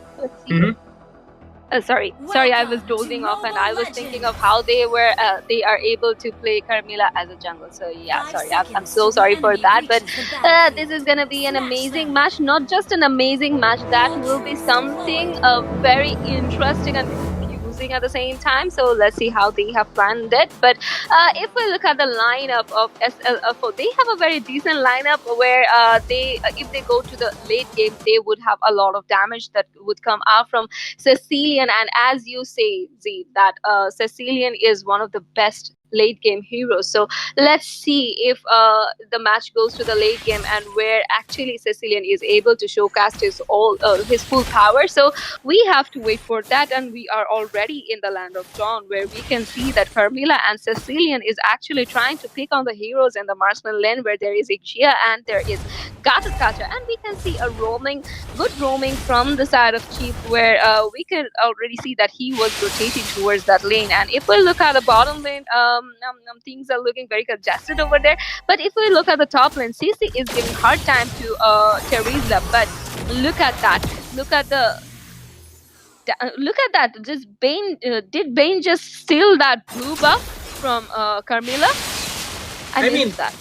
Sorry, I was dozing off, and I was thinking of how they are able to play Carmilla as a jungle. So yeah, sorry, I'm so sorry for that. But this is gonna be an amazing match. Not just an amazing match, that will be something very interesting and at the same time. So let's see how they have planned it. But if we look at the lineup of SLFO, they have a very decent lineup where if they go to the late game, they would have a lot of damage that would come out from Cecilian. And as you say, Z, that Cecilian is one of the best late game heroes. So let's see if the match goes to the late game, and where actually Cecilian is able to showcase his full power. So we have to wait for that, and we are already in the land of Dawn, where we can see that Carmilla and Cecilian is actually trying to pick on the heroes in the marksman lane, where there is Ixia and there is Kacha, and we can see a good roaming from the side of Chief, where we can already see that he was rotating towards that lane. And if we look at the bottom lane, things are looking very congested over there. But if we look at the top lane, CC is giving hard time to Teresa. But look at that. Look at that. Just Bane, did Bane just steal that blue buff from Carmilla? I mean that.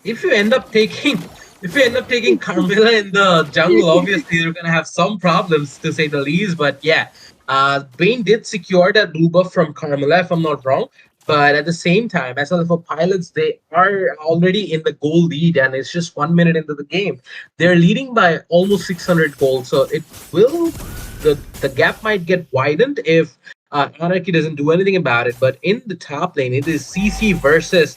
If you end up taking Carmilla in the jungle, obviously you're gonna have some problems, to say the least. But yeah, Bane did secure that blue buff from Carmilla, if I'm not wrong. But at the same time, SLFO pilots, they are already in the goal lead, and it's just 1 minute into the game. They're leading by almost 600 gold, so the gap might get widened if Anarchy doesn't do anything about it. But in the top lane, it is CC versus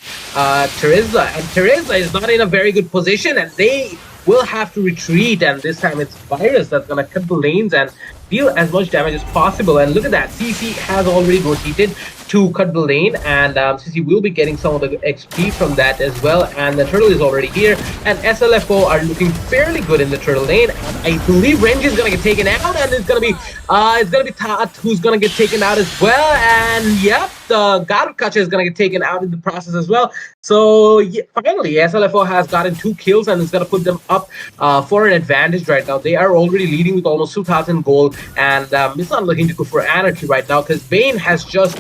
Teresa, and Teresa is not in a very good position, and they will have to retreat. And this time it's Virus that's gonna cut the lanes and deal as much damage as possible. And look at that, CC has already rotated to cut the lane, and CC will be getting some of the XP from that as well. And the turtle is already here, and SLFO are looking fairly good in the turtle lane. I believe Renji is gonna get taken out, and it's gonna be Tat who's gonna get taken out as well. And yep, the Garukacha is gonna get taken out in the process as well. So yeah, finally, SLFO has gotten 2 kills, and it's gonna put them up for an advantage right now. They are already leading with almost 2,000 gold. and it's not looking too good for Anarchy right now because Bane has just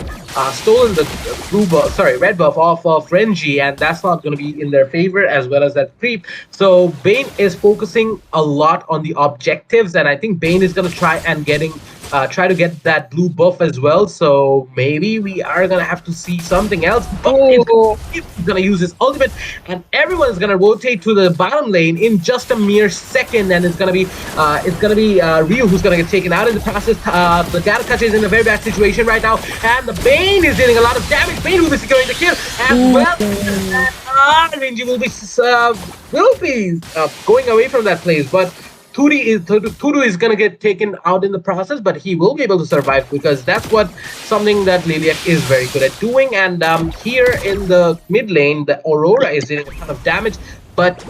stolen the red buff off of Renji, and that's not going to be in their favor as well as that creep. So Bane is focusing a lot on the objectives, and I think Bane is going to try to get that blue buff as well. So maybe we are gonna have to see something else. But he's gonna use his ultimate, and everyone is gonna rotate to the bottom lane in just a mere second. And it's gonna be Ryu who's gonna get taken out in the process. The Garakacha is in a very bad situation right now, and the Bane is dealing a lot of damage. Bane will be securing the kill as well. Renji will be going away from that place, but Tudu is gonna get taken out in the process, but he will be able to survive because that's something that Liliac is very good at doing. And here in the mid lane, the Aurora is dealing a ton of damage, but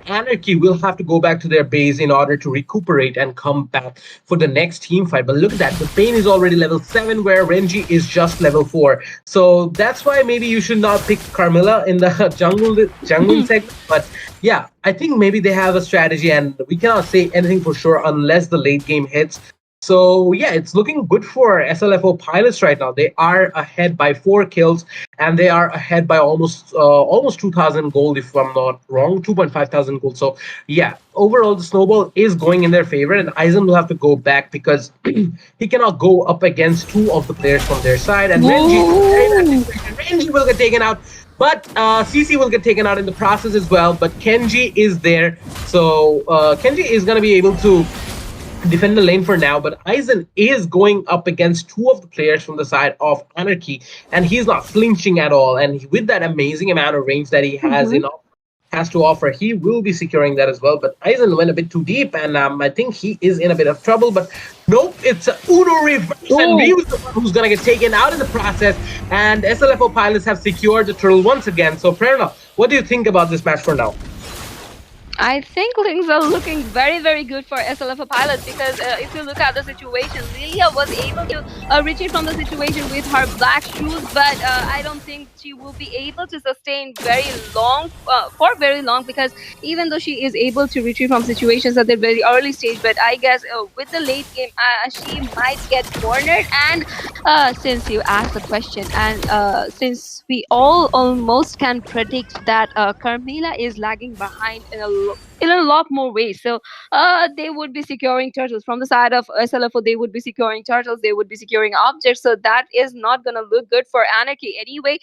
Anarchy will have to go back to their base in order to recuperate and come back for the next team fight. But look at that, the Bane is already level 7 where Renji is just level 4. So that's why maybe you should not pick Carmilla in the jungling segment. But yeah, I think maybe they have a strategy, and we cannot say anything for sure unless the late game hits. So yeah, it's looking good for SLFO pilots right now. They are ahead by 4 kills, and they are ahead by almost 2,000 gold, if I'm not wrong, 2,500 gold. So yeah, overall the snowball is going in their favor, and Aizen will have to go back because he cannot go up against 2 of the players from their side. And Renji will get taken out. But CC will get taken out in the process as well. But Kenji is there, so Kenji is going to be able to defend the lane for now, but Aizen is going up against 2 of the players from the side of Anarchy, and he's not flinching at all. And with that amazing amount of range that he has to offer, he will be securing that as well. But Aizen went a bit too deep, and I think he is in a bit of trouble. But nope, it's a Uno reverse, and Ryu's the one who's gonna get taken out in the process. And SLFO pilots have secured the turtle once again. So Prerna, what do you think about this match for now? I think things are looking very, very good for SLFO pilots because if you look at the situation, Lilia was able to retreat from the situation with her black shoes, but I don't think she will be able to sustain for very long because even though she is able to retreat from situations at the very early stage, but I guess with the late game, she might get cornered. And since you asked the question, and since we all almost can predict that Carmilla is lagging behind in a lot more ways. So they would be securing turtles from the side of SLFO. They would be securing turtles. They would be securing objects. So that is not going to look good for Anarchy anyway.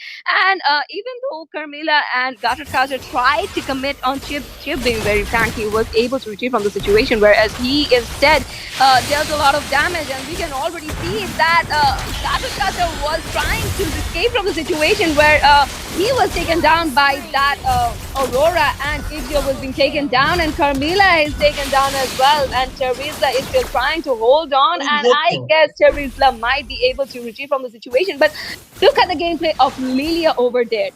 And even though Carmilla and Gatterkaja tried to commit on Chip being very frank, he was able to retrieve from the situation, whereas he instead dealt a lot of damage. And we can already see that Gatterkaja was trying to escape from the situation where he was taken down by that Aurora, and Igio was being taken down, and Carmilla is taken down as well, and Teresa is still trying to hold on, and I guess Teresa might be able to retrieve from the situation. But look at the gameplay of Lilia over there.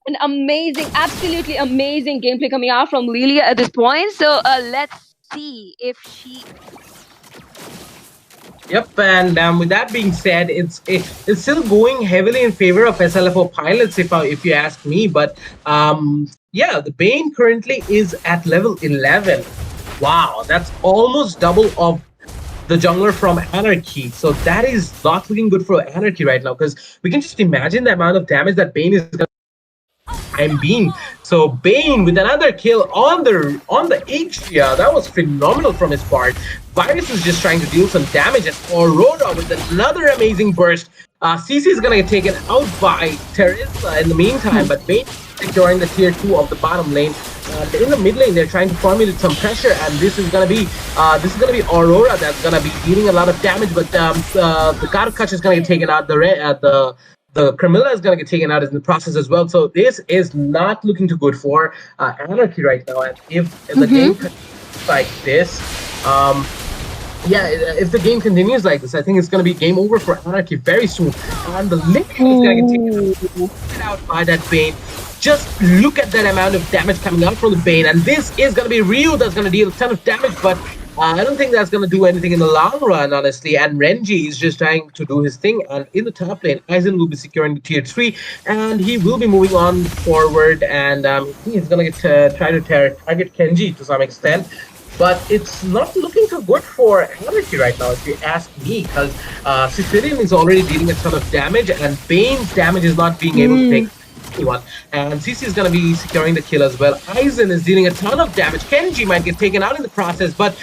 An amazing, absolutely amazing gameplay coming out from Lilia at this point. So let's see if she... Yep, and with that being said, it's still going heavily in favor of SLFO pilots, if you ask me. But yeah, the Bane currently is at level 11. Wow, that's almost double of the jungler from Anarchy. So that is not looking good for Anarchy right now, because we can just imagine the amount of damage that Bane is going time being. So Bane with another kill on the Ixia, that was phenomenal from his part. Virus is just trying to deal some damage, and Aurora with another amazing burst. CC is gonna get taken out by Teresa in the meantime, but Bane securing the tier 2 of the bottom lane. In the mid lane, they're trying to formulate some pressure, and this is gonna be Aurora that's gonna be dealing a lot of damage. But the Garakacha is gonna get taken out. The Carmilla is going to get taken out in the process as well. So this is not looking too good for Anarchy right now. And if the game continues like this, if the game continues like this, I think it's going to be game over for Anarchy very soon. And the Link is going to get taken out by that Bane. Just look at that amount of damage coming out from the Bane. And this is going to be Ryu that's going to deal a ton of damage, but I don't think that's going to do anything in the long run, honestly. And Renji is just trying to do his thing. And in the top lane, Aizen will be securing the tier 3. And he will be moving on forward. And he's going to try to target Kenji to some extent. but it's not looking too good for Anarchy right now, if you ask me, because Sicilian is already dealing a ton of damage, and Bane's damage is not being able to take anyone. And CC is going to be securing the kill as well. Aizen is dealing a ton of damage. Kenji might get taken out in the process, but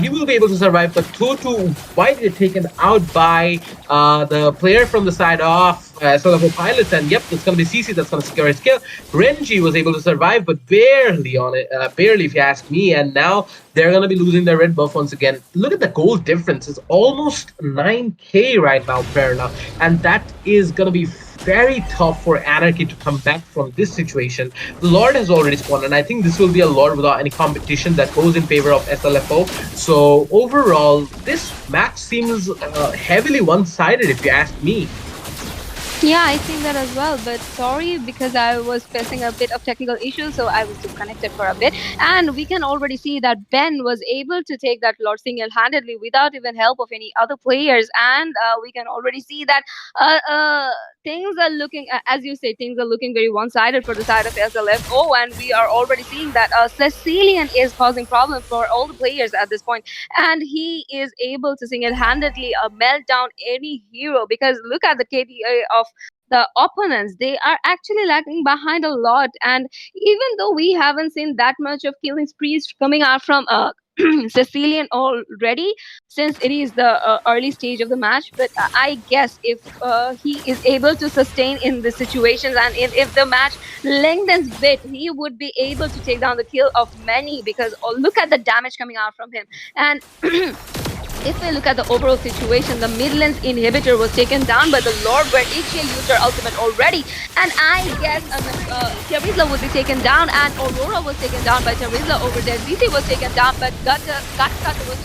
he will be able to survive. But Toto might get taken out by the player from the side of Solovo Pilots. And yep, it's going to be CC that's going to secure his kill. Renji was able to survive, but barely on it, barely if you ask me. And now they're going to be losing their red buff once again. Look at the gold difference. It's almost 9k right now, Perna. And that is going to be very tough for Anarchy to come back from this situation. The Lord has already spawned, and I think this will be a Lord without any competition that goes in favor of SLFO. So overall, this match seems heavily one-sided, if you ask me. Yeah, I think that as well, but sorry because I was facing a bit of technical issues, so I was disconnected for a bit. And we can already see that Ben was able to take that Lord single-handedly without even help of any other players. And we can already see that things are looking, as you say, things are looking very one-sided for the side of SLFO. And we are already seeing that Cecilian is causing problems for all the players at this point. And he is able to single-handedly melt down any hero, because look at the KDA of the opponents. They are actually lagging behind a lot, and even though we haven't seen that much of killing sprees coming out from Sicilian already, since it is the early stage of the match, but I guess if he is able to sustain in the situations, and if the match lengthens bit, he would be able to take down the kill of many, because look at the damage coming out from him. And if we look at the overall situation, the Midlands inhibitor was taken down by the Lord, where Ichia used her ultimate already. And I guess Terizla would be taken down, and Aurora was taken down by Terizla over there. ZC was taken down, but Katakata was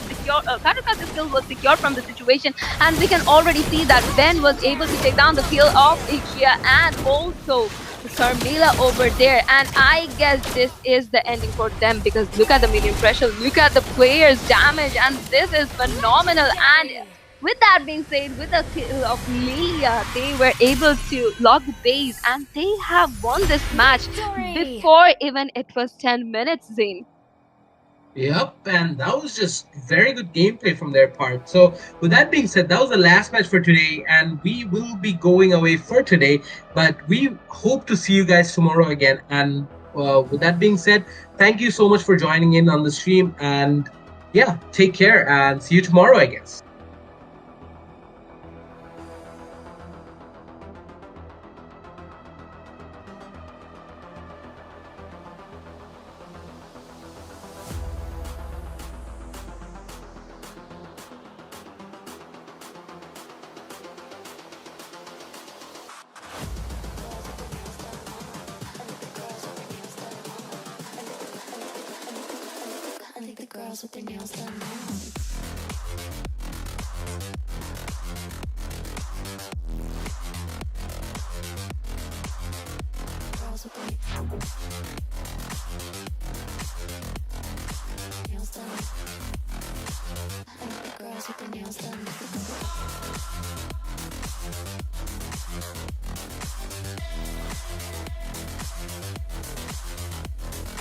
secure. Katakata's kill was secure from the situation, and we can already see that Ben was able to take down the kill of Ichia and also Carmela over there. And I guess this is the ending for them, because look at the minion pressure, look at the players' damage, and this is phenomenal. And with that being said, with the kill of Lilia, they were able to lock the base, and they have won this match before even it was 10 minutes, Zane. Yep, and that was just very good gameplay from their part. So, with that being said, that was the last match for today, and we will be going away for today. But we hope to see you guys tomorrow again. And with that being said, thank you so much for joining in on the stream. And yeah, take care and see you tomorrow, I guess. I think the girls with their nails done girls with their nails done. I think the girls with their nails done.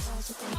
Girls with their